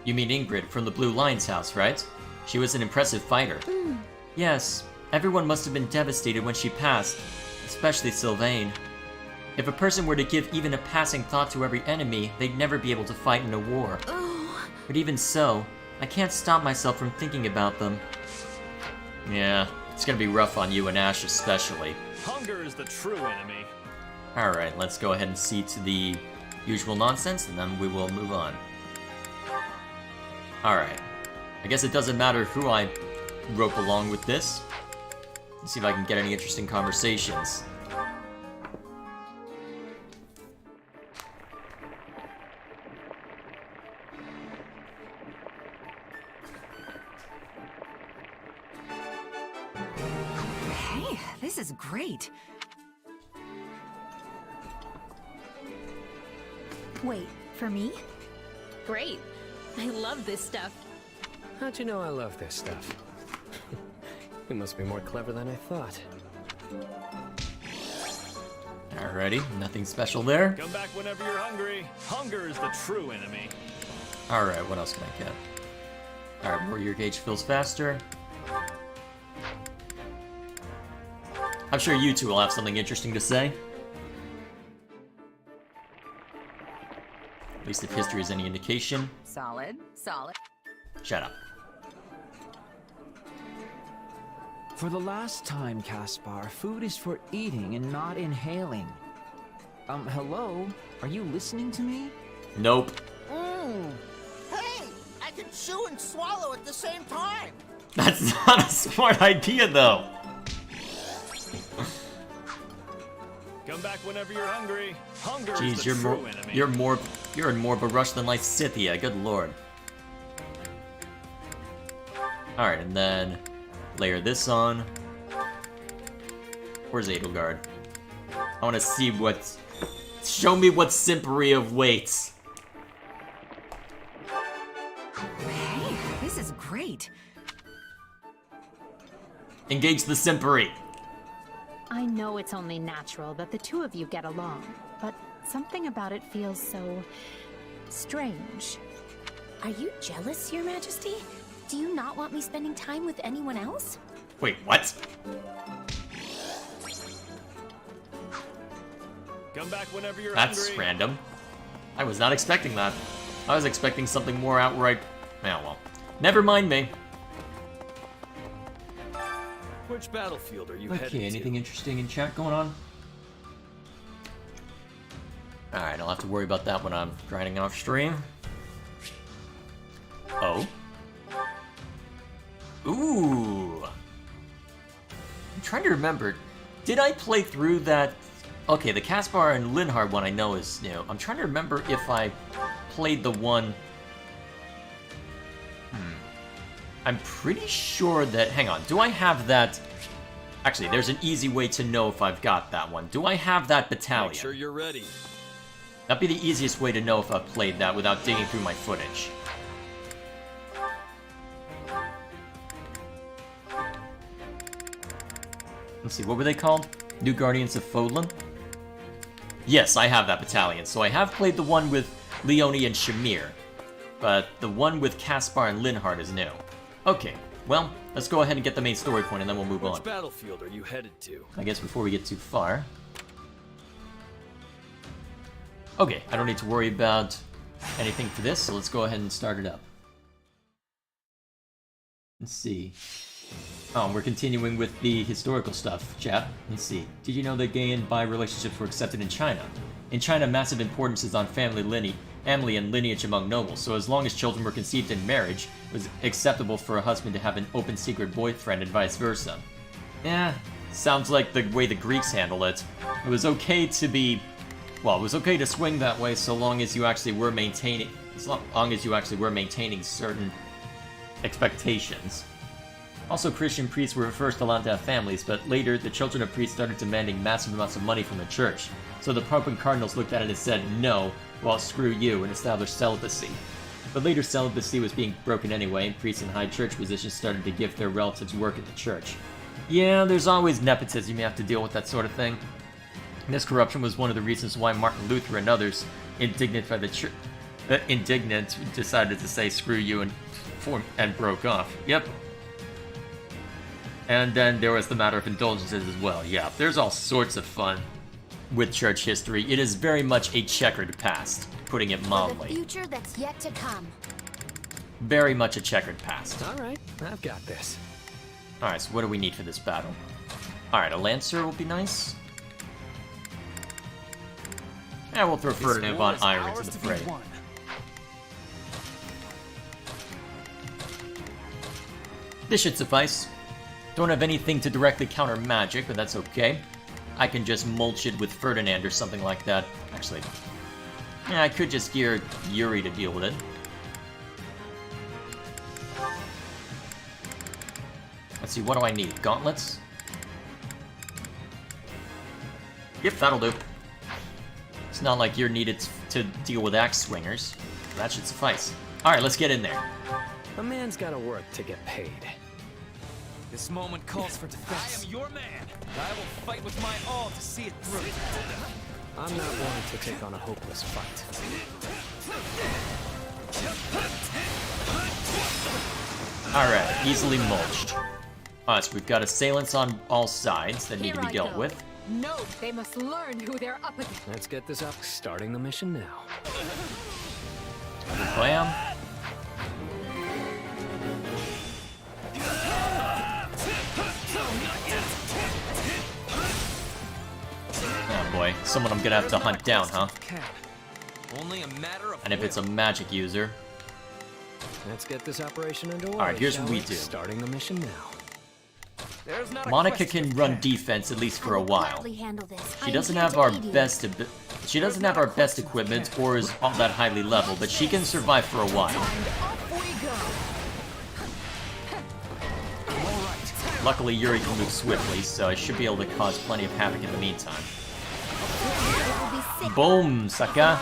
[SPEAKER 1] You mean Ingrid from the Blue Lion's house, right? She was an impressive fighter. Yes, everyone must have been devastated when she passed, especially Sylvain. If a person were to give even a passing thought to every enemy, they'd never be able to fight in a war. But even so, I can't stop myself from thinking about them. Yeah, it's gonna be rough on you and Ash especially.
[SPEAKER 20] Hunger is the true enemy.
[SPEAKER 1] Alright, let's go ahead and see to the usual nonsense, and then we will move on. Alright. I guess it doesn't matter who I rope along with this. Let's see if I can get any interesting conversations.
[SPEAKER 5] Hey, this is great.
[SPEAKER 6] Wait, for me?
[SPEAKER 11] Great. I love this stuff.
[SPEAKER 7] How'd you know I love this stuff? You must be more clever than I thought.
[SPEAKER 1] Alrighty, nothing special there.
[SPEAKER 20] Come back whenever you're hungry. Hunger is the true enemy.
[SPEAKER 1] Alright, what else can I get? Alright, warrior gauge fills faster. I'm sure you two will have something interesting to say. At least if history is any indication.
[SPEAKER 17] Solid, solid.
[SPEAKER 1] Shut up.
[SPEAKER 10] For the last time, Caspar, food is for eating and not inhaling. Hello? Are you listening to me?
[SPEAKER 1] Nope.
[SPEAKER 4] Hey, I can chew and swallow at the same time.
[SPEAKER 1] That's not a smart idea, though.
[SPEAKER 20] Come back whenever you're hungry. Hunger is
[SPEAKER 1] Jeez,
[SPEAKER 20] the true enemy.
[SPEAKER 1] you're in more of a rush than Lysithea. Good lord. All right, and then layer this on. Where's Edelgard? I want to see what Show me what Simpery awaits.
[SPEAKER 5] Hey, this is great.
[SPEAKER 1] Engage the Simpery.
[SPEAKER 3] I know it's only natural that the two of you get along, but something about it feels so strange.
[SPEAKER 6] Are you jealous, Your Majesty? Do you not want me spending time with anyone else?
[SPEAKER 1] Wait, what?
[SPEAKER 20] Come back whenever you're
[SPEAKER 1] That's
[SPEAKER 20] hungry.
[SPEAKER 1] random. I was not expecting that. I was expecting something more outright. Yeah, well. Never mind me.
[SPEAKER 19] Which battlefield are you headed
[SPEAKER 1] Okay, anything interesting in chat going on? Alright, I'll have to worry about that when I'm grinding off stream. Oh. Ooh. I'm trying to remember. Did I play through that? Okay, the Caspar and Linhard one I know is new. I'm trying to remember if I played the one... I'm pretty sure that... Hang on, do I have that... Actually, there's an easy way to know if I've got that one. Do I have that battalion?
[SPEAKER 19] Make sure you're ready.
[SPEAKER 1] That'd be the easiest way to know if I've played that without digging through my footage. Let's see, what were they called? New Guardians of Fodlan? Yes, I have that battalion. So I have played the one with Leonie and Shamir, but the one with Caspar and Linhard is new. Okay, well, let's go ahead and get the main story point and then we'll move on.
[SPEAKER 19] Which battlefield are you headed to?
[SPEAKER 1] I guess before we get too far. Okay, I don't need to worry about anything for this, so let's go ahead and start it up. Let's see. Oh, we're continuing with the historical stuff, chat. Let's see. Did you know that gay and bi relationships were accepted in China? In China, massive importance is on family and lineage among nobles, so as long as children were conceived in marriage, it was acceptable for a husband to have an open secret boyfriend and vice versa. Eh, sounds like the way the Greeks handle it. It was okay to be... Well, it was okay to swing that way so long as you actually were maintaining... As long as you actually were maintaining certain expectations. Also, Christian priests were first allowed to have families, but later, the children of priests started demanding massive amounts of money from the church. So the Pope and cardinals looked at it and said, no, well, screw you, and established celibacy. But later, celibacy was being broken anyway, and priests in high church positions started to give their relatives work at the church. Yeah, there's always nepotism, you have to deal with that sort of thing. This corruption was one of the reasons why Martin Luther and others, indignant decided to say screw you and broke off. Yep. And then there was the matter of indulgences as well. Yeah, there's all sorts of fun with church history. It is very much a checkered past, putting it mildly.
[SPEAKER 6] The future that's yet to come.
[SPEAKER 1] Very much a checkered past.
[SPEAKER 7] Alright, I've got this.
[SPEAKER 1] Alright, so what do we need for this battle? Alright, a Lancer will be nice. Yeah, we'll throw Ferdinand von Iron into the fray. This should suffice. Don't have anything to directly counter magic, but that's okay. I can just mulch it with Ferdinand or something like that. Actually, yeah, I could just gear Yuri to deal with it. Let's see, what do I need? Gauntlets? Yep, that'll do. It's not like you're needed to deal with axe swingers. That should suffice. Alright, let's get in there.
[SPEAKER 7] A man's gotta work to get paid.
[SPEAKER 9] This moment calls for defense.
[SPEAKER 10] I am your man. I will fight with my all to see it through.
[SPEAKER 7] I'm not one to take on a hopeless fight.
[SPEAKER 1] Alright, easily mulched. Alright, so we've got assailants on all sides that need to be dealt with.
[SPEAKER 3] No, they must learn who they're up against.
[SPEAKER 7] Let's get this up. Starting the mission now.
[SPEAKER 1] Bam. Oh boy, someone I'm gonna have to hunt down, huh?
[SPEAKER 9] Only a matter of
[SPEAKER 1] And if it's a magic user.
[SPEAKER 7] Let's get this operation underway.
[SPEAKER 1] Alright, here's
[SPEAKER 7] shall
[SPEAKER 1] what we do.
[SPEAKER 7] Starting the mission now.
[SPEAKER 1] Monica can run defense at least for a while. She doesn't have our best equipment or is all that highly leveled, but she can survive for a while. Luckily, Yuri can move swiftly, so I should be able to cause plenty of havoc in the meantime.
[SPEAKER 6] It will be
[SPEAKER 1] Boom, sucker.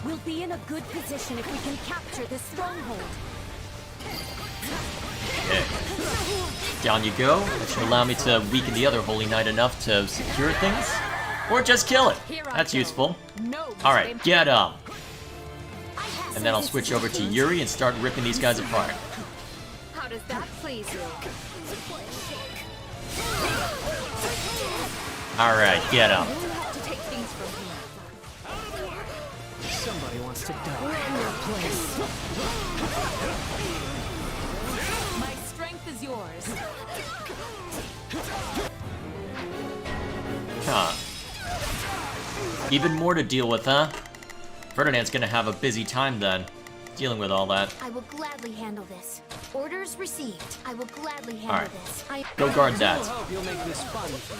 [SPEAKER 3] We'll be in a good position if we can capture this stronghold.
[SPEAKER 1] Okay. Down you go. That should allow me to weaken the other Holy Knight enough to secure things. Or just kill it. That's useful. Alright, get him. And then I'll switch over to Yuri and start ripping these guys apart.
[SPEAKER 3] How does that please you?
[SPEAKER 1] Alright, get him.
[SPEAKER 18] Somebody wants to die.
[SPEAKER 11] We're in your place. My strength is yours.
[SPEAKER 1] Huh. Even more to deal with, huh? Ferdinand's gonna have a busy time then, dealing with all that.
[SPEAKER 6] I will gladly handle this. Orders received. I will gladly handle this.
[SPEAKER 1] Go guard that.
[SPEAKER 18] Hope you'll make this fun for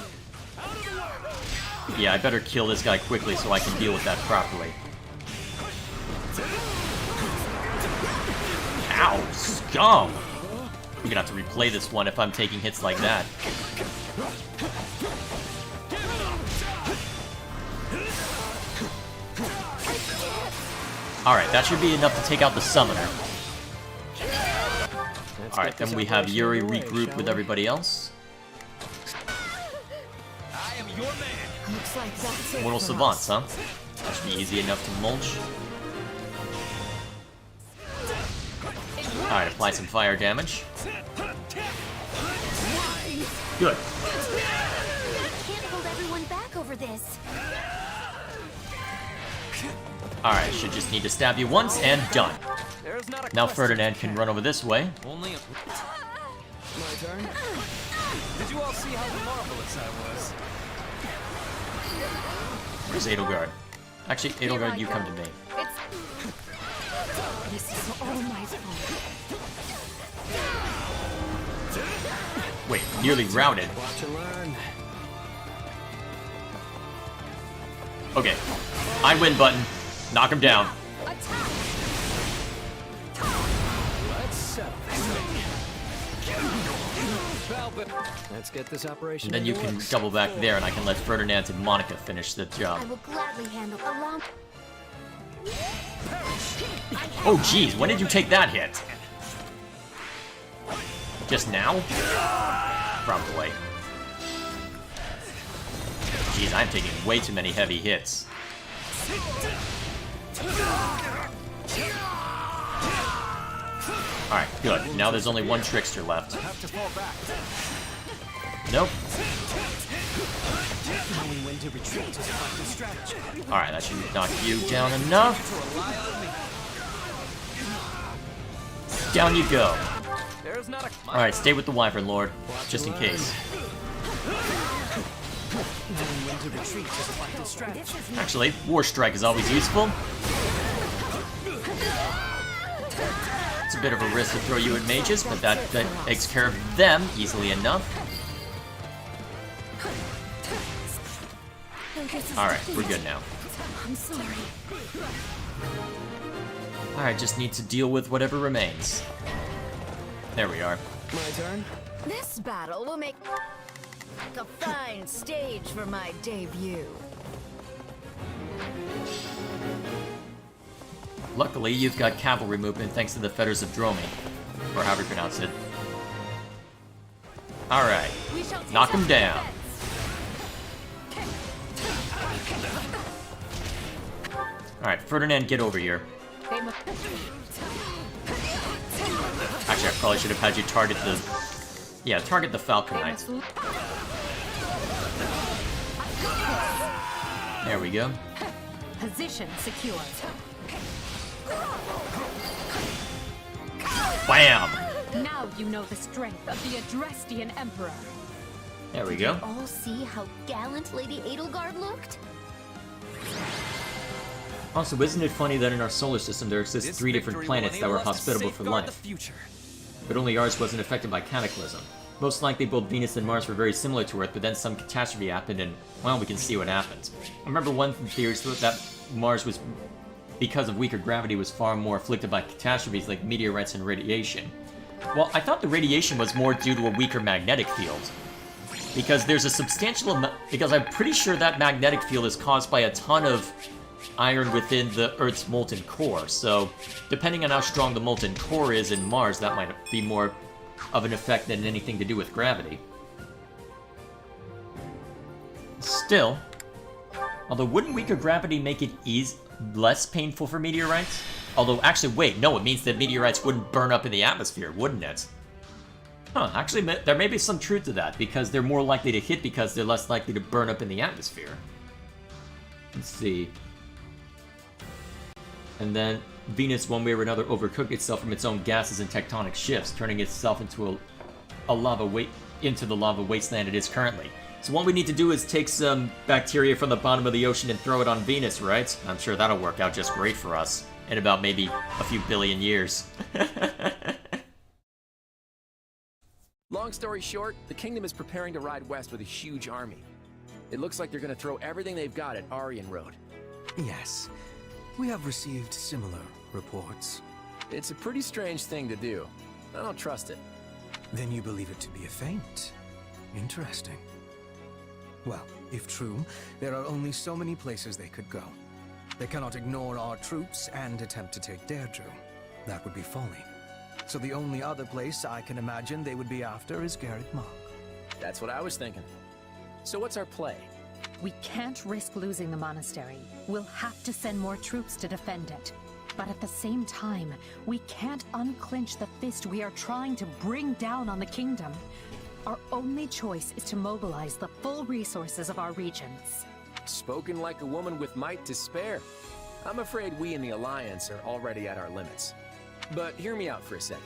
[SPEAKER 18] you.
[SPEAKER 1] Yeah, I better kill this guy quickly so I can deal with that properly. Ow, scum! I'm gonna have to replay this one if I'm taking hits like that. Alright, that should be enough to take out the summoner. Alright, then we have Yuri regroup with everybody else.
[SPEAKER 3] Looks like that's it.
[SPEAKER 1] Mortal Savants, huh? That should be easy enough to mulch. Alright, apply some fire damage. Good.
[SPEAKER 6] I can't hold everyone back over this.
[SPEAKER 1] Alright, should just need to stab you once and done. Now Ferdinand can run over this way.
[SPEAKER 18] Only a... My turn. Did you all see how marvelous I was?
[SPEAKER 1] Where's Edelgard? Actually, Edelgard, you come to me.
[SPEAKER 3] This is all my fault.
[SPEAKER 1] Wait, nearly routed.
[SPEAKER 18] Watch and learn.
[SPEAKER 1] Okay, I win button. Knock him down.
[SPEAKER 18] Let's settle this. Let's get this operation.
[SPEAKER 1] And then you can double back there and I can let Ferdinand and Monica finish the job.
[SPEAKER 6] I will gladly handle. Allow.
[SPEAKER 1] Oh jeez, when did you take that hit? Just now? Probably. Jeez, I'm taking way too many heavy hits. Alright, good. Now there's only one trickster left. Nope. Alright, that should knock you down enough. Down you go. Alright, stay with the Wyvern Lord, just in case. Actually, War Strike is always useful. It's a bit of a risk to throw you at mages, but that takes care of them easily enough. Alright, we're good now.
[SPEAKER 3] I'm sorry.
[SPEAKER 1] Alright, just need to deal with whatever remains. There we are.
[SPEAKER 18] My turn.
[SPEAKER 21] This battle will make a fine stage for my debut.
[SPEAKER 1] Luckily, you've got cavalry movement thanks to the Fetters of Dromi. Or however you pronounce it. Alright. Knock him down. Alright, Ferdinand, get over here. Actually, I probably should have had you target the... Yeah, target the Falcon Knight. There we go.
[SPEAKER 3] Position secure.
[SPEAKER 1] Bam!
[SPEAKER 3] Now you know the strength of the Adrestian Emperor.
[SPEAKER 1] There we go.
[SPEAKER 6] Did you all see how gallant Lady Edelgard looked?
[SPEAKER 1] Also, isn't it funny that in our solar system there exist 3 different planets that were hospitable for life? But only ours wasn't affected by Cataclysm. Most likely both Venus and Mars were very similar to Earth, but then some catastrophe happened and, well, we can see what happened. I remember one theory that Mars was, because of weaker gravity, was far more afflicted by catastrophes like meteorites and radiation. Well, I thought the radiation was more due to a weaker magnetic field. because there's a substantial amount, because I'm pretty sure that magnetic field is caused by a ton of iron within the Earth's molten core, so depending on how strong the molten core is in Mars, that might be more of an effect than anything to do with gravity. Still, although wouldn't weaker gravity make it less painful for meteorites? Although, actually, wait, no, it means that meteorites wouldn't burn up in the atmosphere, wouldn't it? Huh, actually, there may be some truth to that, because they're more likely to hit because they're less likely to burn up in the atmosphere. Let's see. And then, Venus, one way or another, overcooked itself from its own gases and tectonic shifts, turning itself into the lava wasteland it is currently. So what we need to do is take some bacteria from the bottom of the ocean and throw it on Venus, right? I'm sure that'll work out just great for us in about maybe a few billion years.
[SPEAKER 8] Long story short, the Kingdom is preparing to ride west with a huge army. It looks like they're gonna throw everything they've got at Aryan Road.
[SPEAKER 2] Yes, we have received similar reports.
[SPEAKER 8] It's a pretty strange thing to do. I don't trust it.
[SPEAKER 2] Then you believe it to be a feint. Interesting. Well, if true, there are only so many places they could go. They cannot ignore our troops and attempt to take Deirdre. That would be folly. So the only other place I can imagine they would be after is Garreg Mach.
[SPEAKER 8] That's what I was thinking. So what's our play?
[SPEAKER 3] We can't risk losing the monastery. We'll have to send more troops to defend it. But at the same time, we can't unclench the fist we are trying to bring down on the kingdom. Our only choice is to mobilize the full resources of our regions.
[SPEAKER 8] Spoken like a woman with might to spare. I'm afraid we in the Alliance are already at our limits. But hear me out for a second.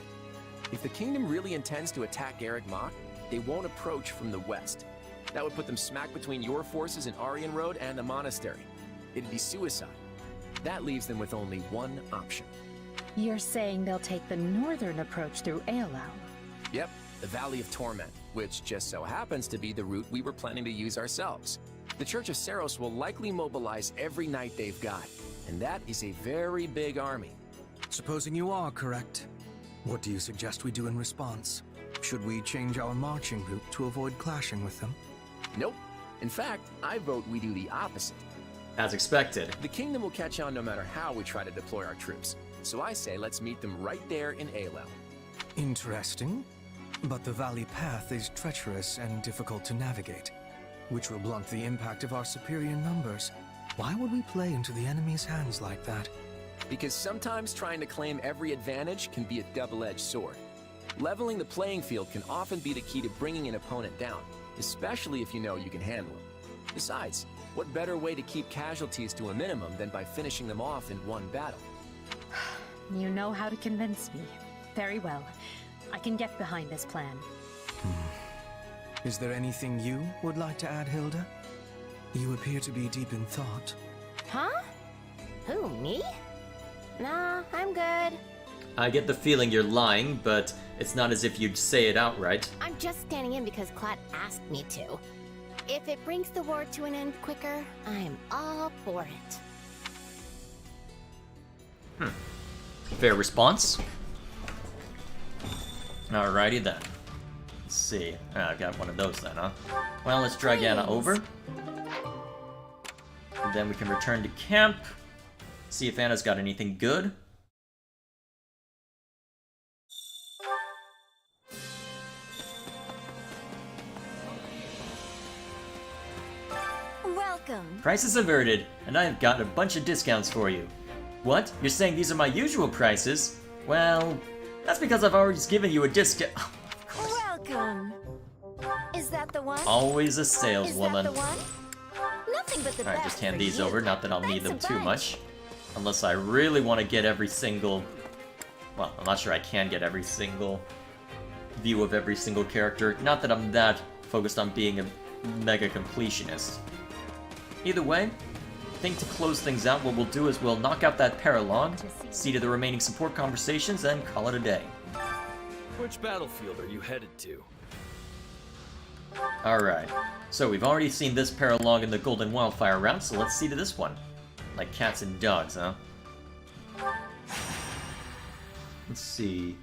[SPEAKER 8] If the Kingdom really intends to attack Garreg Mach, they won't approach from the west. That would put them smack between your forces in Aryan Road and the monastery. It'd be suicide. That leaves them with only one option.
[SPEAKER 3] You're saying they'll take the northern approach through Aelau?
[SPEAKER 8] Yep, the Valley of Torment, which just so happens to be the route we were planning to use ourselves. The Church of Seiros will likely mobilize every knight they've got, and that is a very big army.
[SPEAKER 2] Supposing you are correct, what do you suggest we do in response? Should we change our marching route to avoid clashing with them?
[SPEAKER 8] Nope. In fact, I vote we do the opposite.
[SPEAKER 1] As expected.
[SPEAKER 8] The Kingdom will catch on no matter how we try to deploy our troops. So I say let's meet them right there in Aelel.
[SPEAKER 2] Interesting. But the valley path is treacherous and difficult to navigate, which will blunt the impact of our superior numbers. Why would we play into the enemy's hands like that?
[SPEAKER 8] Because sometimes trying to claim every advantage can be a double-edged sword. Leveling the playing field can often be the key to bringing an opponent down, especially if you know you can handle them. Besides, what better way to keep casualties to a minimum than by finishing them off in one battle?
[SPEAKER 3] You know how to convince me. Very well. I can get behind this plan.
[SPEAKER 2] Is there anything you would like to add, Hilda? You appear to be deep in thought.
[SPEAKER 6] Huh? Who, me? Nah, I'm good.
[SPEAKER 1] I get the feeling you're lying, but it's not as if you'd say it outright.
[SPEAKER 6] I'm just standing in because Clad asked me to. If it brings the war to an end quicker, I'm all for it.
[SPEAKER 1] Fair response. Alrighty then. Let's see. I've got one of those then, huh? Well, let's drag Anna over. And then we can return to camp. See if Anna's got anything good.
[SPEAKER 6] Welcome.
[SPEAKER 1] Prices averted, and I've got a bunch of discounts for you. What? You're saying these are my usual prices? Well, that's because I've already given you a discount.
[SPEAKER 6] Welcome. Is that the one?
[SPEAKER 1] Always a
[SPEAKER 6] Is
[SPEAKER 1] saleswoman.
[SPEAKER 6] that the one? Nothing but the
[SPEAKER 1] Alright,
[SPEAKER 6] best
[SPEAKER 1] just hand
[SPEAKER 6] for
[SPEAKER 1] these
[SPEAKER 6] you.
[SPEAKER 1] over. Not that I'll need
[SPEAKER 6] Thanks
[SPEAKER 1] them
[SPEAKER 6] a
[SPEAKER 1] too
[SPEAKER 6] bunch.
[SPEAKER 1] much. Unless I really want to get every single... Well, I'm not sure I can get every single view of every single character. Not that I'm that focused on being a mega completionist. Either way, I think to close things out, what we'll do is we'll knock out that paralogue, see to the remaining support conversations, and call it a day.
[SPEAKER 12] Which battlefield are you headed to?
[SPEAKER 1] Alright, so we've already seen this paralogue in the Golden Wildfire round, so let's see to this one. Like cats and dogs, huh? Let's see.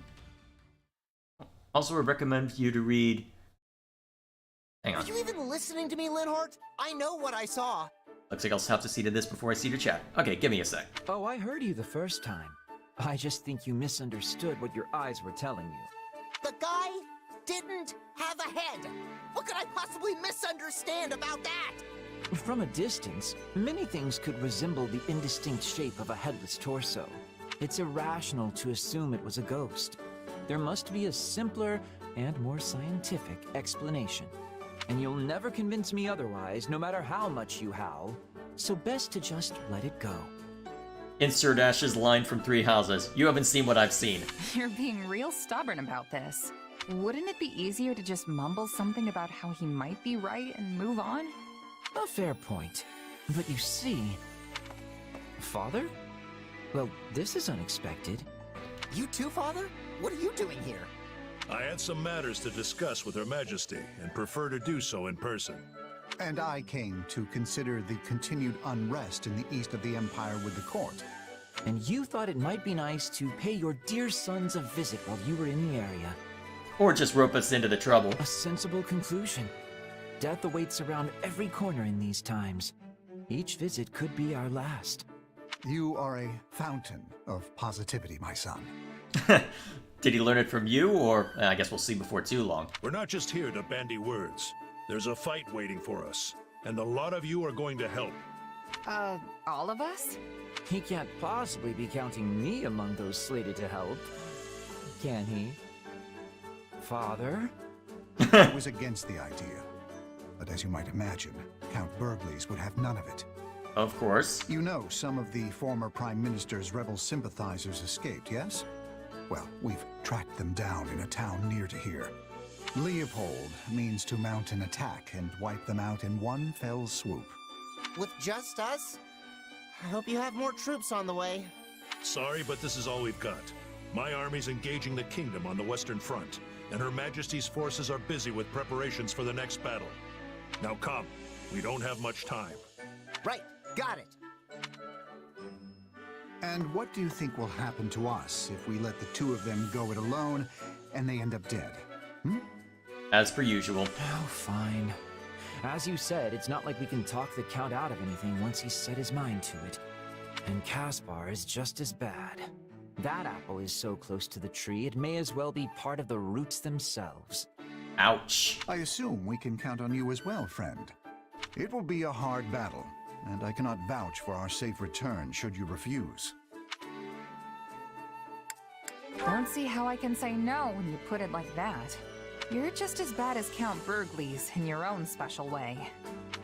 [SPEAKER 1] Also, I recommend you to read Hang on.
[SPEAKER 4] Are you even listening to me, Linhart? I know what I saw.
[SPEAKER 1] Looks like I'll have to see to this before I see the chat. Okay, give me a sec.
[SPEAKER 10] Oh, I heard you the first time. I just think you misunderstood what your eyes were telling you.
[SPEAKER 4] The guy didn't have a head. What could I possibly misunderstand about that?
[SPEAKER 10] From a distance, many things could resemble the indistinct shape of a headless torso. It's irrational to assume it was a ghost. There must be a simpler and more scientific explanation. And you'll never convince me otherwise, no matter how much you howl. So best to just let it go.
[SPEAKER 1] Insert Ash's line from Three Houses. You haven't seen what I've seen.
[SPEAKER 17] You're being real stubborn about this. Wouldn't it be easier to just mumble something about how he might be right and move on?
[SPEAKER 10] A fair point. But you see... Father? Well, this is unexpected.
[SPEAKER 4] You too, Father? What are you doing here?
[SPEAKER 13] I had some matters to discuss with Her Majesty, and prefer to do so in person.
[SPEAKER 14] And I came to consider the continued unrest in the east of the Empire with the court.
[SPEAKER 10] And you thought it might be nice to pay your dear sons a visit while you were in the area.
[SPEAKER 1] Or just rope us into the trouble.
[SPEAKER 10] A sensible conclusion. Death awaits around every corner in these times. Each visit could be our last.
[SPEAKER 14] You are a fountain of positivity, my son.
[SPEAKER 1] Did he learn it from you, or I guess we'll see before too long.
[SPEAKER 13] We're not just here to bandy words. There's a fight waiting for us, and a lot of you are going to help.
[SPEAKER 17] All of us?
[SPEAKER 10] He can't possibly be counting me among those slated to help. Can he? Father?
[SPEAKER 14] I was against the idea. But as you might imagine, Count Burgleys would have none of it.
[SPEAKER 1] Of course.
[SPEAKER 14] You know some of the former Prime Minister's rebel sympathizers escaped, yes? Well, we've tracked them down in a town near to here. Leopold means to mount an attack and wipe them out in one fell swoop.
[SPEAKER 4] With just us? I hope you have more troops on the way.
[SPEAKER 13] Sorry, but this is all we've got. My army's engaging the kingdom on the Western Front, and Her Majesty's forces are busy with preparations for the next battle. Now come, we don't have much time.
[SPEAKER 4] Right, got it.
[SPEAKER 14] And what do you think will happen to us if we let the two of them go it alone and they end up dead?
[SPEAKER 1] As per usual.
[SPEAKER 10] Oh, fine. As you said, it's not like we can talk the Count out of anything once he's set his mind to it. And Caspar is just as bad. That apple is so close to the tree, it may as well be part of the roots themselves.
[SPEAKER 1] Ouch.
[SPEAKER 14] I assume we can count on you as well, friend. It will be a hard battle, and I cannot vouch for our safe return should you refuse.
[SPEAKER 17] Don't see how I can say no when you put it like that. You're just as bad as Count Burgleys in your own special way.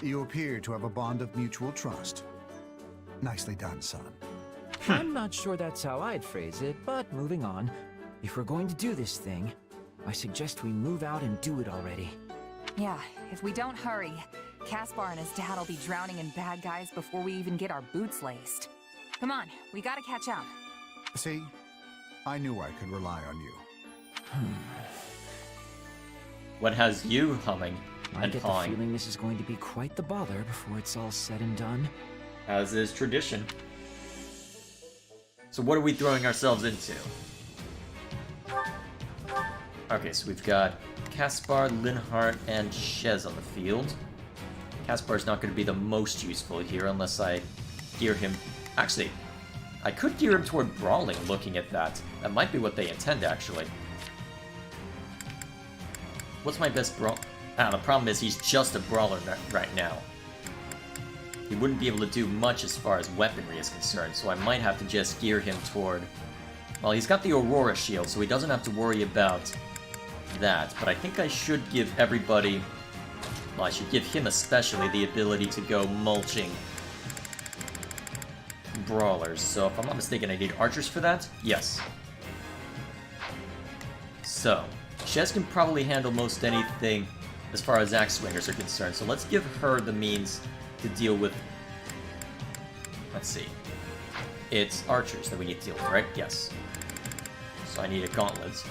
[SPEAKER 14] You appear to have a bond of mutual trust. Nicely done, son.
[SPEAKER 10] I'm not sure that's how I'd phrase it, but moving on. If we're going to do this thing, I suggest we move out and do it already.
[SPEAKER 17] Yeah, if we don't hurry, Caspar and his dad'll be drowning in bad guys before we even get our boots laced. Come on, we gotta catch up.
[SPEAKER 14] See? I knew I could rely on you.
[SPEAKER 1] What has you humming
[SPEAKER 10] I
[SPEAKER 1] and
[SPEAKER 10] get
[SPEAKER 1] hawing?
[SPEAKER 10] the feeling this is going to be quite the bother before it's all said and done.
[SPEAKER 1] As is tradition. So what are we throwing ourselves into? Okay, so we've got Caspar, Linhart, and Shez on the field. Caspar's not going to be the most useful here unless I gear him... Actually, I could gear him toward brawling looking at that. That might be what they intend, actually. What's my best brawl... the problem is he's just a brawler right now. He wouldn't be able to do much as far as weaponry is concerned, so I might have to just gear him toward... Well, he's got the Aurora shield, so he doesn't have to worry about that, but I think I should give everybody... Well, I should give him especially the ability to go mulching brawlers, so if I'm not mistaken, I need archers for that? Yes. So, Shez can probably handle most anything as far as axe swingers are concerned, so let's give her the means to deal with... Let's see. It's archers that we need to deal with, right? Yes. So I need a gauntlet.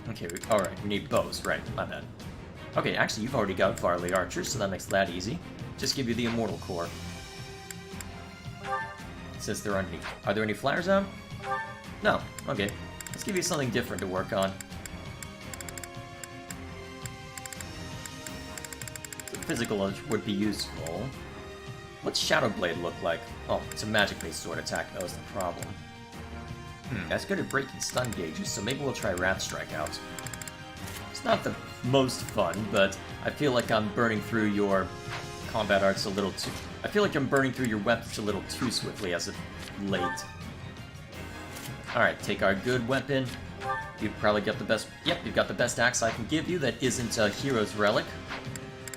[SPEAKER 1] Okay, alright, we need bows, right, my bad. Okay, actually, you've already got Varley archers, so that makes that easy. Just give you the Immortal Core. Since there aren't any... Are there any flyers out? No, okay. Let's give you something different to work on. So physical would be useful. What's Shadow Blade look like? Oh, it's a magic-based sword attack, that was the problem. That's good at breaking stun gauges, so maybe we'll try Wrath Strike out. It's not the most fun, but I feel like I'm burning through your combat arts a little too... I feel like I'm burning through your weapons a little too swiftly as of late. Alright, take our good weapon. You've probably got the best... Yep, you've got the best axe I can give you that isn't a hero's relic.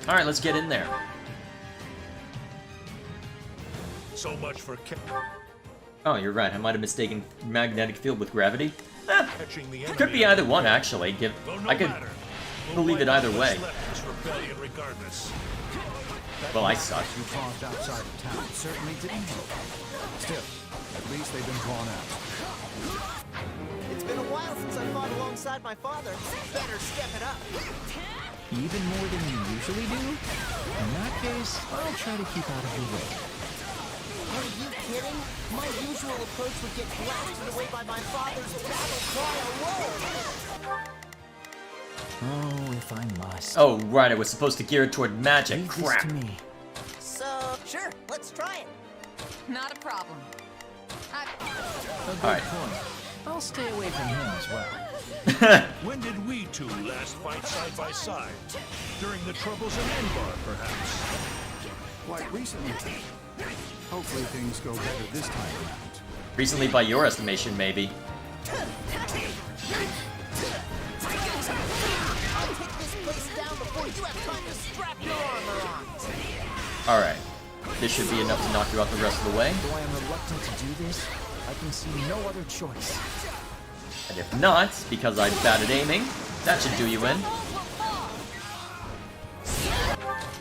[SPEAKER 1] Alright, let's get in there.
[SPEAKER 13] So much for...
[SPEAKER 1] Oh, you're right. I might have mistaken magnetic field with gravity.
[SPEAKER 13] Catching the
[SPEAKER 1] Could be either one, actually. I could believe it either way. Well, I suck.
[SPEAKER 14] You caused outside of town certainly didn't help. Still, at least they've been drawn out.
[SPEAKER 4] It's been a while since I fought alongside my father. Better step it up.
[SPEAKER 10] Even more than you usually do? In that case, I'll try to keep out of your way.
[SPEAKER 4] Are you kidding? My usual approach would get blasted away by my father's battle cry alone.
[SPEAKER 10] Oh, if I must.
[SPEAKER 1] Oh, right. I was supposed to gear it toward magic.
[SPEAKER 10] Leave
[SPEAKER 1] Crap.
[SPEAKER 10] this to me.
[SPEAKER 4] So, sure, let's try it.
[SPEAKER 17] Not a problem.
[SPEAKER 1] Alright.
[SPEAKER 10] I'll stay away from him as well.
[SPEAKER 13] When did we two last fight side by side? During the troubles in Enbar, perhaps?
[SPEAKER 14] Quite recently. Hopefully things go better this time around.
[SPEAKER 1] Recently, by your estimation, maybe.
[SPEAKER 4] I'll take this place down before you have time to strap your armor on.
[SPEAKER 1] Alright. This should be enough to knock you out the rest of the way.
[SPEAKER 10] Though I am reluctant to do this, I can see no other choice.
[SPEAKER 1] And if not, because I'm bad at aiming, that should do you in.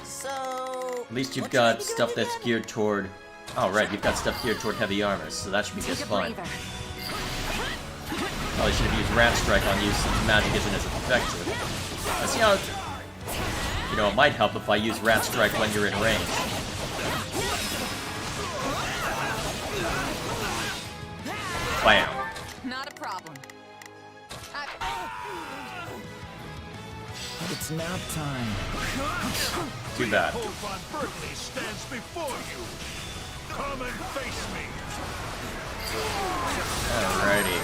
[SPEAKER 4] So...
[SPEAKER 1] At least you've got stuff that's geared toward... Oh, right, you've got stuff geared toward heavy armor, so that should be just fine. Probably should have used Wrath Strike on you since magic isn't as effective. Let's see how... You know, it might help if I use Wrath Strike when you're in range. Bam.
[SPEAKER 17] Not a problem.
[SPEAKER 10] It's nap time.
[SPEAKER 1] Too bad.
[SPEAKER 13] Hope von Berkeley stands before you. Come and face me.
[SPEAKER 1] Alrighty.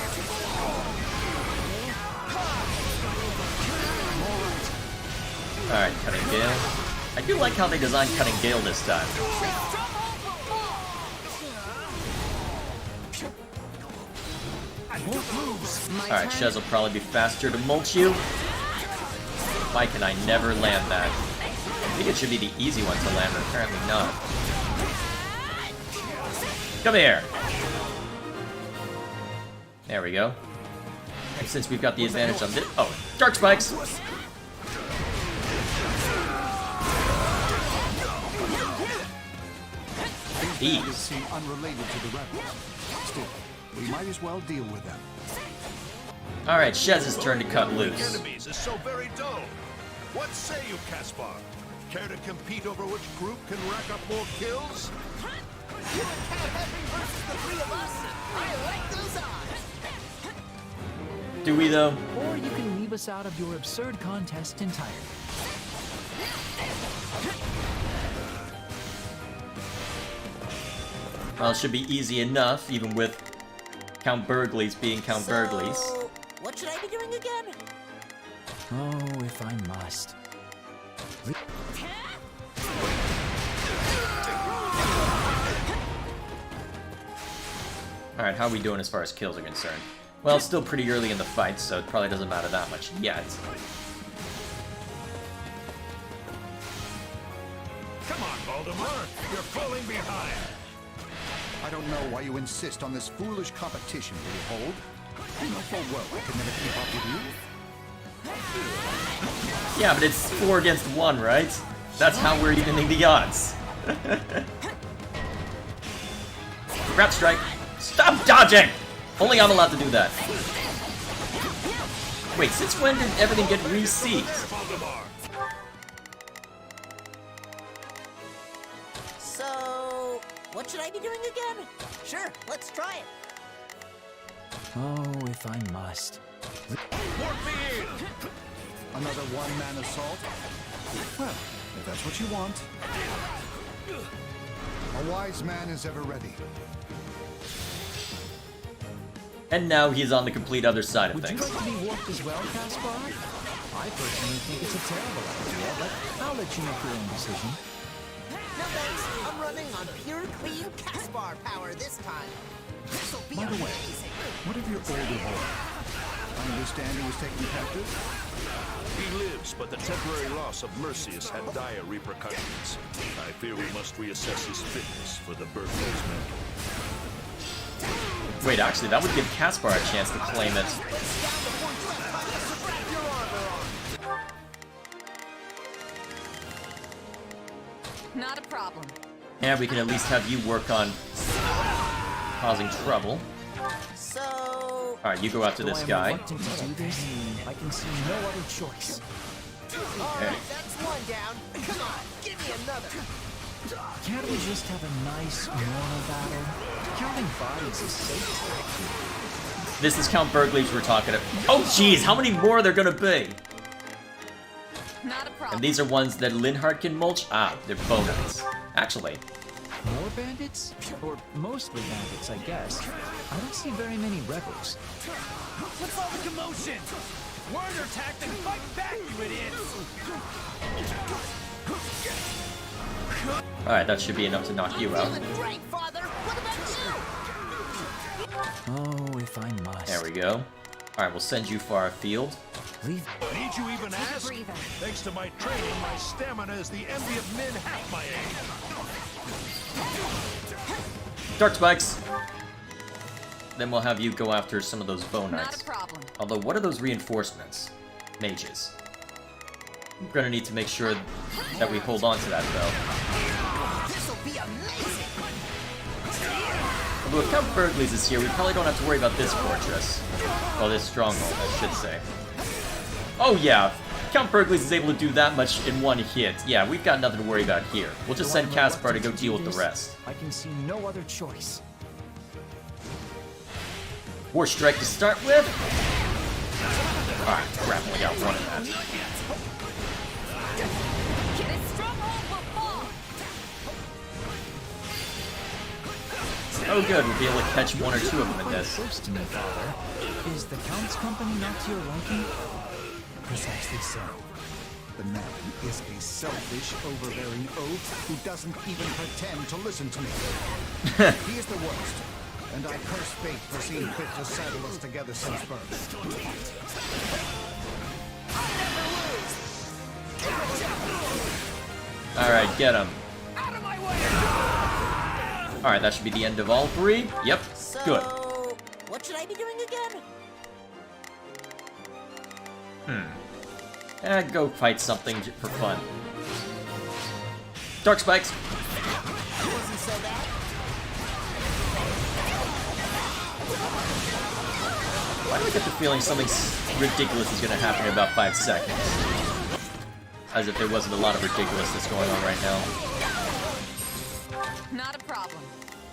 [SPEAKER 1] Alright, Cutting Gale. I do like how they designed Cutting Gale this time. Alright, Shez will probably be faster to mulch you. Why can I never land that? I think it should be the easy one to land, but apparently not. Come here! There we go. And since we've got the advantage on this... Oh, Dark Spikes!
[SPEAKER 14] These seem unrelated to the rebels. Still, we might as well deal with them.
[SPEAKER 1] Alright, Shez's turn to cut loose.
[SPEAKER 13] Enemies is so very dull. What say you, Caspar? Care to compete over which group can rack up more kills?
[SPEAKER 4] You and Cat Heavy versus the three of us. I like those odds.
[SPEAKER 1] Do we, though?
[SPEAKER 10] Or you can leave us out of your absurd contest entirely.
[SPEAKER 1] Well, it should be easy enough, even with Count Burgley's being Count Burgley's.
[SPEAKER 4] What should I be doing again?
[SPEAKER 10] Oh, if I must.
[SPEAKER 1] Alright, how are we doing as far as kills are concerned? Well, it's still pretty early in the fight, so it probably doesn't matter that much yet.
[SPEAKER 13] Come on, Valdemar. You're falling behind.
[SPEAKER 14] I don't know why you insist on this foolish competition, Leopold. You know full well I can never keep up with you.
[SPEAKER 1] Yeah, but it's 4 against 1, right? That's how we're evening the odds. Wrath Strike! Stop dodging! Only I'm allowed to do that. Wait, since when did everything get reseat?
[SPEAKER 4] So, what should I be doing again? Sure, let's try it.
[SPEAKER 10] Oh, if I must.
[SPEAKER 14] Another one-man assault? Well, if that's what you want. A wise man is ever ready.
[SPEAKER 1] And now he's on the complete other side of
[SPEAKER 10] Would
[SPEAKER 1] things.
[SPEAKER 10] you like to be warped as well, Caspar? I personally think it's a terrible idea, but I'll let you make your own decision.
[SPEAKER 4] No thanks, I'm running on pure, clean Caspar power this time. This'll be
[SPEAKER 14] By the way,
[SPEAKER 4] amazing.
[SPEAKER 14] what of your older boy? I understand he was taken captive?
[SPEAKER 13] He lives, but the temporary loss of Mercius had dire repercussions. I fear we must reassess his fitness for the Birthdays mantle.
[SPEAKER 1] Wait, actually, that would give Caspar a chance to claim it.
[SPEAKER 17] Not a problem.
[SPEAKER 1] And we can at least have you work on causing trouble.
[SPEAKER 4] So...
[SPEAKER 1] Alright, you go after this guy.
[SPEAKER 10] I can see no other choice.
[SPEAKER 4] Alright, that's one down. Come on, give me another.
[SPEAKER 10] Can't we just have a nice, normal battle? Counting bodies is so tacky.
[SPEAKER 1] This is Count Burgleys we're talking about. Oh jeez, how many more are there gonna be?
[SPEAKER 17] Not a problem.
[SPEAKER 1] And these are ones that Linhardt can mulch? Ah, they're Bonites. Actually.
[SPEAKER 10] More bandits? Or mostly bandits, I guess. I don't see very many rebels.
[SPEAKER 16] What's all the commotion? Warrior attack and fight back, you idiots!
[SPEAKER 1] Alright, that should be enough to knock you out.
[SPEAKER 4] Great, Father. What about you?
[SPEAKER 10] Oh, if I must.
[SPEAKER 1] There we go. Alright, we'll send you far afield.
[SPEAKER 13] Need you even ask? Thanks to my training, my stamina is the envy of men half my age.
[SPEAKER 1] Dark Spikes! Then we'll have you go after some of those Bone
[SPEAKER 17] Not
[SPEAKER 1] Knights.
[SPEAKER 17] a problem.
[SPEAKER 1] Although, what are those reinforcements? Mages. We're gonna need to make sure that we hold on to that, though.
[SPEAKER 4] This'll be amazing.
[SPEAKER 1] Although if Count Burgleys is here, we probably don't have to worry about this fortress. Well, this stronghold, I should say. Oh yeah, Count Burgleys is able to do that much in one hit. Yeah, we've got nothing to worry about here. We'll just send Caspar to go deal with the rest.
[SPEAKER 10] I can see no other choice.
[SPEAKER 1] War Strike to start with. Alright, crap, only got one of that.
[SPEAKER 17] This stronghold will fall.
[SPEAKER 1] Oh good, we'll be able to catch one or two of them in this.
[SPEAKER 10] Close to me, Father. Is the Count's company not to your liking?
[SPEAKER 14] Precisely so. The man is a selfish, overbearing oaf who doesn't even pretend to listen to me. He is the worst, and I curse fate for seeing fit to saddle us together since birth.
[SPEAKER 1] Alright, get him. Alright, that should be the end of all three. Yep, good.
[SPEAKER 4] What should I be doing again?
[SPEAKER 1] Go fight something for fun. Dark Spikes.
[SPEAKER 4] Wasn't so bad.
[SPEAKER 1] Why do I get the feeling something ridiculous is going to happen in about 5 seconds? As if there wasn't a lot of ridiculousness going on right now.
[SPEAKER 17] Not a problem.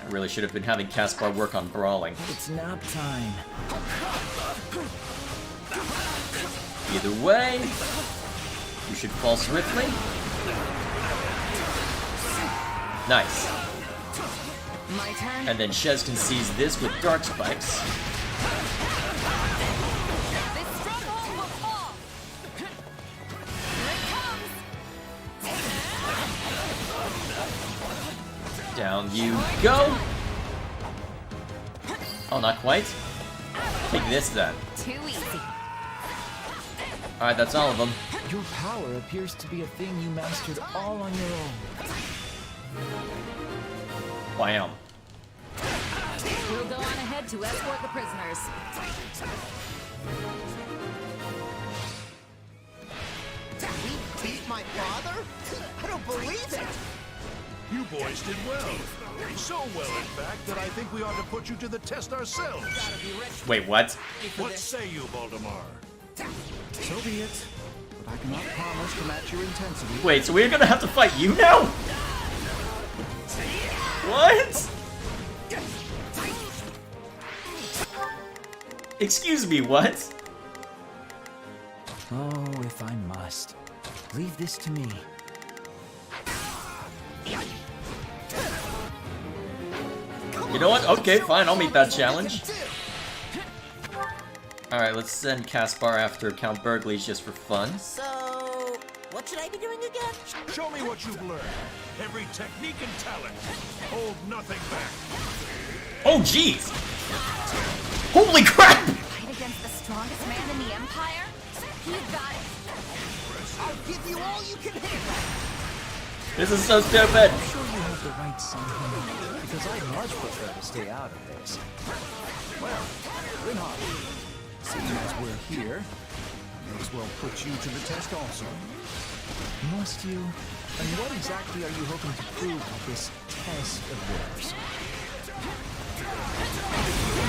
[SPEAKER 1] I really should have been having Caspar work on brawling.
[SPEAKER 10] It's nap time.
[SPEAKER 1] Either way, you should fall swiftly. Nice.
[SPEAKER 17] My turn.
[SPEAKER 1] And then Shez can seize this with Dark Spikes.
[SPEAKER 17] This stronghold will fall. Here it comes.
[SPEAKER 1] Down you go. Oh, not quite. Take this then.
[SPEAKER 17] Too easy.
[SPEAKER 1] Alright, that's all of them.
[SPEAKER 10] Your power appears to be a thing you mastered all on your own.
[SPEAKER 1] Wham.
[SPEAKER 11] We'll go on ahead to escort the prisoners.
[SPEAKER 4] We beat my father? I don't believe it.
[SPEAKER 13] You boys did well. So well, in fact, that I think we ought to put you to the test ourselves.
[SPEAKER 1] Wait, what?
[SPEAKER 13] What say you, Voldemar?
[SPEAKER 14] So be it, but I cannot promise to match your intensity.
[SPEAKER 1] Wait, so we're gonna have to fight you now? What? Excuse me, what?
[SPEAKER 10] Oh, if I must. Leave this to me.
[SPEAKER 1] You know what? Okay, fine, I'll meet that challenge. Alright, let's send Caspar after Count Burgley's just for fun.
[SPEAKER 4] So, what should I be doing again?
[SPEAKER 13] Show me what you've learned. Every technique and talent. Hold nothing back.
[SPEAKER 1] Oh, jeez! Holy crap!
[SPEAKER 5] Fight against the strongest man in the Empire? You got it.
[SPEAKER 4] I'll give you all you can handle.
[SPEAKER 1] This is so stupid!
[SPEAKER 2] I'm sure you have the right somehow, because I'd much prefer to stay out of this. Well, Rinhard, seeing as we're here, I may as well put you to the test also. Must you? And what exactly are you hoping to prove with this test of yours?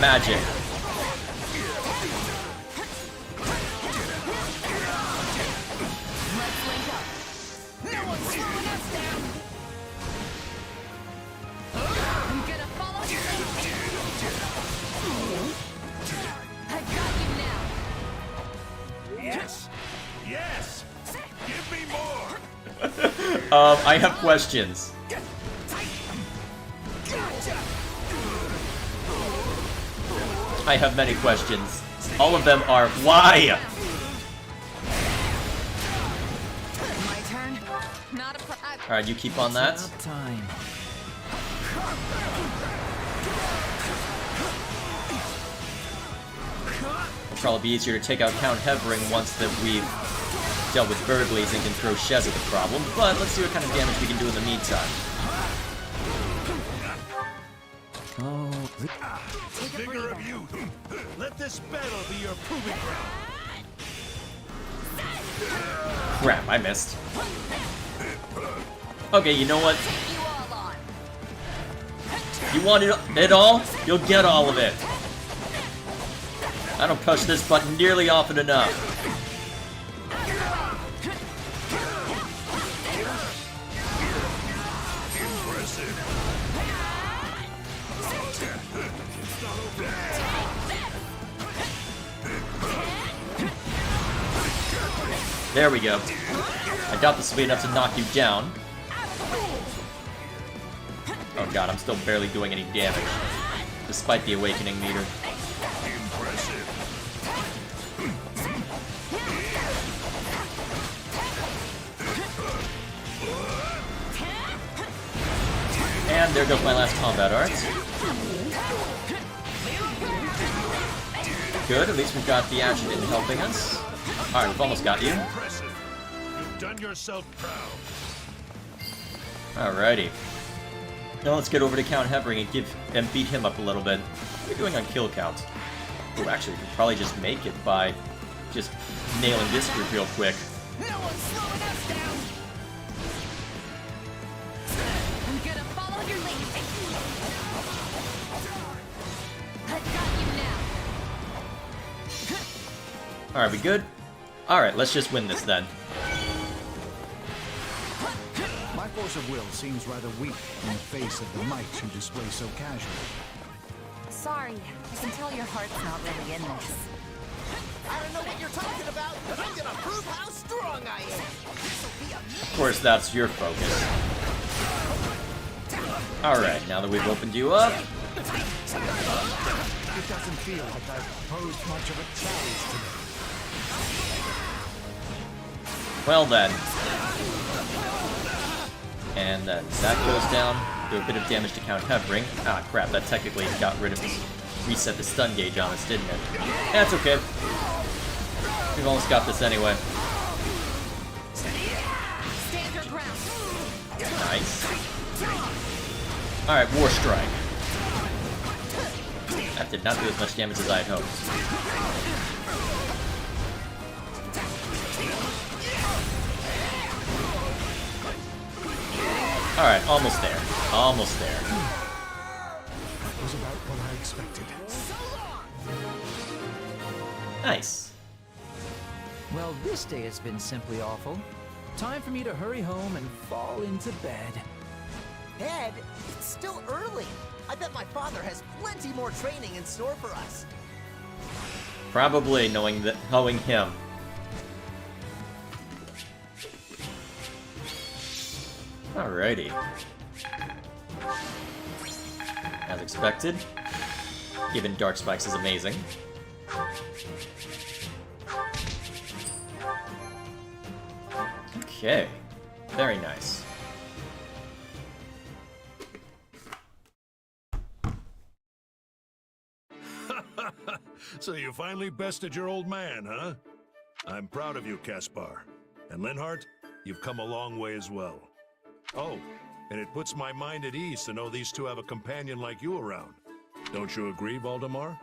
[SPEAKER 1] Magic.
[SPEAKER 5] No one's slowing us down. I'm gonna follow you. I got you now.
[SPEAKER 13] Yes! Yes! Give me more!
[SPEAKER 1] I have questions. I have many questions. All of them are why?
[SPEAKER 5] My turn. Not a
[SPEAKER 1] Alright, you keep on that.
[SPEAKER 10] Time.
[SPEAKER 1] It'll probably be easier to take out Count Hevering once that we've dealt with Burgleys and can throw Shez at the problem, but let's see what kind of damage we can do in the meantime.
[SPEAKER 10] Oh,
[SPEAKER 13] Vigor of youth! Let this battle be your proving ground!
[SPEAKER 1] Crap, I missed. Okay, you know what? You want it all? You'll get all of it. I don't push this button nearly often enough. There we go. I doubt this will be enough to knock you down. Oh god, I'm still barely doing any damage, despite the awakening meter. And there goes my last combat art. Good, at least we've got the action in helping us. Alright, we've almost got you.
[SPEAKER 13] You've done yourself proud.
[SPEAKER 1] Alrighty. Now let's get over to Count Hevering and beat him up a little bit. What are we doing on kill count? Oh, actually, we could probably just make it by just nailing this group real quick.
[SPEAKER 5] No one's slowing us down. I'm gonna follow your lead. I got you now.
[SPEAKER 1] Alright, we good? Alright, let's just win this then.
[SPEAKER 14] My force of will seems rather weak in the face of the might you display so casually.
[SPEAKER 17] Sorry, I can tell your heart's not really in this.
[SPEAKER 4] I don't know what you're talking about, but I'm gonna prove how strong I am. This'll be
[SPEAKER 1] Of course, that's your focus. Alright, now that we've opened you up.
[SPEAKER 14] It doesn't feel like I've posed much of a challenge today.
[SPEAKER 1] Well then. And then that goes down. Do a bit of damage to Count Hevering. Ah, crap, that technically got rid of this. Reset the stun gauge on us, didn't it? That's okay. We've almost got this anyway.
[SPEAKER 5] Stand your ground.
[SPEAKER 1] Nice. Alright, War Strike. That did not do as much damage as I had hoped. Alright, almost there. Almost there.
[SPEAKER 14] That was about what I expected.
[SPEAKER 1] Nice.
[SPEAKER 10] Well, this day has been simply awful. Time for me to hurry home and fall into bed.
[SPEAKER 4] Ed, it's still early. I bet my father has plenty more training in store for us.
[SPEAKER 1] Probably, knowing him. Alrighty. As expected. Even Dark Spikes is amazing. Okay. Very nice.
[SPEAKER 13] So you finally bested your old man, huh? I'm proud of you, Caspar. And Linhardt, you've come a long way as well. Oh, and it puts my mind at ease to know these two have a companion like you around. Don't you agree, Valdemar?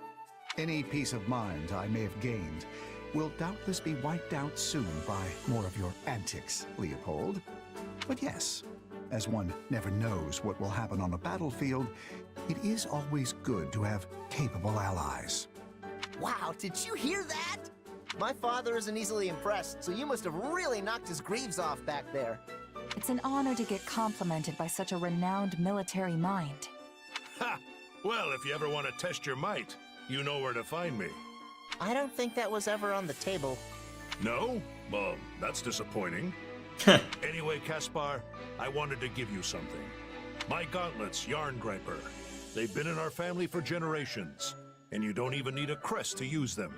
[SPEAKER 14] Any peace of mind I may have gained will doubtless be wiped out soon by more of your antics, Leopold. But yes, as one never knows what will happen on a battlefield, it is always good to have capable allies.
[SPEAKER 4] Wow, did you hear that? My father isn't easily impressed, so you must have really knocked his greaves off back there.
[SPEAKER 17] It's an honor to get complimented by such a renowned military mind.
[SPEAKER 13] Ha! Well, if you ever want to test your might, you know where to find me.
[SPEAKER 4] I don't think that was ever on the table.
[SPEAKER 13] No? Well, that's disappointing. Anyway, Caspar, I wanted to give you something. My gauntlets, Yarn Griper. They've been in our family for generations, and you don't even need a crest to use them.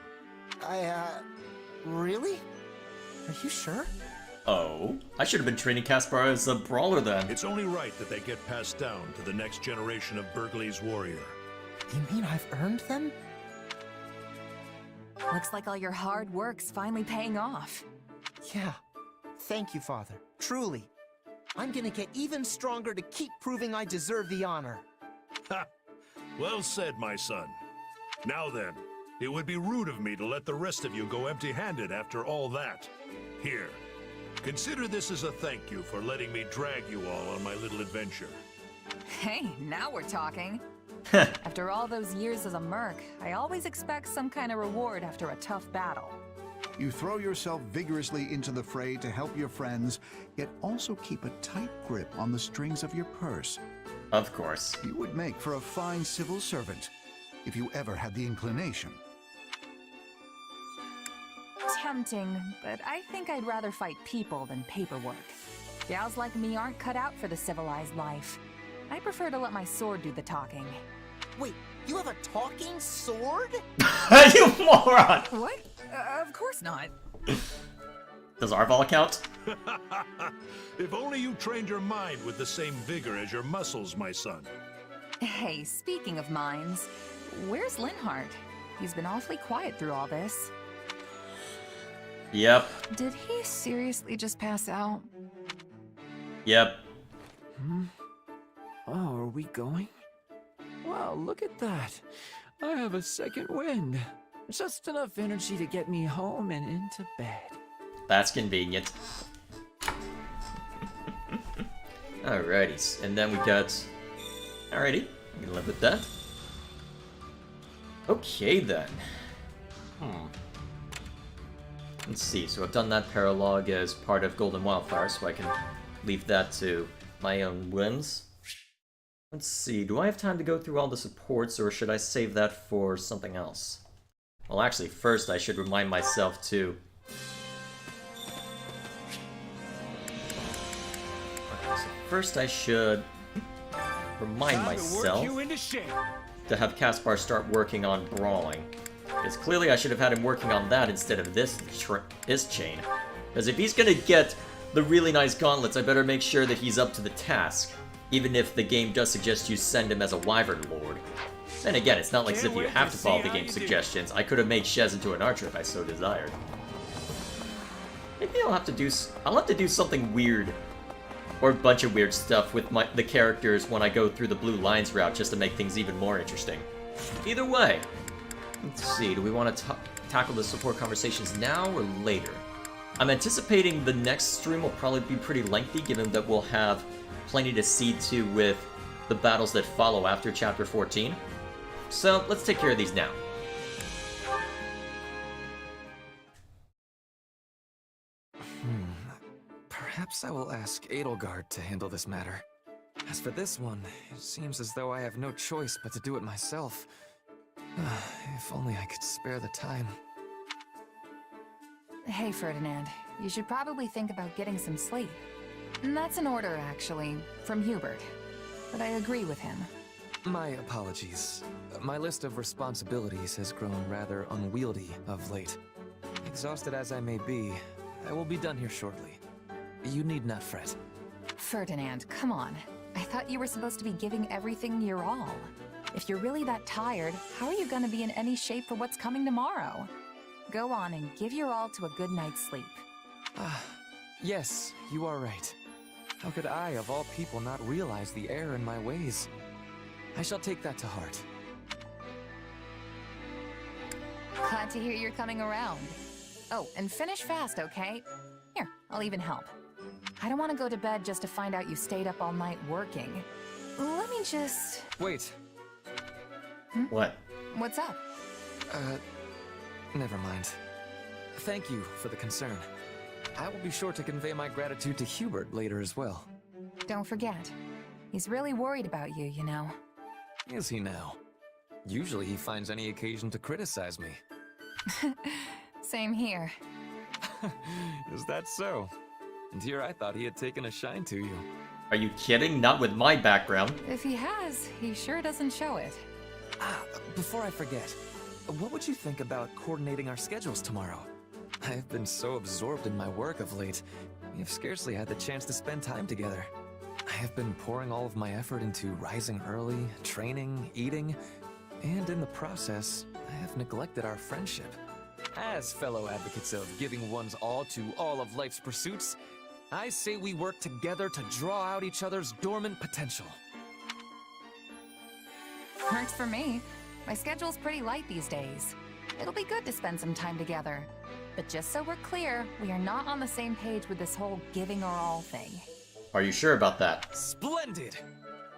[SPEAKER 4] Really? Are you sure?
[SPEAKER 1] Oh, I should have been training Caspar as a brawler then.
[SPEAKER 13] It's only right that they get passed down to the next generation of Burgley's warrior.
[SPEAKER 4] You mean I've earned them?
[SPEAKER 17] Looks like all your hard work's finally paying off.
[SPEAKER 4] Yeah. Thank you, Father. Truly. I'm gonna get even stronger to keep proving I deserve the honor.
[SPEAKER 13] Ha! Well said, my son. Now then, it would be rude of me to let the rest of you go empty-handed after all that. Here, consider this as a thank you for letting me drag you all on my little adventure.
[SPEAKER 17] Hey, now we're talking. After all those years as a merc, I always expect some kind of reward after a tough battle.
[SPEAKER 14] You throw yourself vigorously into the fray to help your friends, yet also keep a tight grip on the strings of your purse.
[SPEAKER 1] Of course.
[SPEAKER 14] You would make for a fine civil servant, if you ever had the inclination.
[SPEAKER 17] Tempting, but I think I'd rather fight people than paperwork. Gals like me aren't cut out for the civilized life. I prefer to let my sword do the talking.
[SPEAKER 4] Wait, you have a talking sword?
[SPEAKER 1] You moron!
[SPEAKER 17] What? Of course not.
[SPEAKER 1] Does Arval count?
[SPEAKER 13] If only you trained your mind with the same vigor as your muscles, my son.
[SPEAKER 17] Hey, speaking of minds, where's Linhardt? He's been awfully quiet through all this.
[SPEAKER 1] Yep.
[SPEAKER 17] Did he seriously just pass out?
[SPEAKER 1] Yep.
[SPEAKER 10] Oh, are we going? Wow, look at that. I have a second wind. Just enough energy to get me home and into bed.
[SPEAKER 1] That's convenient. Alrighty, and then we got... Alrighty, I can live with that. Okay then. Let's see, so I've done that paralogue as part of Golden Wildfire, so I can leave that to my own whims. Let's see, do I have time to go through all the supports, or should I save that for something else? Well, actually, first I should remind myself to... Okay, so first I should remind myself to have Caspar start working on brawling. Because clearly I should have had him working on that instead of this chain. Because if he's gonna get the really nice gauntlets, I better make sure that he's up to the task. Even if the game does suggest you send him as a Wyvern Lord. Then again, it's not like as if you have to follow the game's suggestions. I could have made Shez into an archer if I so desired. Maybe I'll have to do something weird. Or a bunch of weird stuff with the characters when I go through the Blue Lines route just to make things even more interesting. Either way. Let's see, do we want to tackle the support conversations now or later? I'm anticipating the next stream will probably be pretty lengthy, given that we'll have plenty to see to with the battles that follow after Chapter 14. So, let's take care of these now.
[SPEAKER 9] Perhaps I will ask Edelgard to handle this matter. As for this one, it seems as though I have no choice but to do it myself. If only I could spare the time.
[SPEAKER 17] Hey, Ferdinand, you should probably think about getting some sleep. And that's an order, actually, from Hubert. But I agree with him.
[SPEAKER 9] My apologies. My list of responsibilities has grown rather unwieldy of late. Exhausted as I may be, I will be done here shortly. You need not fret.
[SPEAKER 17] Ferdinand, come on. I thought you were supposed to be giving everything your all. If you're really that tired, how are you gonna be in any shape for what's coming tomorrow? Go on and give your all to a good night's sleep.
[SPEAKER 9] Yes, you are right. How could I, of all people, not realize the error in my ways? I shall take that to heart.
[SPEAKER 17] Glad to hear you're coming around. Oh, and finish fast, okay? Here, I'll even help. I don't want to go to bed just to find out you stayed up all night working. Let me just...
[SPEAKER 9] Wait.
[SPEAKER 1] What?
[SPEAKER 17] What's up?
[SPEAKER 9] Never mind. Thank you for the concern. I will be sure to convey my gratitude to Hubert later as well.
[SPEAKER 17] Don't forget. He's really worried about you, you know.
[SPEAKER 9] Is he now? Usually he finds any occasion to criticize me.
[SPEAKER 17] Same here.
[SPEAKER 9] Is that so? And here I thought he had taken a shine to you.
[SPEAKER 1] Are you kidding? Not with my background.
[SPEAKER 17] If he has, he sure doesn't show it.
[SPEAKER 9] Before I forget, what would you think about coordinating our schedules tomorrow? I have been so absorbed in my work of late, we have scarcely had the chance to spend time together. I have been pouring all of my effort into rising early, training, eating, and in the process, I have neglected our friendship. As fellow advocates of giving one's all to all of life's pursuits, I say we work together to draw out each other's dormant potential.
[SPEAKER 17] Works for me. My schedule's pretty light these days. It'll be good to spend some time together. But just so we're clear, we are not on the same page with this whole giving our all thing.
[SPEAKER 1] Are you sure about that?
[SPEAKER 9] Splendid!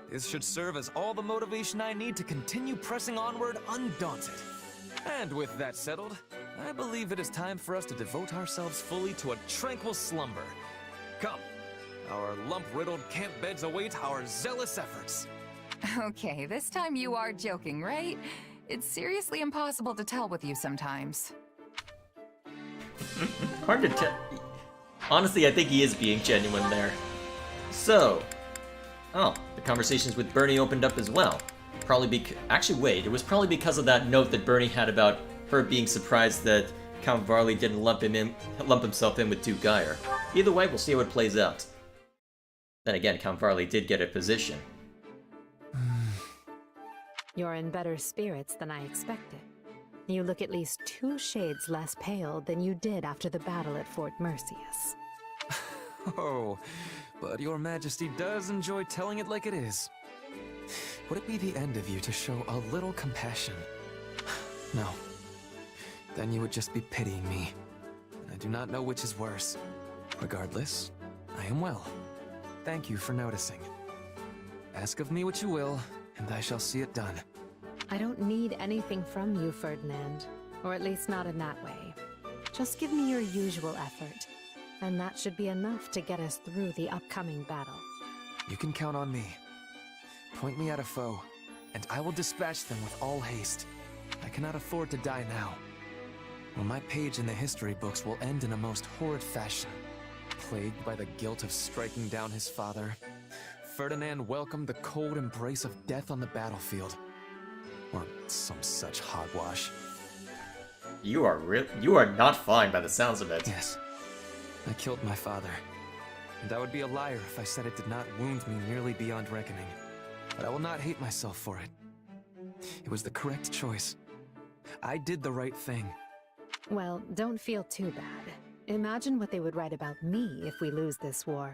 [SPEAKER 9] This should serve as all the motivation I need to continue pressing onward undaunted. And with that settled, I believe it is time for us to devote ourselves fully to a tranquil slumber. Come, our lump-riddled camp beds await our zealous efforts.
[SPEAKER 17] Okay, this time you are joking, right? It's seriously impossible to tell with you sometimes.
[SPEAKER 1] Hard to tell. Honestly, I think he is being genuine there. So, the conversations with Bernie opened up as well. Actually, wait, it was probably because of that note that Bernie had about her being surprised that Count Varley didn't lump himself in with Duke Geyer. Either way, we'll see how it plays out. Then again, Count Varley did get a position.
[SPEAKER 3] You're in better spirits than I expected. You look at least 2 shades less pale than you did after the battle at Fort Merceus.
[SPEAKER 9] Oh, but your majesty does enjoy telling it like it is. Would it be the end of you to show a little compassion? No. Then you would just be pitying me. I do not know which is worse. Regardless, I am well. Thank you for noticing. Ask of me what you will, and I shall see it done.
[SPEAKER 3] I don't need anything from you, Ferdinand. Or at least not in that way. Just give me your usual effort, and that should be enough to get us through the upcoming battle.
[SPEAKER 9] You can count on me. Point me at a foe, and I will dispatch them with all haste. I cannot afford to die now. Or my page in the history books will end in a most horrid fashion. Plagued by the guilt of striking down his father, Ferdinand welcomed the cold embrace of death on the battlefield. Or some such hogwash.
[SPEAKER 1] You are not fine by the sounds of it.
[SPEAKER 9] Yes. I killed my father. And I would be a liar if I said it did not wound me nearly beyond reckoning. But I will not hate myself for it. It was the correct choice. I did the right thing.
[SPEAKER 3] Well, don't feel too bad. Imagine what they would write about me if we lose this war.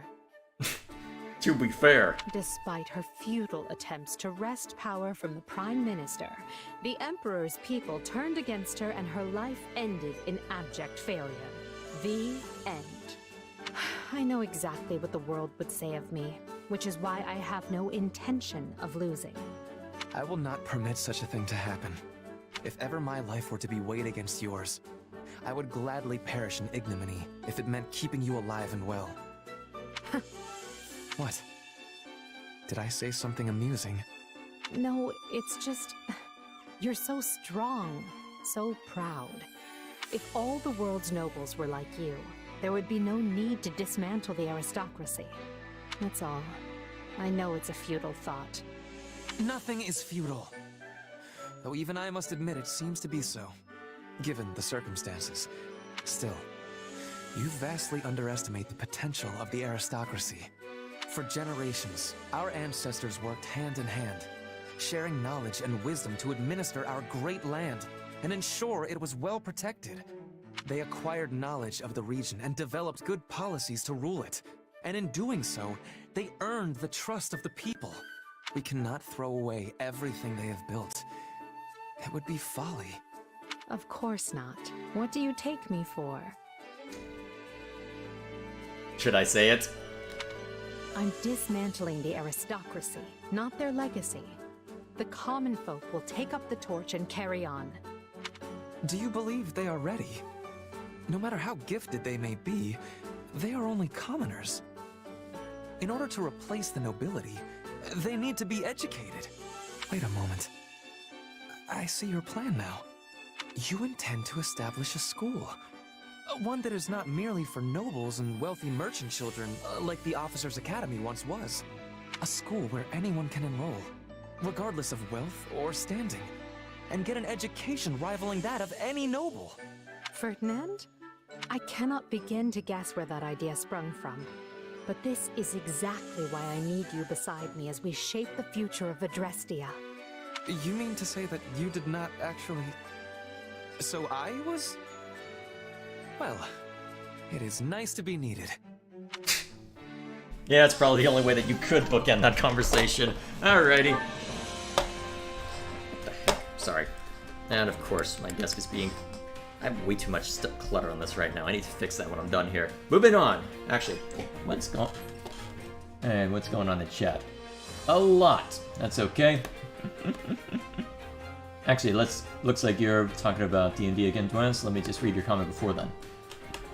[SPEAKER 1] To be fair.
[SPEAKER 3] Despite her futile attempts to wrest power from the Prime Minister, the Emperor's people turned against her and her life ended in abject failure. The end. I know exactly what the world would say of me, which is why I have no intention of losing.
[SPEAKER 9] I will not permit such a thing to happen. If ever my life were to be weighed against yours, I would gladly perish in ignominy if it meant keeping you alive and well. What? Did I say something amusing?
[SPEAKER 3] No, it's just... You're so strong, so proud. If all the world's nobles were like you, there would be no need to dismantle the aristocracy. That's all. I know it's a futile thought.
[SPEAKER 9] Nothing is futile. Though even I must admit it seems to be so, given the circumstances. Still, you vastly underestimate the potential of the aristocracy. For generations, our ancestors worked hand in hand, sharing knowledge and wisdom to administer our great land and ensure it was well protected. They acquired knowledge of the region and developed good policies to rule it. And in doing so, they earned the trust of the people. We cannot throw away everything they have built. It would be folly.
[SPEAKER 3] Of course not. What do you take me for?
[SPEAKER 1] Should I say it?
[SPEAKER 3] I'm dismantling the aristocracy, not their legacy. The common folk will take up the torch and carry on.
[SPEAKER 9] Do you believe they are ready? No matter how gifted they may be, they are only commoners. In order to replace the nobility, they need to be educated. Wait a moment. I see your plan now. You intend to establish a school. One that is not merely for nobles and wealthy merchant children, like the Officers' Academy once was. A school where anyone can enroll, regardless of wealth or standing, and get an education rivaling that of any noble.
[SPEAKER 3] Ferdinand? I cannot begin to guess where that idea sprung from. But this is exactly why I need you beside me as we shape the future of Adrestia.
[SPEAKER 9] You mean to say that you did not actually... So I was... Well, it is nice to be needed.
[SPEAKER 1] Yeah, it's probably the only way that you could bookend that conversation. Alrighty. What the heck? Sorry. And of course, my desk is being... I have way too much clutter on this right now. I need to fix that when I'm done here. Moving on. Actually, what's going on in chat? A lot. That's okay. Actually, looks like you're talking about D&D again, Dwayne, so let me just read your comment before then.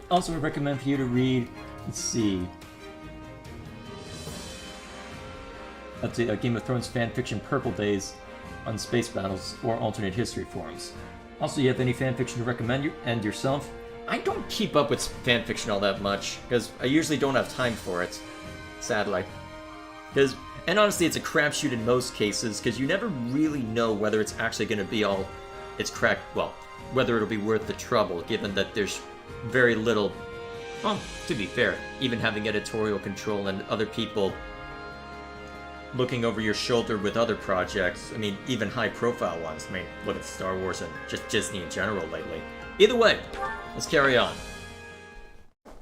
[SPEAKER 1] Also, I recommend for you to read, let's see, up to Game of Thrones fanfiction Purple Days on space battles or alternate history forums. Also, you have any fanfiction to recommend and yourself? I don't keep up with fanfiction all that much, because I usually don't have time for it, sadly. And honestly, it's a crapshoot in most cases, because you never really know whether it's actually going to be all whether it'll be worth the trouble, given that there's very little, well, to be fair, even having editorial control and other people looking over your shoulder with other projects, I mean, even high-profile ones. I mean, look at Star Wars and just Disney in general lately. Either way, let's carry on.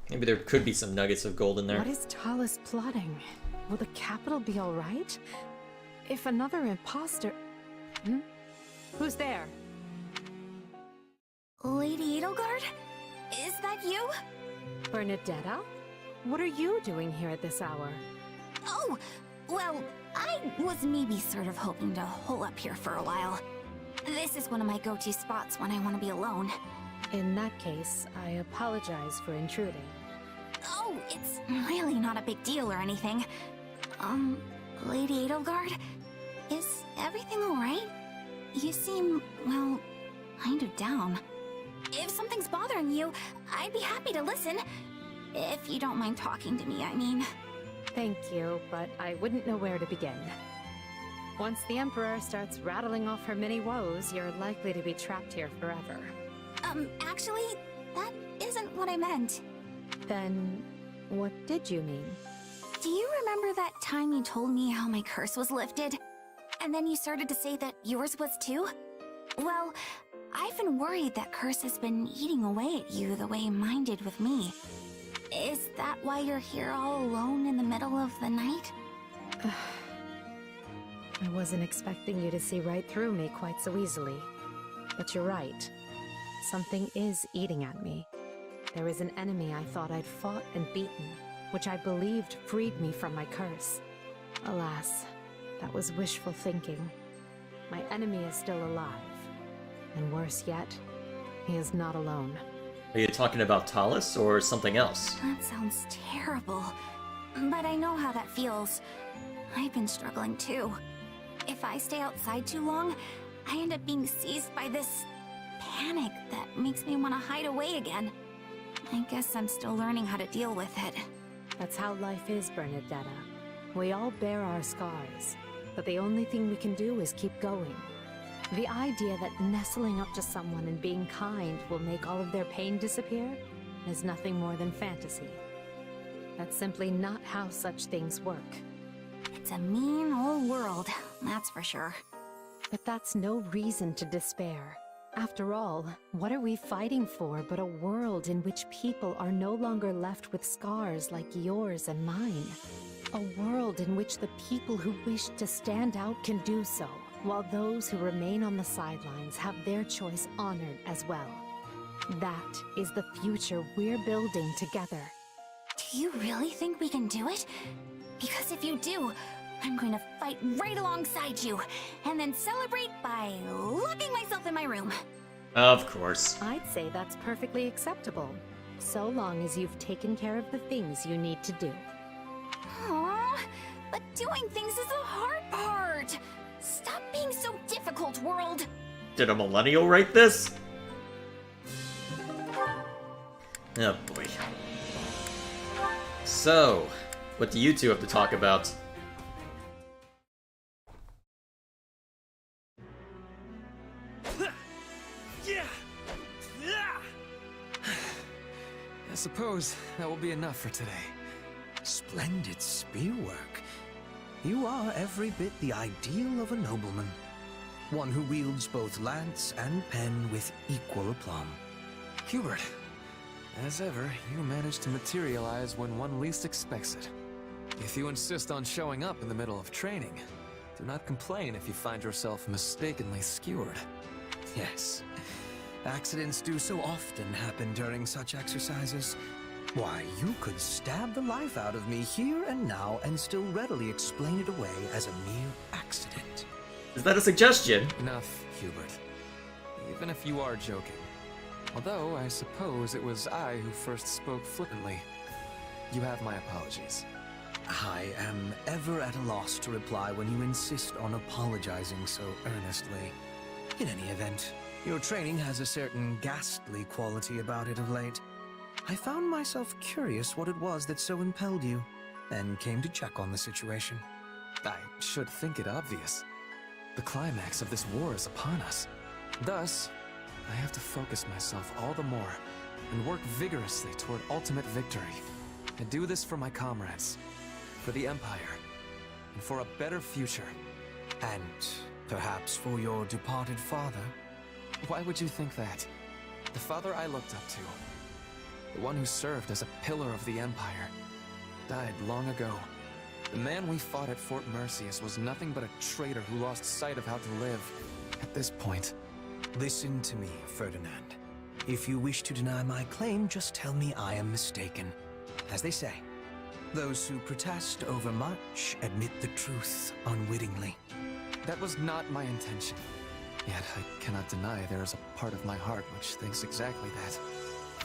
[SPEAKER 1] Maybe there could be some nuggets of gold in there.
[SPEAKER 3] What is Talus plotting? Will the capital be all right? If another imposter... Who's there?
[SPEAKER 5] Lady Edelgard? Is that you?
[SPEAKER 3] Bernadetta? What are you doing here at this hour?
[SPEAKER 5] Oh, well, I was maybe sort of hoping to hole up here for a while. This is one of my go-to spots when I want to be alone.
[SPEAKER 3] In that case, I apologize for intruding.
[SPEAKER 5] Oh, it's really not a big deal or anything. Lady Edelgard? Is everything alright? You seem, well, kind of down. If something's bothering you, I'd be happy to listen. If you don't mind talking to me, I mean.
[SPEAKER 3] Thank you, but I wouldn't know where to begin. Once the Emperor starts rattling off her many woes, you're likely to be trapped here forever.
[SPEAKER 5] Actually, that isn't what I meant.
[SPEAKER 3] Then, what did you mean?
[SPEAKER 5] Do you remember that time you told me how my curse was lifted? And then you started to say that yours was too? Well, I've been worried that curse has been eating away at you the way mine did with me. Is that why you're here all alone in the middle of the night?
[SPEAKER 3] I wasn't expecting you to see right through me quite so easily. But you're right. Something is eating at me. There is an enemy I thought I'd fought and beaten, which I believed freed me from my curse. Alas, that was wishful thinking. My enemy is still alive. And worse yet, he is not alone.
[SPEAKER 1] Are you talking about Talus or something else?
[SPEAKER 5] That sounds terrible. But I know how that feels. I've been struggling too. If I stay outside too long, I end up being seized by this panic that makes me want to hide away again. I guess I'm still learning how to deal with it.
[SPEAKER 3] That's how life is, Bernadetta. We all bear our scars, but the only thing we can do is keep going. The idea that nestling up to someone and being kind will make all of their pain disappear is nothing more than fantasy. That's simply not how such things work.
[SPEAKER 5] It's a mean old world, that's for sure.
[SPEAKER 3] But that's no reason to despair. After all, what are we fighting for but a world in which people are no longer left with scars like yours and mine? A world in which the people who wish to stand out can do so, while those who remain on the sidelines have their choice honored as well. That is the future we're building together.
[SPEAKER 5] Do you really think we can do it? Because if you do, I'm going to fight right alongside you, and then celebrate by locking myself in my room.
[SPEAKER 1] Of course.
[SPEAKER 3] I'd say that's perfectly acceptable, so long as you've taken care of the things you need to do.
[SPEAKER 5] Aww, but doing things is the hard part. Stop being so difficult, world.
[SPEAKER 1] Did a millennial write this? Oh boy. So, what do you two have to talk about?
[SPEAKER 9] I suppose that will be enough for today.
[SPEAKER 2] Splendid spearwork. You are every bit the ideal of a nobleman. One who wields both lance and pen with equal aplomb.
[SPEAKER 9] Hubert, as ever, you manage to materialize when one least expects it. If you insist on showing up in the middle of training, do not complain if you find yourself mistakenly skewered.
[SPEAKER 2] Yes. Accidents do so often happen during such exercises. Why, you could stab the life out of me here and now and still readily explain it away as a mere accident.
[SPEAKER 1] Is that a suggestion?
[SPEAKER 9] Enough, Hubert. Even if you are joking. Although, I suppose it was I who first spoke flippantly. You have my apologies.
[SPEAKER 2] I am ever at a loss to reply when you insist on apologizing so earnestly. In any event, your training has a certain ghastly quality about it of late. I found myself curious what it was that so impelled you, and came to check on the situation.
[SPEAKER 9] I should think it obvious. The climax of this war is upon us. Thus, I have to focus myself all the more, and work vigorously toward ultimate victory. I do this for my comrades, for the Empire, and for a better future.
[SPEAKER 2] And perhaps for your departed father?
[SPEAKER 9] Why would you think that? The father I looked up to, the one who served as a pillar of the Empire, died long ago. The man we fought at Fort Merceus was nothing but a traitor who lost sight of how to live. At this point...
[SPEAKER 2] Listen to me, Ferdinand. If you wish to deny my claim, just tell me I am mistaken. As they say, those who protest over much admit the truth unwittingly.
[SPEAKER 9] That was not my intention. Yet I cannot deny there is a part of my heart which thinks exactly that.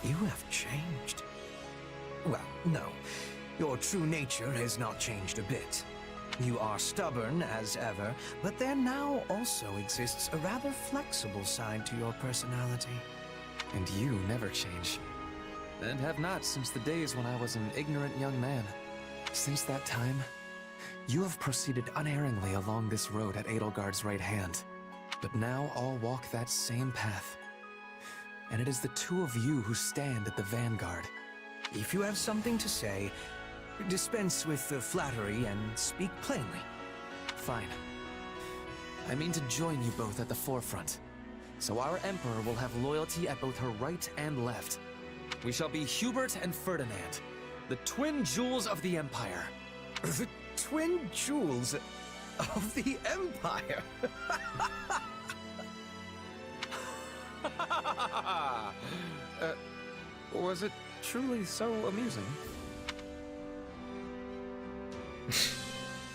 [SPEAKER 2] You have changed. Well, no. Your true nature has not changed a bit. You are stubborn as ever, but there now also exists a rather flexible side to your personality.
[SPEAKER 9] And you never change. And have not since the days when I was an ignorant young man. Since that time, you have proceeded unerringly along this road at Edelgard's right hand. But now all walk that same path. And it is the two of you who stand at the vanguard.
[SPEAKER 2] If you have something to say, dispense with the flattery and speak plainly.
[SPEAKER 9] Fine. I mean to join you both at the forefront. So our Emperor will have loyalty at both her right and left. We shall be Hubert and Ferdinand, the twin jewels of the Empire.
[SPEAKER 2] The twin jewels of the Empire?
[SPEAKER 9] Was it truly so amusing?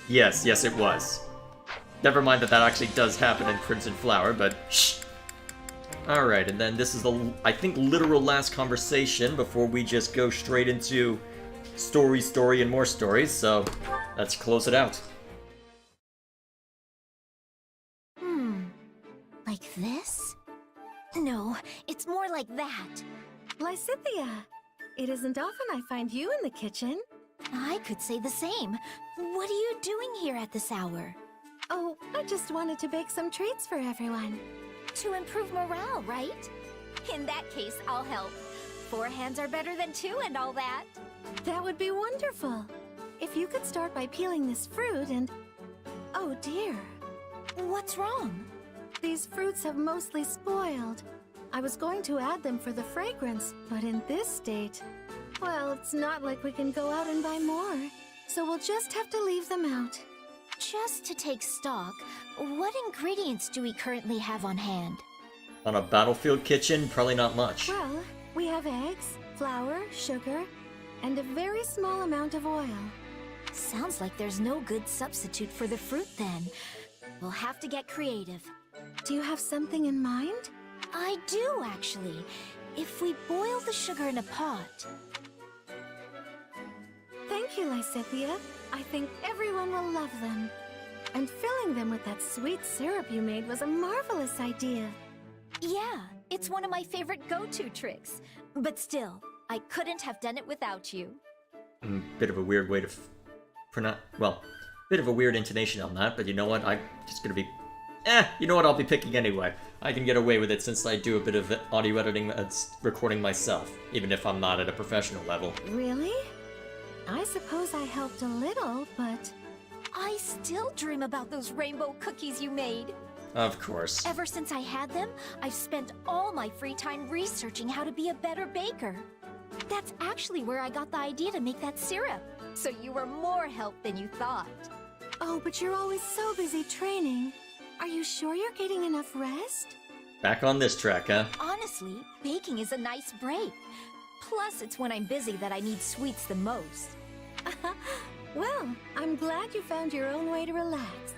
[SPEAKER 1] Yes, it was. Never mind that actually does happen in Crimson Flower, but shh. Alright, and then this is the, I think, literal last conversation before we just go straight into story, and more stories, so let's close it out.
[SPEAKER 6] Like this? No, it's more like that.
[SPEAKER 15] Lysithia, it isn't often I find you in the kitchen.
[SPEAKER 6] I could say the same. What are you doing here at this hour?
[SPEAKER 15] Oh, I just wanted to bake some treats for everyone.
[SPEAKER 6] To improve morale, right? In that case, I'll help. 4 hands are better than 2 and all that.
[SPEAKER 15] That would be wonderful. If you could start by peeling this fruit and... Oh dear.
[SPEAKER 6] What's wrong?
[SPEAKER 15] These fruits have mostly spoiled. I was going to add them for the fragrance, but in this state... Well, it's not like we can go out and buy more. So we'll just have to leave them out.
[SPEAKER 6] Just to take stock, what ingredients do we currently have on hand?
[SPEAKER 1] On a battlefield kitchen, probably not much.
[SPEAKER 15] Well, we have eggs, flour, sugar, and a very small amount of oil.
[SPEAKER 6] Sounds like there's no good substitute for the fruit then. We'll have to get creative.
[SPEAKER 15] Do you have something in mind?
[SPEAKER 6] I do, actually. If we boil the sugar in a pot...
[SPEAKER 15] Thank you, Lysithia. I think everyone will love them. And filling them with that sweet syrup you made was a marvelous idea.
[SPEAKER 6] Yeah, it's one of my favorite go-to tricks. But still, I couldn't have done it without you.
[SPEAKER 1] Bit of a weird way to pronounce... Well, bit of a weird intonation on that, but you know what? I'm just gonna be... you know what? I'll be picking anyway. I can get away with it since I do a bit of audio editing and recording myself, even if I'm not at a professional level.
[SPEAKER 15] Really? I suppose I helped a little, but...
[SPEAKER 6] I still dream about those rainbow cookies you made.
[SPEAKER 1] Of course.
[SPEAKER 6] Ever since I had them, I've spent all my free time researching how to be a better baker. That's actually where I got the idea to make that syrup. So you were more help than you thought.
[SPEAKER 15] Oh, but you're always so busy training. Are you sure you're getting enough rest?
[SPEAKER 1] Back on this track, huh?
[SPEAKER 6] Honestly, baking is a nice break. Plus, it's when I'm busy that I need sweets the most.
[SPEAKER 15] Well, I'm glad you found your own way to relax.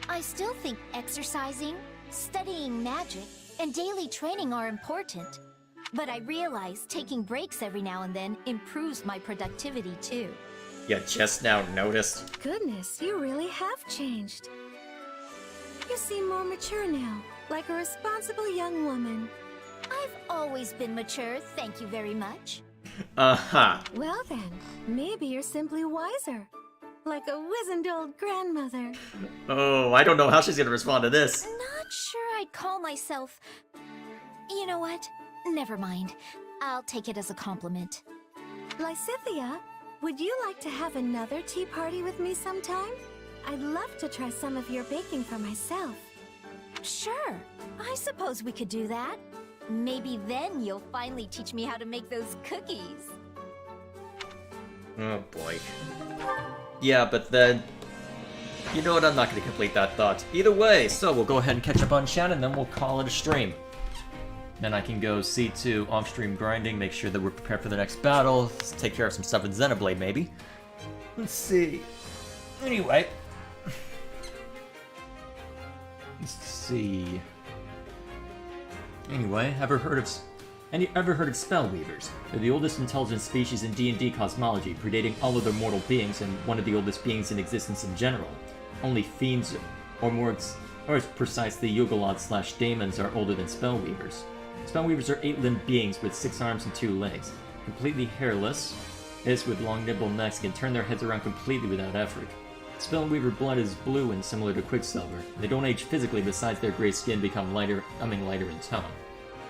[SPEAKER 6] I still think exercising, studying magic, and daily training are important. But I realize taking breaks every now and then improves my productivity too.
[SPEAKER 1] You just now noticed?
[SPEAKER 15] Goodness, you really have changed. You seem more mature now, like a responsible young woman.
[SPEAKER 6] I've always been mature, thank you very much.
[SPEAKER 1] Uh-huh.
[SPEAKER 15] Well then, maybe you're simply wiser. Like a wizened old grandmother.
[SPEAKER 1] Oh, I don't know how she's gonna respond to this.
[SPEAKER 6] Not sure I'd call myself... You know what? Never mind. I'll take it as a compliment.
[SPEAKER 15] Lysithia, would you like to have another tea party with me sometime? I'd love to try some of your baking for myself.
[SPEAKER 6] Sure. I suppose we could do that. Maybe then you'll finally teach me how to make those cookies.
[SPEAKER 1] Oh boy. Yeah, but then... You know what, I'm not going to complete that thought. Either way, so we'll go ahead and catch up on chat and then we'll call it a stream. Then I can go see to off-stream grinding, make sure that we're prepared for the next battle, take care of some stuff in Xenoblade maybe. Let's see. Anyway. Let's see... Anyway, ever heard of spellweavers? They're the oldest intelligent species in D&D cosmology, predating all other mortal beings and one of the oldest beings in existence in general. Only fiends, or more precisely Yogoloths/daemons, are older than spellweavers. Spellweavers are 8-limbed beings with 6 arms and 2 legs. Completely hairless, with long nibble necks can turn their heads around completely without effort. Spellweaver blood is blue and similar to Quicksilver. They don't age physically besides their gray skin becoming lighter in tone.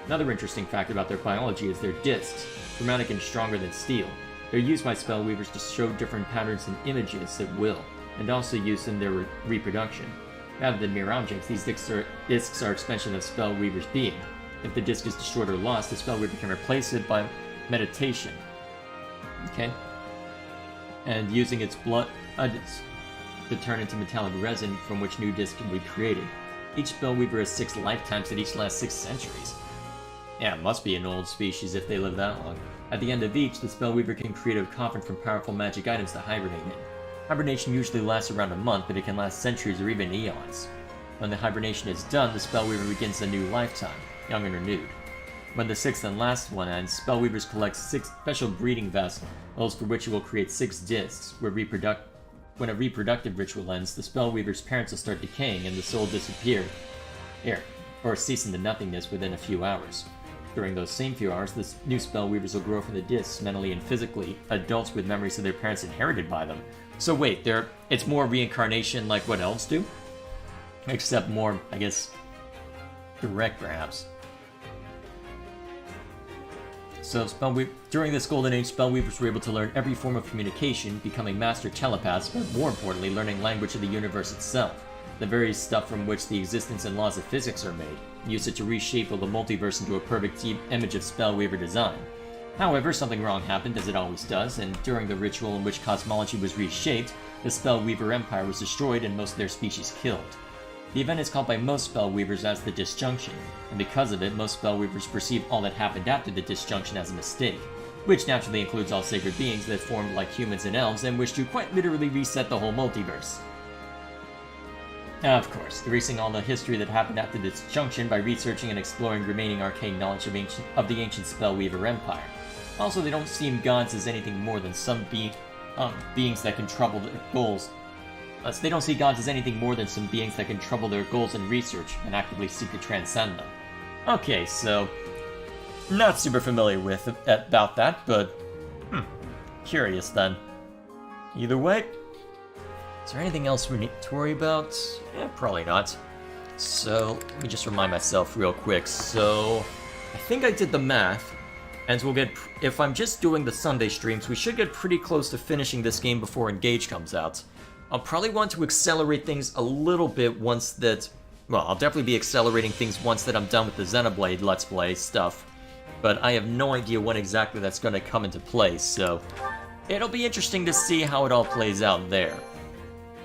[SPEAKER 1] Another interesting fact about their biology is their discs, dramatic and stronger than steel. They're used by spellweavers to show different patterns and images at will, and also used in their reproduction. Rather than mere objects, these discs are extension of spellweaver's being. If the disc is destroyed or lost, the spellweaver can replace it by meditation. Okay? And using its blood... to turn into metallic resin from which new discs can be created. Each spellweaver has 6 lifetimes that each last 6 centuries. Yeah, it must be an old species if they live that long. At the end of each, the spellweaver can create a coffin from powerful magic items to hibernate in. Hibernation usually lasts around a month, but it can last centuries or even eons. When the hibernation is done, the spellweaver begins a new lifetime, young and renewed. When the 6th and last one ends, spellweavers collect 6 special breeding vessels for which it will create 6 discs, when a reproductive ritual ends, the spellweaver's parents will start decaying and the soul disappear. cease into nothingness within a few hours. During those same few hours, the new spellweavers will grow from the discs, mentally and physically, adults with memories of their parents inherited by them. So wait, it's more reincarnation like what elves do? Except more, I guess, direct perhaps. So during this golden age, spellweavers were able to learn every form of communication, becoming master telepaths, but more importantly, learning language of the universe itself, the very stuff from which the existence and laws of physics are made, and use it to reshape the multiverse into a perfect image of spellweaver design. However, something wrong happened, as it always does, and during the ritual in which cosmology was reshaped, the spellweaver empire was destroyed and most of their species killed. The event is called by most spellweavers as the disjunction, and because of it, most spellweavers perceive all that happened after the disjunction as a mistake, which naturally includes all sacred beings that formed like humans and elves and wish to quite literally reset the whole multiverse. Of course, erasing all the history that happened after the disjunction by researching and exploring remaining arcane knowledge of the ancient spellweaver empire. Also, they don't see gods as anything more than some beings that can trouble their goals. They don't see gods as anything more than some beings that can trouble their goals in research and actively seek to transcend them. Okay, so not super familiar with about that, but curious then. Either way, is there anything else we need to worry about? Yeah, probably not. So let me just remind myself real quick. So I think I did the math, and we'll get, if I'm just doing the Sunday streams, we should get pretty close to finishing this game before Engage comes out. I'll probably want to accelerate things a little bit once that, well, I'll definitely be accelerating things once that I'm done with the Xenoblade Let's Play stuff, but I have no idea when exactly that's going to come into play, so it'll be interesting to see how it all plays out there.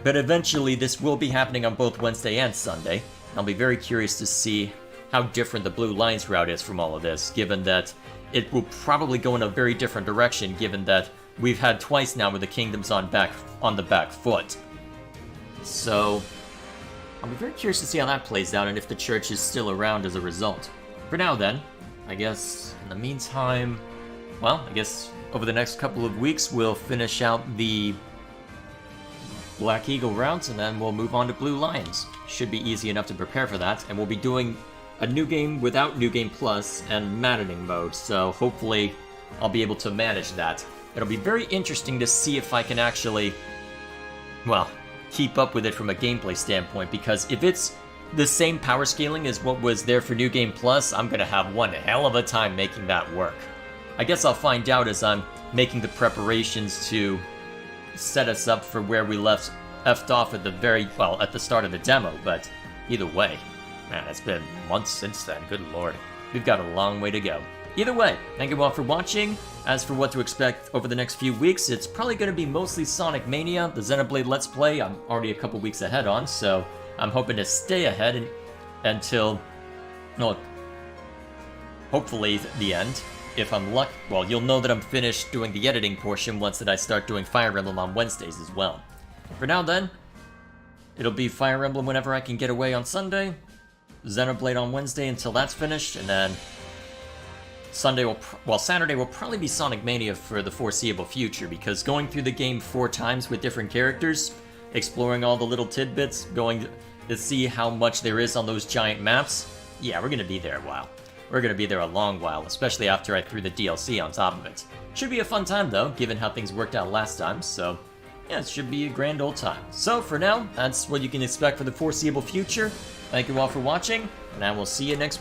[SPEAKER 1] But eventually this will be happening on both Wednesday and Sunday. I'll be very curious to see how different the Blue Lions route is from all of this, given that it will probably go in a very different direction, given that we've had twice now where the kingdom's on the back foot. So I'll be very curious to see how that plays out and if the church is still around as a result. For now then, I guess in the meantime, well, I guess over the next couple of weeks we'll finish out the Black Eagle routes and then we'll move on to Blue Lions. Should be easy enough to prepare for that, and we'll be doing a new game without New Game Plus and maddening mode, so hopefully I'll be able to manage that. It'll be very interesting to see if I can actually, well, keep up with it from a gameplay standpoint, because if it's the same power scaling as what was there for New Game Plus, I'm gonna have one hell of a time making that work. I guess I'll find out as I'm making the preparations to set us up for where we left off at at the start of the demo, but either way, man, it's been months since then, good lord. We've got a long way to go. Either way, thank you all for watching. As for what to expect over the next few weeks, it's probably going to be mostly Sonic Mania. The Xenoblade Let's Play I'm already a couple weeks ahead on, so I'm hoping to stay ahead until, well, hopefully the end. If I'm lucky, well, you'll know that I'm finished doing the editing portion once that I start doing Fire Emblem on Wednesdays as well. For now then, it'll be Fire Emblem whenever I can get away on Sunday, Xenoblade on Wednesday until that's finished, and then Saturday will probably be Sonic Mania for the foreseeable future, because going through the game 4 times with different characters, exploring all the little tidbits, going to see how much there is on those giant maps, yeah, we're going to be there a while. We're going to be there a long while, especially after I threw the DLC on top of it. Should be a fun time though, given how things worked out last time, so yeah, it should be a grand old time. So for now, that's what you can expect for the foreseeable future. Thank you all for watching, and I will see you next week.